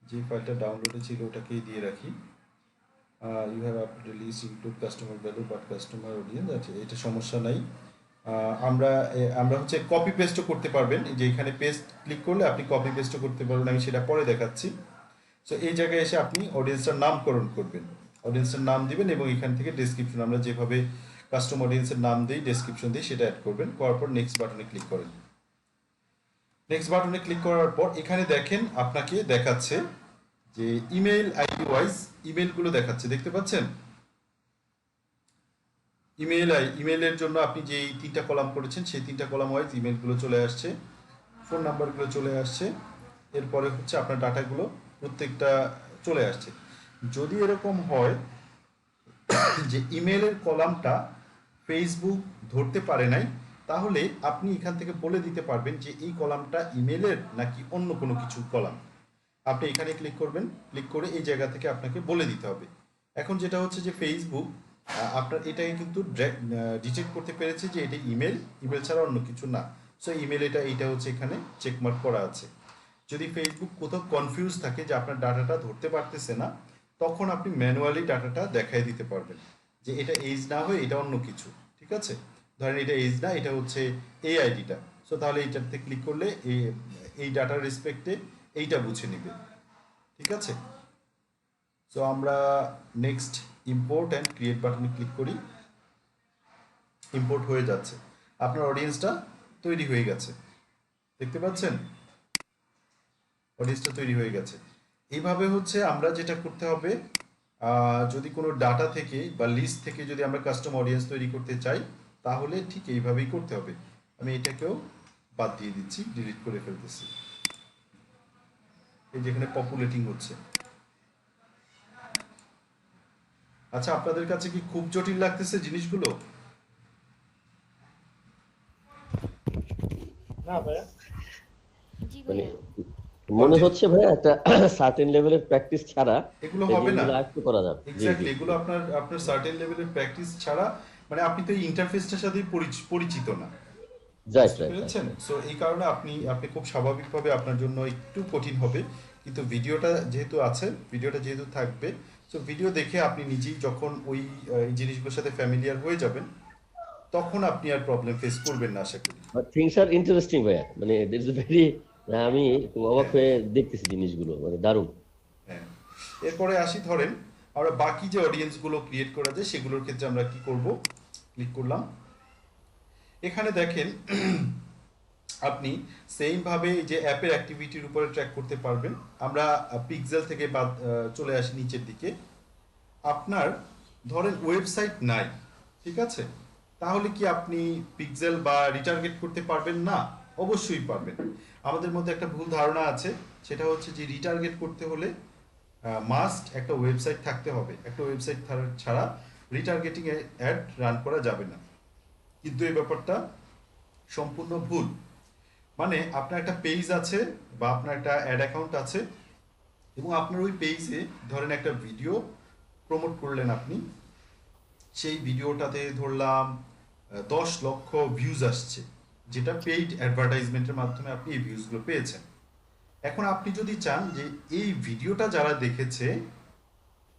Speaker 1: যে ফাইলটা ডাউনলোডে ছিল ওটাকেই দিয়ে রাখি, you have updated list include customer value but customer audience, আচ্ছা এটা সমস্যা নাই। আমরা হচ্ছে কপি পেস্টও করতে পারবেন, যে এখানে পেস্ট ক্লিক করলে আপনি কপি পেস্টও করতে পারবেন, আমি সেটা পরে দেখাচ্ছি। সো এই জায়গায় এসে আপনি অডিয়েন্সটার নামকরণ করবেন, অডিয়েন্সের নাম দিবেন এবং এখান থেকে ডেসক্রিপশন, আমরা যেভাবে কাস্টম অডিয়েন্সের নাম দিই, ডেসক্রিপশন দিই, সেটা অ্যাড করবেন। করার পর নেক্সট বাটনে ক্লিক করেন। নেক্সট বাটনে ক্লিক করার পর এখানে দেখেন আপনাকে দেখাচ্ছে যে ইমেল আইডি ওয়াইজ ইমেলগুলো দেখাচ্ছে, দেখতে পাচ্ছেন? ইমেলের জন্য আপনি যে তিনটা কলাম করেছেন সেই তিনটা কলাম ওয়াইজ ইমেলগুলো চলে আসছে, ফোন নাম্বারগুলো চলে আসছে, এরপরে হচ্ছে আপনার ডাটাগুলো প্রত্যেকটা চলে আসছে। যদি এরকম হয় যে ইমেলের কলামটা ফেসবুক ধরতে পারে নাই, তাহলে আপনি এখান থেকে বলে দিতে পারবেন যে এই কলামটা ইমেলের নাকি অন্য কোনো কিছু কলাম। আপনি এখানে ক্লিক করবেন, ক্লিক করে এই জায়গা থেকে আপনাকে বলে দিতে হবে। এখন যেটা হচ্ছে যে ফেসবুক আপনার এটাকে কিন্তু ডিটেক্ট করতে পেরেছে যে এটা ইমেল ছাড়া অন্য কিছু না। সো ইমেল এটা হচ্ছে এখানে চেকমার্ক করা আছে। যদি ফেসবুক কোথাও কনফিউজ থাকে যে আপনার ডাটাটা ধরতে পারতেছে না, তখন আপনি ম্যানুয়ালি ডাটাটা দেখাই দিতে পারবেন যে এটা এজ না হয়ে এটা অন্য কিছু, ঠিক আছে? ধরেন এটা এজ না, এটা হচ্ছে এই আইডিটা। সো তাহলে এইটাতে ক্লিক করলে এই ডাটার রেসপেক্টে এইটা বুঝে নেবে, ঠিক আছে? সো আমরা নেক্সট ইম্পোর্ট অ্যান্ড ক্রিয়েট বাটনে ক্লিক করি, ইম্পোর্ট হয়ে যাচ্ছে, আপনার অডিয়েন্সটা তৈরি হয়ে গেছে, দেখতে পাচ্ছেন? অডিয়েন্সটা তৈরি হয়ে গেছে। এইভাবে হচ্ছে আমরা যেটা করতে হবে, যদি কোনো ডাটা থেকে বা লিস্ট থেকে যদি আমরা কাস্টম অডিয়েন্স তৈরি করতে চাই তাহলে ঠিক এইভাবেই করতে হবে। আমি এটাকেও বাদ দিয়ে দিচ্ছি, ডিলিট করে ফেলতেছি। এই যেখানে পপুলেটিং হচ্ছে। আচ্ছা আপনাদের কাছে কি খুব জটিল লাগতেছে জিনিসগুলো?
Speaker 8: না ভাইয়া,
Speaker 6: জি
Speaker 5: মানে
Speaker 6: ভাইয়া।
Speaker 5: মনে হচ্ছে ভাই একটা সার্টেন লেভেলের প্র্যাকটিস ছাড়া
Speaker 1: এগুলো হবে না,
Speaker 5: আয়ত্ত করা যাবে।
Speaker 1: এক্স্যাক্টলি, এগুলো আপনার সার্টেন লেভেলের প্র্যাকটিস ছাড়া, মানে আপনি তো এই ইন্টারফেসটার সাথে পরিচিত না, বুঝছেন? সো এই কারণে আপনি খুব স্বাভাবিকভাবে আপনার জন্য একটু কঠিন হবে, কিন্তু ভিডিওটা যেহেতু থাকবে, সো ভিডিও দেখে আপনি নিজেই যখন ওই জিনিসগুলোর সাথে ফ্যামিলিয়ার হয়ে যাবেন তখন আপনি আর প্রবলেম ফেস করবেন না আশা করি।
Speaker 5: থিংস আর ইন্টারেস্টিং ভাইয়া, মানে দ্যাট ইজ ভেরি, আমি অবাক হয়ে দেখতেছি জিনিসগুলো, মানে দারুণ।
Speaker 1: হ্যাঁ, এরপরে আসি, ধরেন আমরা বাকি যে অডিয়েন্সগুলো ক্রিয়েট করা যায় সেগুলোর ক্ষেত্রে আমরা কি করব, ক্লিক করলাম। এখানে দেখেন আপনি সেম ভাবে যে অ্যাপের অ্যাক্টিভিটির উপরে ট্র্যাক করতে পারবেন। আমরা পিক্সেল থেকে চলে আসি নিচের দিকে। আপনার ধরেন ওয়েবসাইট নাই, ঠিক আছে, তাহলে কি আপনি পিক্সেল বা রিটার্গেট করতে পারবেন না? অবশ্যই পারবেন। আমাদের মধ্যে একটা ভুল ধারণা আছে, সেটা হচ্ছে যে রিটার্গেট করতে হলে মাস্ট একটা ওয়েবসাইট থাকতে হবে, একটা ওয়েবসাইট ছাড়া রিটার্গেটিং অ্যাড রান করা যাবে না। কিন্তু এই ব্যাপারটা সম্পূর্ণ ভুল। মানে আপনার একটা পেজ আছে বা আপনার একটা অ্যাড অ্যাকাউন্ট আছে এবং আপনার ওই পেজে ধরেন একটা ভিডিও প্রমোট করলেন আপনি, সেই ভিডিওটাতে ধরলাম 10 লক্ষ ভিউজ আসছে, যেটা পেইড অ্যাডভার্টাইজমেন্টের মাধ্যমে আপনি এই ভিউজগুলো পেয়েছেন। এখন আপনি যদি চান যে এই ভিডিওটা যারা দেখেছে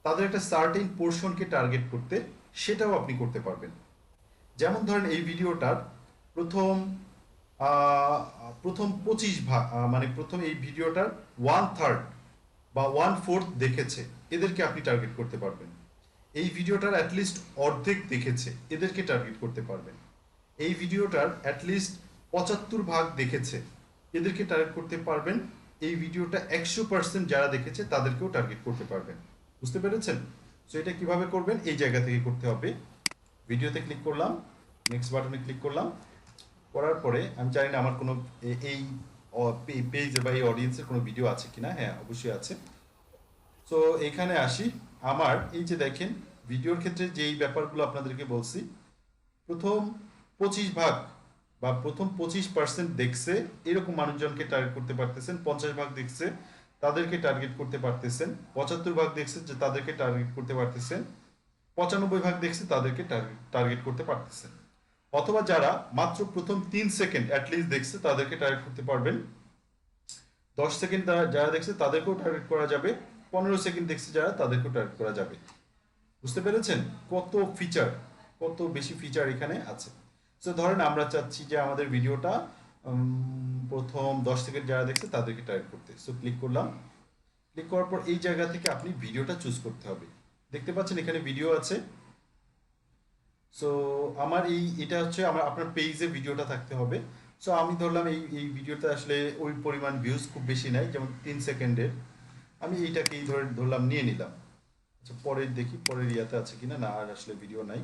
Speaker 1: তাদের একটা সার্টেন পোর্শনকে টার্গেট করতে, সেটাও আপনি করতে পারবেন। যেমন ধরেন এই ভিডিওটার প্রথম 25 ভাগ, মানে প্রথম এই ভিডিওটার 1/3 বা 1/4 দেখেছে, এদেরকে আপনি টার্গেট করতে পারবেন। এই ভিডিওটার অ্যাটলিস্ট অর্ধেক দেখেছে, এদেরকে টার্গেট করতে পারবেন। এই ভিডিওটার অ্যাটলিস্ট 75 ভাগ দেখেছে, এদেরকে টার্গেট করতে পারবেন। এই ভিডিওটা 100% যারা দেখেছে তাদেরকেও টার্গেট করতে পারবেন। বুঝতে পেরেছেন? সো এটা কিভাবে করবেন, এই জায়গা থেকে করতে হবে। ভিডিওতে ক্লিক করলাম, নেক্সট বাটনে ক্লিক করলাম, করার পরে আমি জানি না আমার কোনো এই পেজ বা এই অডিয়েন্সের কোনো ভিডিও আছে কিনা। হ্যাঁ, অবশ্যই আছে। সো এখানে আসি। আমার এই যে দেখেন ভিডিওর ক্ষেত্রে যেই ব্যাপারগুলো আপনাদেরকে বলছি, প্রথম 25 ভাগ বা প্রথম 25% দেখছে এরকম মানুষজনকে টার্গেট করতে পারতেছেন, 50 ভাগ দেখছে তাদেরকে টার্গেট করতে পারতেছেন, 75 ভাগ দেখছে যে তাদেরকে টার্গেট করতে পারতেছেন, 95 ভাগ দেখছে তাদেরকে টার্গেট করতে পারতেছেন। অথবা যারা মাত্র প্রথম 3 সেকেন্ড অ্যাটলিস্ট দেখছে তাদেরকে টার্গেট করতে পারবেন, 10 সেকেন্ড যারা দেখছে তাদেরকেও টার্গেট করা যাবে, 15 সেকেন্ড দেখছে যারা তাদেরকেও টার্গেট করা যাবে। বুঝতে পেরেছেন কত ফিচার, কত বেশি ফিচার এখানে আছে। সো ধরেন আমরা চাচ্ছি যে আমাদের ভিডিওটা প্রথম 10 সেকেন্ড যারা দেখছে তাদেরকে টার্গেট করতে। সো ক্লিক করলাম। ক্লিক করার পর এই জায়গা থেকে আপনি ভিডিওটা চুজ করতে হবে। দেখতে পাচ্ছেন এখানে ভিডিও আছে। সো আমার এটা হচ্ছে আপনার পেজে ভিডিওটা থাকতে হবে। সো আমি ধরলাম এই ভিডিওতে আসলে ওই পরিমাণ ভিউজ খুব বেশি নাই, যেমন 3 সেকেন্ডের। আমি এইটাকেই ধরলাম নিয়ে নিলাম। আচ্ছা, পরের দেখি পরের ইয়াতে আছে কিনা। না, আর আসলে ভিডিও নাই।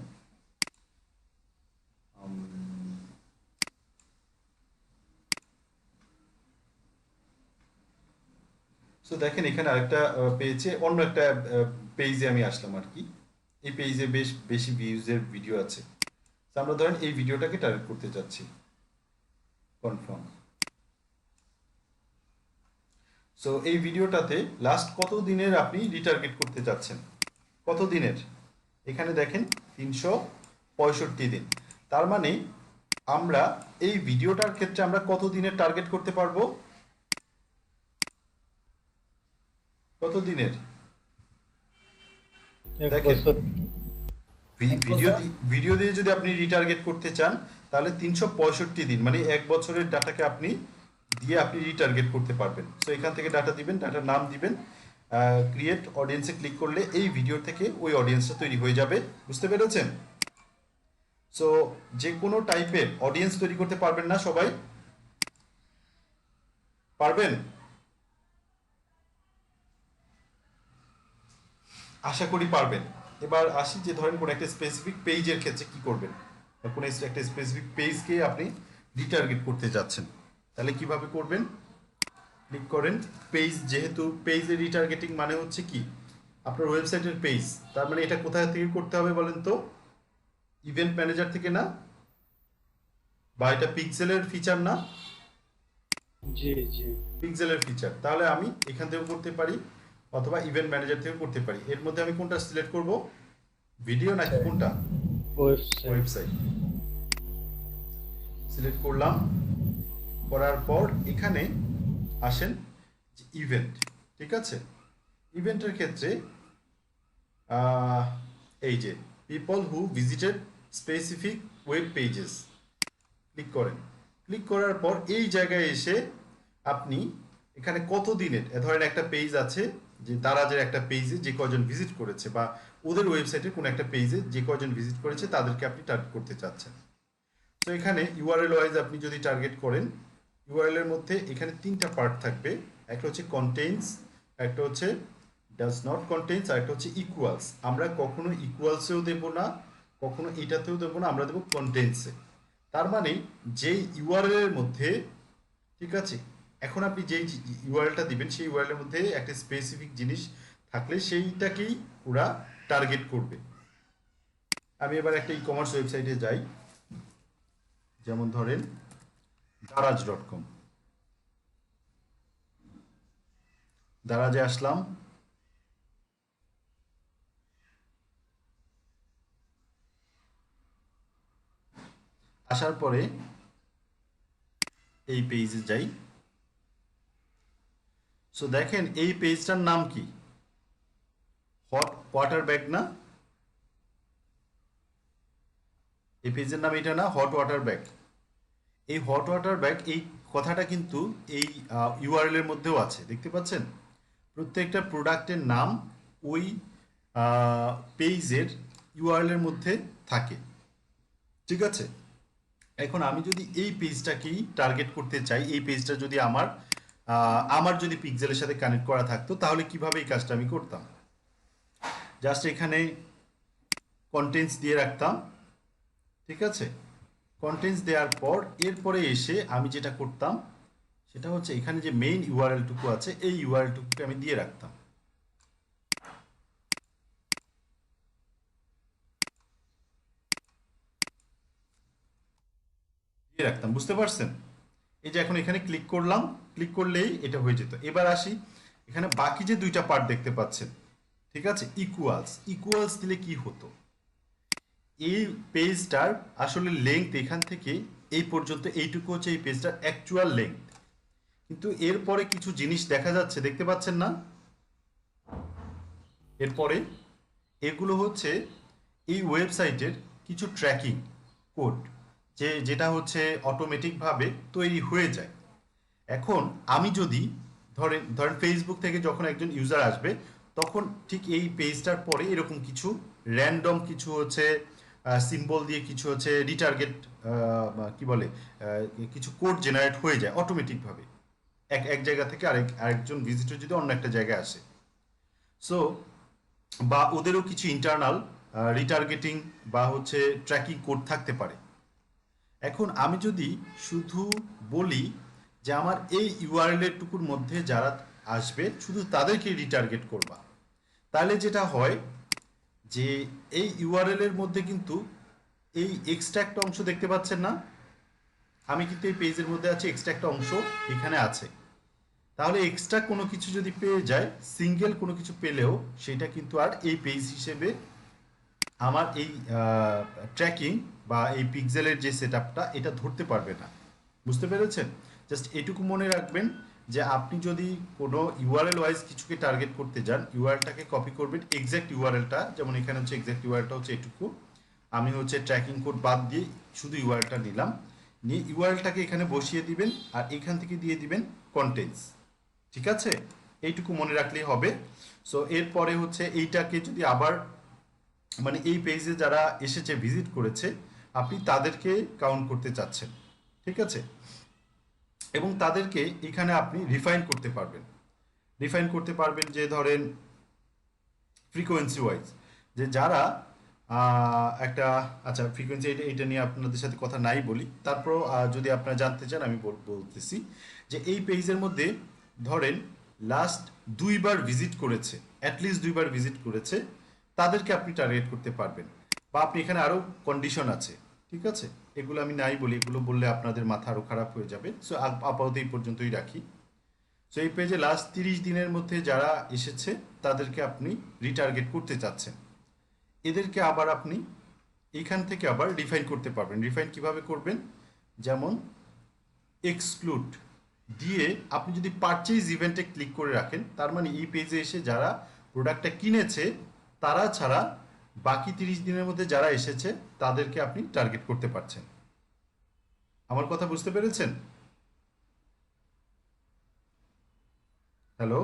Speaker 1: সো দেখেন এখানে আরেকটা পেয়েছে, অন্য একটা পেজে আমি আসলাম আর কি। এই পেজে বেশ বেশি ভিউজের ভিডিও আছে। আমরা ধরেন এই ভিডিওটাকে টার্গেট করতে যাচ্ছি। কনফার্ম। সো এই ভিডিওটাতে লাস্ট কত দিনের আপনি রিটার্গেট করতে যাচ্ছেন, কত দিনের? এখানে দেখেন 365 দিন। তার মানে আমরা এই ভিডিওটার ক্ষেত্রে আমরা কত দিনের টার্গেট করতে পারবো? কত দিনের? দেখেন ভিডিও দিয়ে যদি আপনি রিটার্গেট করতে চান তাহলে 365 দিন, মানে 1 বছরের ডাটাকে আপনি দিয়ে আপনি রিটার্গেট করতে পারবেন। সো এখান থেকে ডাটা দিবেন, ডাটার নাম দিবেন, ক্রিয়েট অডিয়েন্সে ক্লিক করলে এই ভিডিও থেকে ওই অডিয়েন্সটা তৈরি হয়ে যাবে। বুঝতে পেরেছেন? সো যে কোনো টাইপের অডিয়েন্স তৈরি করতে পারবেন না সবাই? পারবেন? আশা করি পারবেন। এবার আসি যে ধরেন কোন একটা স্পেসিফিক পেজের ক্ষেত্রে কি করবেন। কোন একটা স্পেসিফিক পেজকে আপনি রিটার্গেট করতে যাচ্ছেন, তাহলে কিভাবে করবেন? ক্লিক করেন পেজ। যেহেতু পেজে রিটার্গেটিং মানে হচ্ছে কি আপনার ওয়েবসাইটের পেজ, তার মানে এটা কোথা থেকে করতে হবে বলেন তো? ইভেন্ট ম্যানেজার থেকে না? বা এটা পিক্সেলের ফিচার না?
Speaker 8: জি জি,
Speaker 1: পিক্সেলের ফিচার। তাহলে আমি এখান থেকেও করতে পারি অথবা ইভেন্ট ম্যানেজার থেকেও করতে পারি। এর মধ্যে আমি কোনটা সিলেক্ট করব, ভিডিও নাকি কোনটা? ওয়েবসাইট সিলেক্ট করলাম। করার পর এখানে আসেন ইভেন্ট। ঠিক আছে, ইভেন্টের ক্ষেত্রে এই যে people who visited specific web pages click করেন। ক্লিক করার পর এই জায়গায় এসে আপনি এখানে কত দিনের, ধরেন একটা পেজ আছে যে দারাজের একটা পেজে যে কজন ভিজিট করেছে বা ওদের ওয়েবসাইটের কোনো একটা পেজে যে কজন ভিজিট করেছে তাদেরকে আপনি টার্গেট করতে চাচ্ছেন। তো এখানে ইউআরএল ওয়াইজ আপনি যদি টার্গেট করেন, ইউআরএল এর মধ্যে এখানে 3টা পার্ট থাকবে। একটা হচ্ছে কন্টেইনস, একটা হচ্ছে ডাজ নট কন্টেইনস, আর একটা হচ্ছে ইকুয়ালস। আমরা কখনো ইকুয়ালসেও দেব না, কখনো এটাতেও দেবো না, আমরা দেবো কন্টেইনসে। তার মানে যেই ইউআরএল এর মধ্যে, ঠিক আছে, এখন আপনি যেই ইউআরএলটা দিবেন সেই ইউআরএল এর মধ্যে একটা স্পেসিফিক জিনিস থাকলে সেইটাকেই ওরা টার্গেট করবে। আমি এবার একটা ই কমার্স ওয়েবসাইটে যাই, যেমন ধরেন দারাজ.com। দারাজে আসলাম, আসার পরে এই পেজে যাই। সো দেখেন এই পেজটার নাম কি? হট ওয়াটার ব্যাগ না? এই পেজের নাম এটা না, হট ওয়াটার ব্যাগ। এই হট ওয়াটার ব্যাগ এই কথাটা কিন্তু এই ইউআরএল এর মধ্যেও আছে, দেখতে পাচ্ছেন? প্রত্যেকটা প্রোডাক্টের নাম ওই পেজের ইউআরএল এর মধ্যে থাকে, ঠিক আছে? এখন আমি যদি এই পেজটাকেই টার্গেট করতে চাই, এই পেজটা যদি আমার যদি পিক্সেলের সাথে কানেক্ট করা থাকতো, তাহলে কিভাবে এই কাজটা আমি করতাম? জাস্ট এখানে কন্টেন্টস দিয়ে রাখতাম, ঠিক আছে? কন্টেন্টস দেওয়ার পর এরপরে এসে আমি যেটা করতাম সেটা হচ্ছে এখানে যে মেইন ইউআরএল টুকু আছে এই ইউআরএল টুকুকে আমি দিয়ে রাখতাম। বুঝতে পারছেন? এই যে এখন এখানে ক্লিক করলাম, ক্লিক করলেই এটা হয়ে যেত। এবার আসি, এখানে বাকি যে 2টা পার্ট দেখতে পাচ্ছেন, ঠিক আছে, ইকুয়ালস দিলে কি হতো? এই পেজটার আসলে লেংথ এখান থেকে এই পর্যন্ত এইটুকু হচ্ছে এই পেজটার অ্যাকচুয়াল লেংথ, কিন্তু এরপরে কিছু জিনিস দেখা যাচ্ছে, দেখতে পাচ্ছেন না? এরপরে এগুলো হচ্ছে এই ওয়েবসাইটের কিছু ট্র্যাকিং কোড, যেটা হচ্ছে অটোমেটিকভাবে তৈরি হয়ে যায়। এখন আমি যদি ধরেন ফেসবুক থেকে যখন একজন ইউজার আসবে, তখন ঠিক এই পেজটার পরে এরকম কিছু র্যান্ডম কিছু হচ্ছে সিম্বল দিয়ে কিছু হচ্ছে রিটার্গেট কি বলে কিছু কোড জেনারেট হয়ে যায় অটোমেটিকভাবে এক জায়গা থেকে আরেকজন ভিজিটর যদি অন্য একটা জায়গায় আসে। সো বা ওদেরও কিছু ইন্টারনাল রিটার্গেটিং বা হচ্ছে ট্র্যাকিং কোড থাকতে পারে। এখন আমি যদি শুধু বলি যে আমার এই ইউআরএল এর টুকুর মধ্যে যারা আসবে শুধু তাদেরকে রিটার্গেট করবা, তাহলে যেটা হয় যে এই ইউআরএল এর মধ্যে কিন্তু এই এক্সট্রা একটা অংশ দেখতে পাচ্ছেন না? আমি কিন্তু এই পেজের মধ্যে আছে, এক্সট্রা একটা অংশ এখানে আছে। তাহলে এক্সট্রা কোনো কিছু যদি পেয়ে যায়, সিঙ্গেল কোনো কিছু পেলেও সেটা কিন্তু আর এই পেজ হিসেবে আমার এই ট্র্যাকিং বা এই পিক্সেলের যে সেটআপটা এটা ধরতে পারবে না। বুঝতে পেরেছেন? জাস্ট এটুকু মনে রাখবেন যে আপনি যদি কোনো ইউআরএল ওয়াইজ কিছুকে টার্গেট করতে যান, ইউআরএলটাকে কপি করবেন, এক্স্যাক্ট ইউআরএলটা, যেমন এখানে হচ্ছে এক্স্যাক্ট ইউআরএলটা হচ্ছে এটুকু, আমি হচ্ছে ট্র্যাকিং কোড বাদ দিয়ে শুধু ইউআরএলটা নিলাম, নিয়ে ইউআরএলটাকে এখানে বসিয়ে দিবেন আর এখান থেকে দিয়ে দিবেন কন্টেন্টস, ঠিক আছে? এইটুকু মনে রাখলেই হবে। সো এরপরে হচ্ছে এইটাকে যদি আবার মানে এই পেজে যারা এসেছে ভিজিট করেছে আপনি তাদেরকে কাউন্ট করতে চাচ্ছেন, ঠিক আছে? এবং তাদেরকে এখানে আপনি রিফাইন করতে পারবেন যে ধরেন ফ্রিকোয়েন্সি ওয়াইজ, যে যারা একটা আচ্ছা ফ্রিকোয়েন্সি এটা নিয়ে আপনাদের সাথে কথা নাই বলি, তারপর যদি আপনারা জানতে চান আমি বলতেছি যে এই পেজের মধ্যে ধরেন লাস্ট 2বার ভিজিট করেছে, অ্যাটলিস্ট 2বার ভিজিট করেছে, তাদেরকে আপনি টার্গেট করতে পারবেন। বা আপনি এখানে আরও কন্ডিশন আছে, ঠিক আছে? এগুলো আমি নাই বলি, এগুলো বললে আপনাদের মাথা আরও খারাপ হয়ে যাবে। সো আপাতত এই পর্যন্তই রাখি। সো এই পেজে লাস্ট 30 দিনের মধ্যে যারা এসেছে তাদেরকে আপনি রিটার্গেট করতে চাচ্ছেন, এদেরকে আবার আপনি এখান থেকে আবার রিফাইন করতে পারবেন। রিফাইন কিভাবে করবেন? যেমন এক্সক্লুড দিয়ে আপনি যদি পারচেজ ইভেন্টে ক্লিক করে রাখেন, তার মানে এই পেজে এসে যারা প্রোডাক্টটা কিনেছে তারা ছাড়া বাকি 30 দিনের মধ্যে যারা এসেছে তাদেরকে আপনি টার্গেট করতে পারছেন। আমার কথা বুঝতে পেরেছেন? হ্যালো?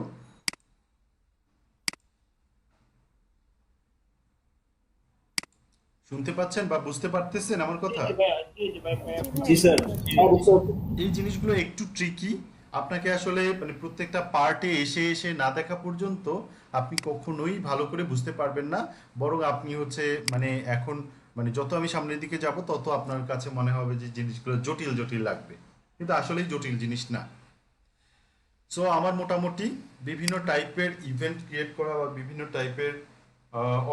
Speaker 1: শুনতে পাচ্ছেন বা বুঝতে পারতেছেন আমার কথা?
Speaker 8: জি ভাই ভাইয়া
Speaker 6: জি ভাই।
Speaker 10: জি স্যার।
Speaker 1: এই জিনিসগুলো একটু ট্রিকি। আপনাকে আসলে মানে প্রত্যেকটা পার্টে এসে এসে না দেখা পর্যন্ত আপনি কখনোই ভালো করে বুঝতে পারবেন না। বরং আপনি হচ্ছে মানে এখন মানে যত আমি সামনের দিকে যাব তত আপনার কাছে মনে হবে যে জিনিসগুলো জটিল জটিল লাগবে, কিন্তু আসলেই জটিল জিনিস না। সো আমার মোটামুটি বিভিন্ন টাইপের ইভেন্ট ক্রিয়েট করা বা বিভিন্ন টাইপের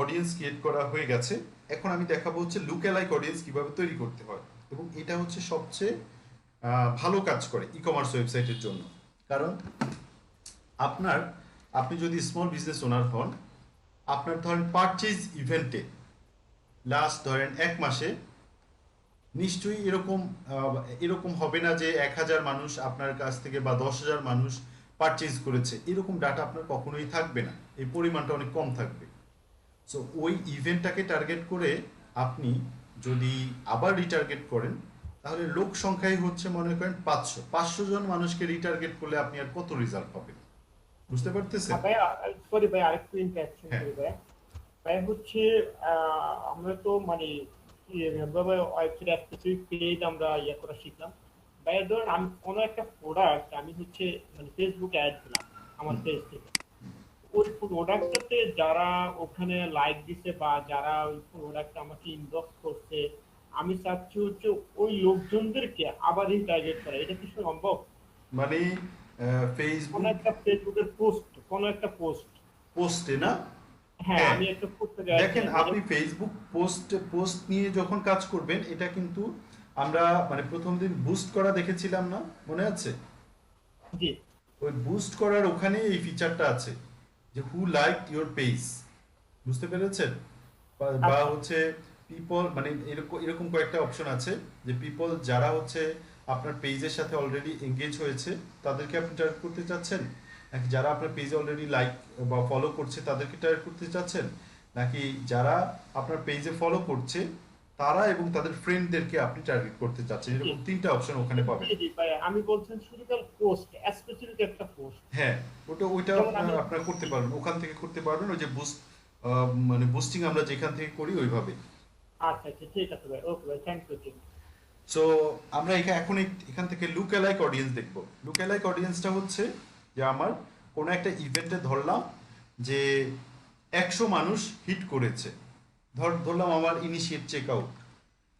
Speaker 1: অডিয়েন্স ক্রিয়েট করা হয়ে গেছে। এখন আমি দেখাবো হচ্ছে লুক অ্যালাইক অডিয়েন্স কিভাবে তৈরি করতে হয়, এবং এটা হচ্ছে সবচেয়ে ভালো কাজ করে ই কমার্স ওয়েবসাইটের জন্য। কারণ আপনি যদি স্মল বিজনেস ওনার হন, আপনার ধরেন পারচেজ ইভেন্টে লাস্ট ধরেন 1 মাসে নিশ্চয়ই এরকম হবে না যে 1,000 মানুষ আপনার কাছ থেকে বা 10,000 মানুষ পারচেজ করেছে, এরকম ডাটা আপনার কখনোই থাকবে না, এই পরিমাণটা অনেক কম থাকবে। সো ওই ইভেন্টটাকে টার্গেট করে আপনি যদি আবার রিটার্গেট করেন, তাহলে লোক সংখ্যাই হচ্ছে মনে করেন 500 জন মানুষকে রিটার্গেট করলে আপনি আর কত রেজাল্ট পাবেন, বুঝতে পারতেছেন?
Speaker 8: ভাইয়া সরি ভাই, আরেকটু ইন্টারাকশন
Speaker 1: হ্যাঁ।
Speaker 8: করি ভাইয়া। ভাইয়া হচ্ছে আমরা তো মানে ওয়েবসাইট স্পেসিফিক পেজ আমরা ইয়ে করা শিখলাম। ভাইয়া ধরুন আমি কোনো একটা প্রোডাক্ট আমি হচ্ছে মানে ফেসবুকে অ্যাড দিলাম আমার পেজ থেকে, ওই প্রোডাক্টটাতে যারা ওখানে লাইক দিছে বা যারা ওই প্রোডাক্ট আমাকে ইনবক্স করছে, আমি চাচ্ছি হচ্ছে ওই লোকজনদেরকে আবার রিটার্গেট করা, এটা কি সম্ভব?
Speaker 1: মানে
Speaker 8: কোনো
Speaker 1: ফেসবুক
Speaker 8: একটা ফেসবুকের পোস্ট, কোনো একটা পোস্ট,
Speaker 1: পোস্টে না?
Speaker 8: হ্যাঁ
Speaker 1: হ্যাঁ,
Speaker 8: আমি একটা পোস্টে
Speaker 1: দেখেন আপনি ফেসবুক পোস্ট নিয়ে যখন কাজ করবেন, এটা কিন্তু আমরা মানে প্রথম দিন বুস্ট করা দেখেছিলাম না, মনে আছে?
Speaker 8: জি
Speaker 1: ওই বুস্ট করার ওখানে এই ফিচারটা আছে যে হু লাইক ইওর পেজ, বুঝতে পেরেছেন? বা
Speaker 8: আচ্ছা।
Speaker 1: হচ্ছে পিপল মানে এরকম এরকম কয়েকটা অপশন আছে যে পিপল যারা হচ্ছে আপনার পেজের সাথে অলরেডি এঙ্গেজ হয়েছে তাদেরকে আপনি টার্গেট করতে চাচ্ছেন, নাকি যারা আপনার পেজে অলরেডি লাইক বা ফলো করছে তাদেরকে টার্গেট করতে চাচ্ছেন, নাকি যারা আপনার পেজে ফলো করছে তারা এবং তাদের ফ্রেন্ডদেরকে আপনি টার্গেট করতে চাচ্ছেন, এরকম 3টা অপশন ওখানে পাবেন।
Speaker 8: জি জি ভাই, আমি বলছেন শুধু পোস্ট, স্পেসিফিক একটা পোস্ট।
Speaker 1: হ্যাঁ, ওইটা
Speaker 8: যেমন আমি
Speaker 1: আপনারা করতে পারবেন, ওখান থেকে করতে পারবেন, ওই যে বুস্ট মানে বুস্টিং আমরা যেখান থেকে করি ওইভাবে।
Speaker 8: আচ্ছা আচ্ছা ঠিক আছে ভাই, ওকে ভাই, থ্যাংক ইউ।
Speaker 1: সো আমরা এখন এখান থেকে লুক অ্যালাইক অডিয়েন্স দেখব। লুক অ্যালাইক অডিয়েন্সটা হচ্ছে যে আমার কোনো একটা ইভেন্টে ধরলাম যে 100 মানুষ হিট করেছে, ধরলাম আমার ইনিশিয়েট চেকআউট,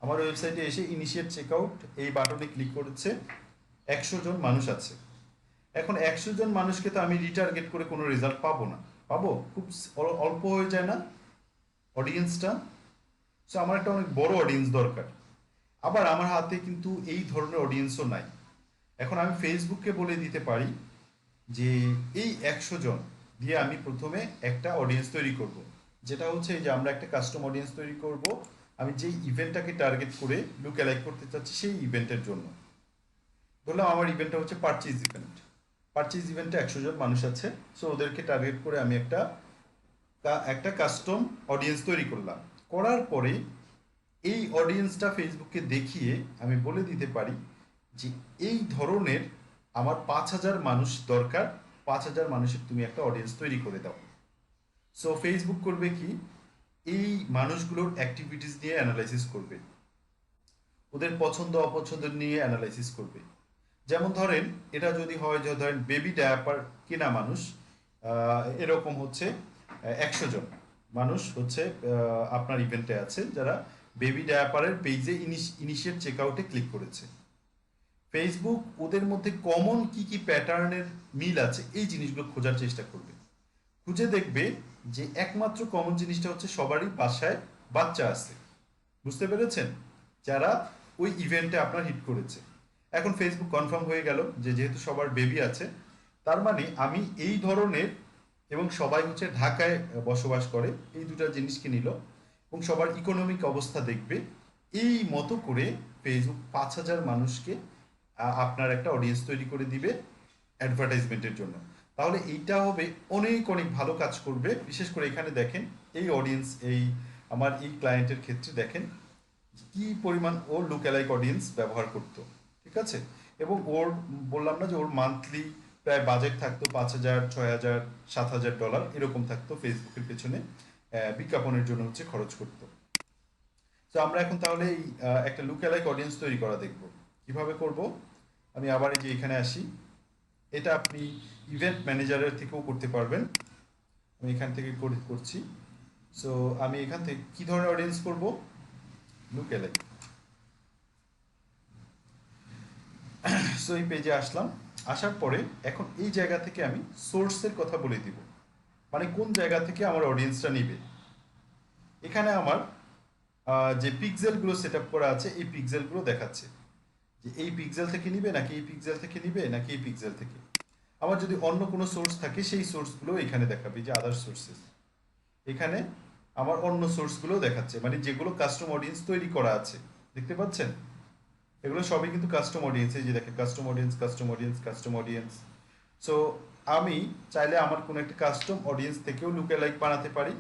Speaker 1: আমার ওয়েবসাইটে এসে ইনিশিয়েট চেকআউট এই বাটনে ক্লিক করেছে 100 জন মানুষ আছে। এখন 100 জন মানুষকে তো আমি রিটার্গেট করে কোনো রেজাল্ট পাবো না, পাবো খুব অল্প হয়ে যায় না অডিয়েন্সটা? সো আমার একটা অনেক বড় অডিয়েন্স দরকার। আবার আমার হাতে কিন্তু এই ধরনের অডিয়েন্সও নাই। এখন আমি ফেসবুককে বলে দিতে পারি যে এই 100 জন দিয়ে আমি প্রথমে একটা অডিয়েন্স তৈরি করব, যেটা হচ্ছে যে আমরা একটা কাস্টম অডিয়েন্স তৈরি করব আমি যেই ইভেন্টটাকে টার্গেট করে লুক অ্যালাইক করতে চাচ্ছি সেই ইভেন্টের জন্য। ধরলাম আমার ইভেন্টটা হচ্ছে পারচেজ ইভেন্ট, পারচেজ ইভেন্টে 100 জন মানুষ আছে, সো ওদেরকে টার্গেট করে আমি একটা কাস্টম অডিয়েন্স তৈরি করলাম। করার পরে এই অডিয়েন্সটা ফেসবুককে দেখিয়ে আমি বলে দিতে পারি যে এই ধরনের আমার 5,000 মানুষ দরকার, 5,000 মানুষের তুমি একটা অডিয়েন্স তৈরি করে দাও। সো ফেসবুক করবে কি, এই মানুষগুলোর অ্যাক্টিভিটিস নিয়ে অ্যানালাইসিস করবে, ওদের পছন্দ অপছন্দ নিয়ে অ্যানালাইসিস করবে। যেমন ধরেন এটা যদি হয় যে ধরেন বেবি ডায়াপার কেনা মানুষ এরকম হচ্ছে 100 জন মানুষ হচ্ছে আপনার ইভেন্টে আছে যারা বেবি ডায়াপারের পেজে ইনিশিয়েট চেকআউটে ক্লিক করেছে। ফেসবুক ওদের মধ্যে কমন কি কি প্যাটার্নের মিল আছে এই জিনিসগুলো খোঁজার চেষ্টা করবে, খুঁজে দেখবে যে একমাত্র কমন জিনিসটা হচ্ছে সবারই বাসায় বাচ্চা আছে, বুঝতে পেরেছেন, যারা ওই ইভেন্টে আপনার হিট করেছে। এখন ফেসবুক কনফার্ম হয়ে গেল যে যেহেতু সবার বেবি আছে, তার মানে আমি এই ধরনের এবং সবাই হচ্ছে ঢাকায় বসবাস করে এই দুটা জিনিসকে নিল এবং সবার ইকোনমিক অবস্থা দেখবে, এই মতো করে ফেসবুক 5,000 মানুষকে আপনার একটা অডিয়েন্স তৈরি করে দিবে অ্যাডভার্টাইজমেন্টের জন্য। তাহলে এইটা হবে অনেক অনেক ভালো কাজ করবে। বিশেষ করে এখানে দেখেন এই অডিয়েন্স, এই আমার এই ক্লায়েন্টের ক্ষেত্রে দেখেন কি পরিমাণ ও লুক অ্যালাইক অডিয়েন্স ব্যবহার করতো, ঠিক আছে? এবং ওর বললাম না যে ওর মান্থলি প্রায় বাজেট থাকতো 5,000, 6,000, $7,000 এরকম থাকতো ফেসবুকের পেছনে বিজ্ঞাপনের জন্য হচ্ছে খরচ করতো। তো আমরা এখন তাহলে এই একটা লুকঅ্যালাইক অডিয়েন্স তৈরি করা দেখব কিভাবে করব। আমি আবার এই যে এখানে আসি, এটা আপনি ইভেন্ট ম্যানেজারের থেকেও করতে পারবেন। আমি এখান থেকে করছি। সো আমি এখান থেকে কি ধরনের অডিয়েন্স করব, লুকঅ্যালাইক। সো এই পেজে আসলাম, আসার পরে এখন এই জায়গা থেকে আমি সোর্সের কথা বলে দিব, মানে কোন জায়গা থেকে আমার অডিয়েন্সটা নিবে। এখানে আমার যে পিক্সেলগুলো সেট আপ করা আছে এই পিক্সেলগুলো দেখাচ্ছে যে এই পিক্সেল থেকে নিবে নাকি এই পিক্সেল থেকে নিবে নাকি এই পিক্সেল থেকে। আমার যদি অন্য কোনো সোর্স থাকে সেই সোর্সগুলো এখানে দেখাবে, যে আদার সোর্সেস। এখানে আমার অন্য সোর্সগুলো দেখাচ্ছে, মানে যেগুলো কাস্টম অডিয়েন্স তৈরি করা আছে, দেখতে পাচ্ছেন এগুলো সবই কিন্তু কাস্টম অডিয়েন্স। এই যে দেখেন custom audience, custom audience, custom audience. So আমি চাইলে আমার কোনো একটা কাস্টম অডিয়েন্স থেকেও লুকঅ্যালাইক বানাতে পারি,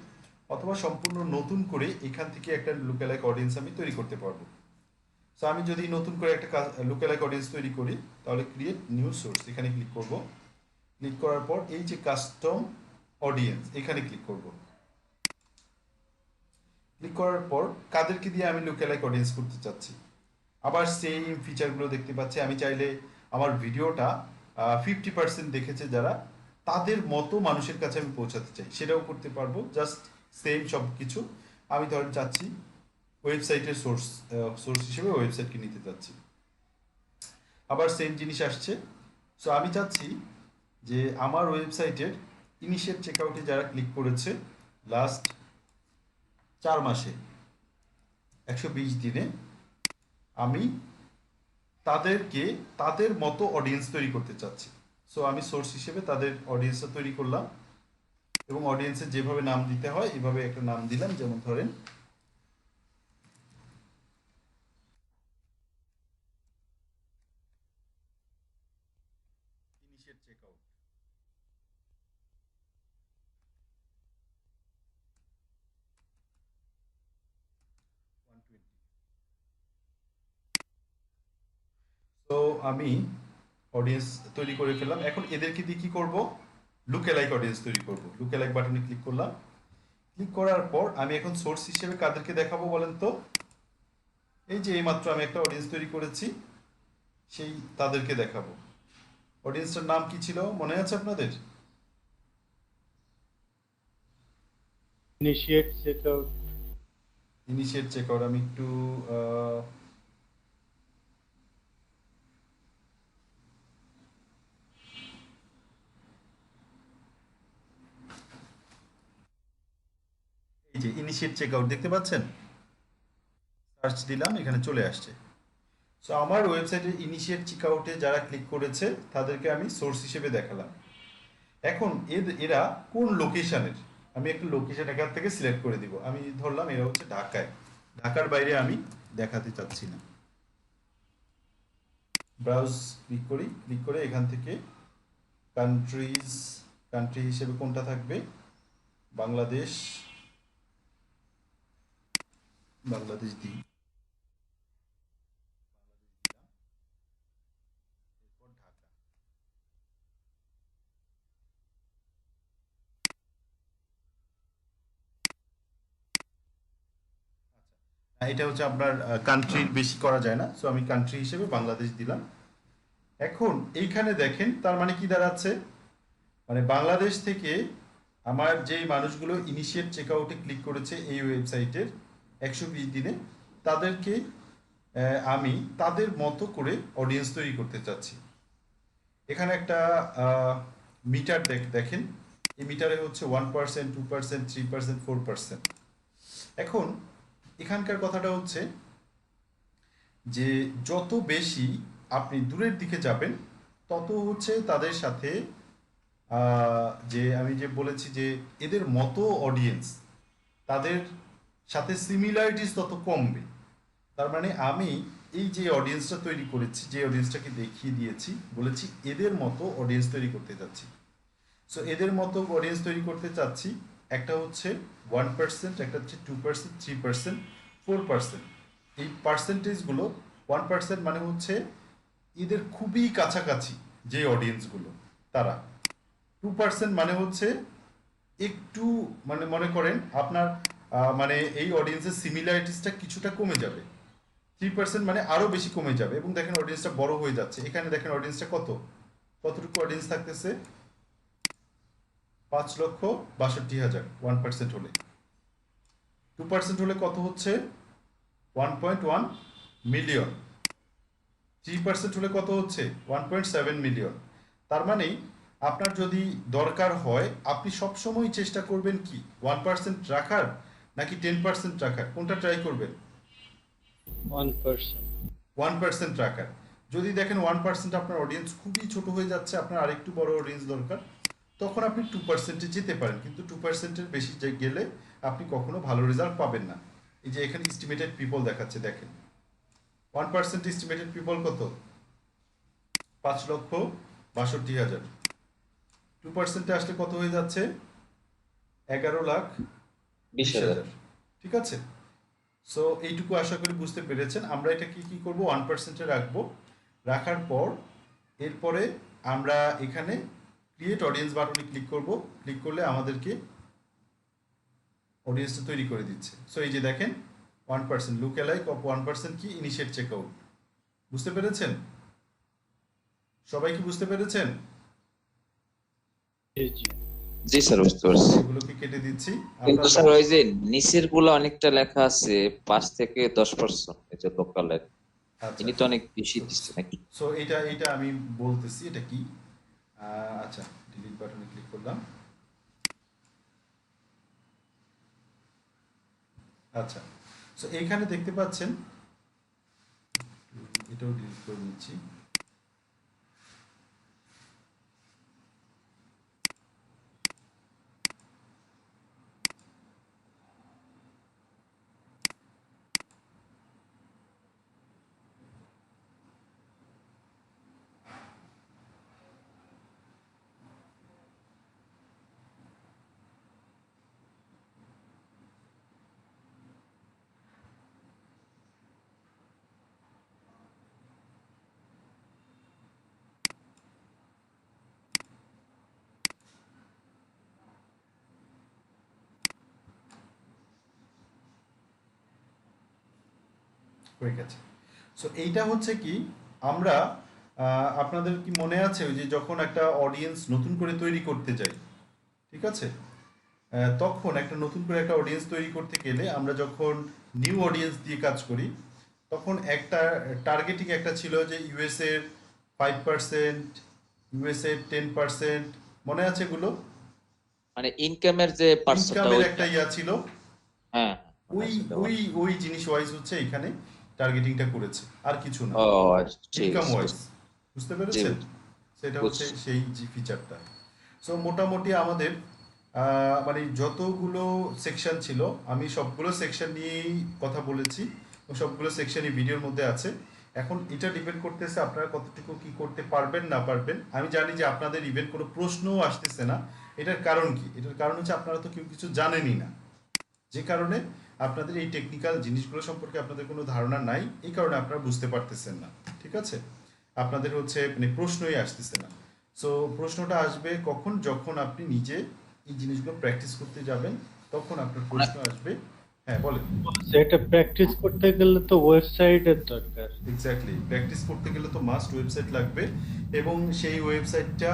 Speaker 1: অথবা সম্পূর্ণ নতুন করে এখান থেকে একটা লুকঅ্যালাইক অডিয়েন্স আমি তৈরি করতে পারবো। সো আমি যদি নতুন করে একটা লুকঅ্যালাইক অডিয়েন্স তৈরি করি, তাহলে ক্রিয়েট নিউ সোর্স এখানে ক্লিক করব। ক্লিক করার পর এই যে কাস্টম অডিয়েন্স এখানে ক্লিক করব। ক্লিক করার পর কাদেরকে দিয়ে আমি লুকঅ্যালাইক অডিয়েন্স করতে চাচ্ছি, আবার সেম ফিচারগুলো দেখতে পাচ্ছি। আমি চাইলে আমার ভিডিওটা 50% দেখেছে যারা, তাদের মতো মানুষের কাছে আমি পৌঁছাতে চাই, সেটাও করতে পারবো। জাস্ট সেম সব কিছু। আমি ধরেন চাচ্ছি ওয়েবসাইটের সোর্স হিসেবে ওয়েবসাইটকে নিতে চাচ্ছি, আবার সেম জিনিস আসছে। সো আমি চাচ্ছি যে আমার ওয়েবসাইটের ইনিশিয়েট চেকআউটে যারা ক্লিক করেছে লাস্ট 4 মাসে 120 দিনে, আমি তাদেরকে তাদের মতো অডিয়েন্স তৈরি করতে চাচ্ছি। সো আমি সোর্স হিসেবে তাদের অডিয়েন্সটা তৈরি করলাম, এবং অডিয়েন্সের যেভাবে নাম দিতে হয় এভাবে একটা নাম দিলাম, যেমন ধরেন ইনিশিয়েট চেকআউট। তো আমি অডিয়েন্স তৈরি করে ফেললাম। এখন এদেরকে দিয়ে কি করব, লুকঅ্যালাইক অডিয়েন্স তৈরি করব। লুকঅ্যালাইক বাটনে ক্লিক করলাম। ক্লিক করার পর আমি এখন সোর্স হিসেবে কাদেরকে দেখাবো বলেন তো? এই যে এইমাত্র আমি একটা অডিয়েন্স তৈরি করেছি, সেই তাদেরকে দেখাবো। অডিয়েন্সটার নাম কি ছিল মনে আছে আপনাদের?
Speaker 3: Initiate checkout.
Speaker 1: Initiate checkout. আমি একটু এই যে ইনিশিয়েট চেকআউট দেখতে পাচ্ছেন, সার্চ দিলাম, এখানে চলে আসছে। সো আমার ওয়েবসাইটের ইনিশিয়েট চেকআউটে যারা ক্লিক করেছে তাদেরকে আমি সোর্স হিসেবে দেখালাম। এখন এরা কোন লোকেশনের, আমি একটা লোকেশন এখান থেকে সিলেক্ট করে দিব। আমি ধরলাম এরা হচ্ছে ঢাকায়, ঢাকার বাইরে আমি দেখাতে চাচ্ছি না। ব্রাউজ ক্লিক করি, ক্লিক করে এখান থেকে কান্ট্রি হিসেবে কোনটা থাকবে, বাংলাদেশ দিই। এরপর ঢাকা। এটা হচ্ছে আপনার কান্ট্রি বেশি করা যায় না, সো আমি কান্ট্রি হিসেবে বাংলাদেশ দিলাম। এখন এইখানে দেখেন তার মানে কি দাঁড়াচ্ছে, মানে বাংলাদেশ থেকে আমার যেই মানুষগুলো ইনিশিয়েট চেকআউটে ক্লিক করেছে এই ওয়েবসাইটের 120 দিনে, তাদেরকে আমি তাদের মতো করে অডিয়েন্স তৈরি করতে চাচ্ছি। এখানে একটা মিটার দেখেন, এই মিটারে হচ্ছে 1%, 2%, 3%, 4%। এখন এখানকার কথাটা হচ্ছে যে যত বেশি আপনি দূরের দিকে যাবেন তত হচ্ছে তাদের সাথে যে আমি যে বলেছি যে এদের মতো অডিয়েন্স, তাদের সাথে সিমিলারিটিস তত কমবে। তার মানে আমি এই যে অডিয়েন্সটা তৈরি করেছি, যে অডিয়েন্সটাকে দেখিয়ে দিয়েছি, বলেছি এদের মতো অডিয়েন্স তৈরি করতে যাচ্ছি। সো এদের মতো অডিয়েন্স তৈরি করতে চাচ্ছি, একটা হচ্ছে 1%, একটা হচ্ছে 2%, 3%, 4%। এই পার্সেন্টেজগুলো 1% মানে হচ্ছে এদের খুবই কাছাকাছি যে অডিয়েন্সগুলো তারা। 2% মানে হচ্ছে একটু, মানে মনে করেন আপনার মানে এই অডিয়েন্সের সিমিলারিটিসটা কিছুটা কমে যাবে। 3% মানে আরো বেশি কমে যাবে। এবং দেখেন অডিয়েন্সটা বড় হয়ে যাচ্ছে। এখানে দেখেন অডিয়েন্সটা কতটুকু অডিয়েন্স থাকতেছে, 5,62,000 1% হলে। 2% হলে কত হচ্ছে, 1.1 মিলিয়ন। 3% হলে কত হচ্ছে, 1.7 মিলিয়ন। তার মানে আপনার যদি দরকার হয়, আপনি সবসময় চেষ্টা করবেন কি 1% রাখার নাকি 10% রাখার, কোনটা ট্রাই করবেন? 1% রাখার। যদি দেখেন 1% আপনার অডিয়েন্স খুবই ছোট হয়ে যাচ্ছে, আপনার আরেকটু বড় অডিয়েন্স দরকার, তখন আপনি 2%-এ যেতে পারেন। কিন্তু 2%-এর বেশি গেলে আপনি কখনো ভালো রেজাল্ট পাবেন না। এই যে এখানে এস্টিমেটেড পিপল দেখাচ্ছে, দেখেন 1% এস্টিমেটেড পিপল কত, 5,62,000। 2%-এ আসলে কত হয়ে যাচ্ছে, 11,20,000। ঠিক আছে, সো এইটুকু আশা করি বুঝতে পেরেছেন। আমরা এটা কি করব, 1%-এ রাখবো। রাখার পর এরপরে আমরা এখানে ক্রিয়েট অডিয়েন্স বাটনে ক্লিক করব। ক্লিক করলে আমাদেরকে অডিয়েন্সটা তৈরি করে দিচ্ছে। সো এই যে দেখেন 1% লুক অ্যালাইক অফ 1% কি, ইনিশিয়েট চেকআউট। বুঝতে পেরেছেন? সবাই কি বুঝতে পেরেছেন?
Speaker 7: জি স্যার, বুঝতে পারছি।
Speaker 1: এগুলোকে কেটে দিচ্ছি।
Speaker 7: কিন্তু স্যার ওই যে নিচের গুলো অনেকটা লেখা আছে 5 থেকে 10%, এই যে লোকাল ইনি তো অনেক বেশি দিচ্ছে নাকি?
Speaker 1: সো এটা আমি বলতেছি এটা কি। আচ্ছা, ডিলিট বাটনে ক্লিক করলাম। আচ্ছা, সো এইখানে দেখতে পাচ্ছেন, এটাও ডিলিট করে নিচ্ছি। হয়ে গেছে। সো এইটা হচ্ছে কি, আমরা আপনাদের কি মনে আছে ওই যে যখন একটা অডিয়েন্স নতুন করে তৈরি করতে যাই, ঠিক আছে, তখন একটা নতুন করে একটা অডিয়েন্স তৈরি করতে গেলে আমরা যখন নিউ অডিয়েন্স দিয়ে কাজ করি, তখন একটা টার্গেটিং একটা ছিল যে ইউএস এর 5%, ইউএস এর 10%, মনে আছে এগুলো?
Speaker 7: মানে ইনকামের যে পার্সেন্টটা,
Speaker 1: ইনকামের একটা ইয়া ছিল।
Speaker 7: হ্যাঁ,
Speaker 1: ওই জিনিস ওয়াইজ হচ্ছে এখানে টার্গেটিংটা করেছে, আর কিছু না।
Speaker 7: ও
Speaker 1: ইনকাম ওয়াইজ, বুঝতে পেরেছেন? সেটা হচ্ছে সেই ফিচারটা। সো মোটামুটি আমাদের মানে যতগুলো সেকশন ছিল, আমি সবগুলো সেকশন নিয়েই কথা বলেছি, সবগুলো সেকশনই ভিডিওর মধ্যে আছে। এখন এটা ডিপেন্ড করতেছে আপনারা কতটুকু কি করতে পারবেন না পারবেন। আমি জানি যে আপনাদের ইভেন কোনো প্রশ্নও আসতেছে না। এটার কারণ কি? এটার কারণ হচ্ছে আপনারা তো কেউ কিছু জানেনই না, যে কারণে আপনাদের এই টেকনিক্যাল জিনিসগুলো সম্পর্কে আপনাদের কোনো ধারণা নাই, এই কারণে আপনারা বুঝতে পারতেছেন না। ঠিক আছে, আপনাদের হচ্ছে মানে প্রশ্নই আসতেছে না। সো প্রশ্নটা আসবে কখন, যখন আপনি নিজে এই জিনিসগুলো প্র্যাকটিস করতে যাবেন, তখন আপনার প্রশ্ন আসবে। হ্যাঁ বলেন।
Speaker 11: সেটা প্র্যাকটিস করতে গেলে তো ওয়েবসাইটের দরকার।
Speaker 1: এক্স্যাক্টলি, প্র্যাকটিস করতে গেলে তো মাস্ট ওয়েবসাইট লাগবে। এবং সেই ওয়েবসাইটটা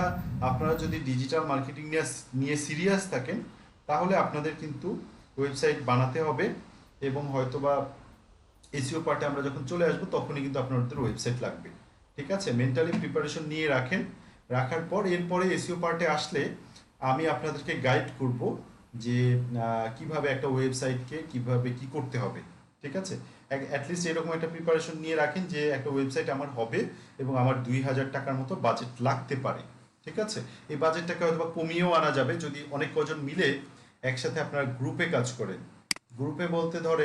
Speaker 1: আপনারা যদি ডিজিটাল মার্কেটিং নিয়ে সিরিয়াস থাকেন, তাহলে আপনাদের কিন্তু ওয়েবসাইট বানাতে হবে। এবং হয়তোবা এসইও পার্টে আমরা যখন চলে আসবো, তখনই কিন্তু আপনাদের ওয়েবসাইট লাগবে। ঠিক আছে, মেন্টালি প্রিপারেশন নিয়ে রাখেন। রাখার পর এরপরে এসইও পার্টে আসলে আমি আপনাদেরকে গাইড করব যে কিভাবে একটা ওয়েবসাইটকে কিভাবে কি করতে হবে। ঠিক আছে, অ্যাটলিস্ট এরকম একটা প্রিপারেশন নিয়ে রাখেন যে একটা ওয়েবসাইট আমার হবে এবং আমার 2,000 টাকার মতো বাজেট লাগতে পারে। ঠিক আছে, এই বাজেটটাকে হয়তো কমিয়েও আনা যাবে যদি অনেক কজন মিলে একসাথে আপনারা গ্রুপে কাজ করেন। গ্রুপে বলতে ধরে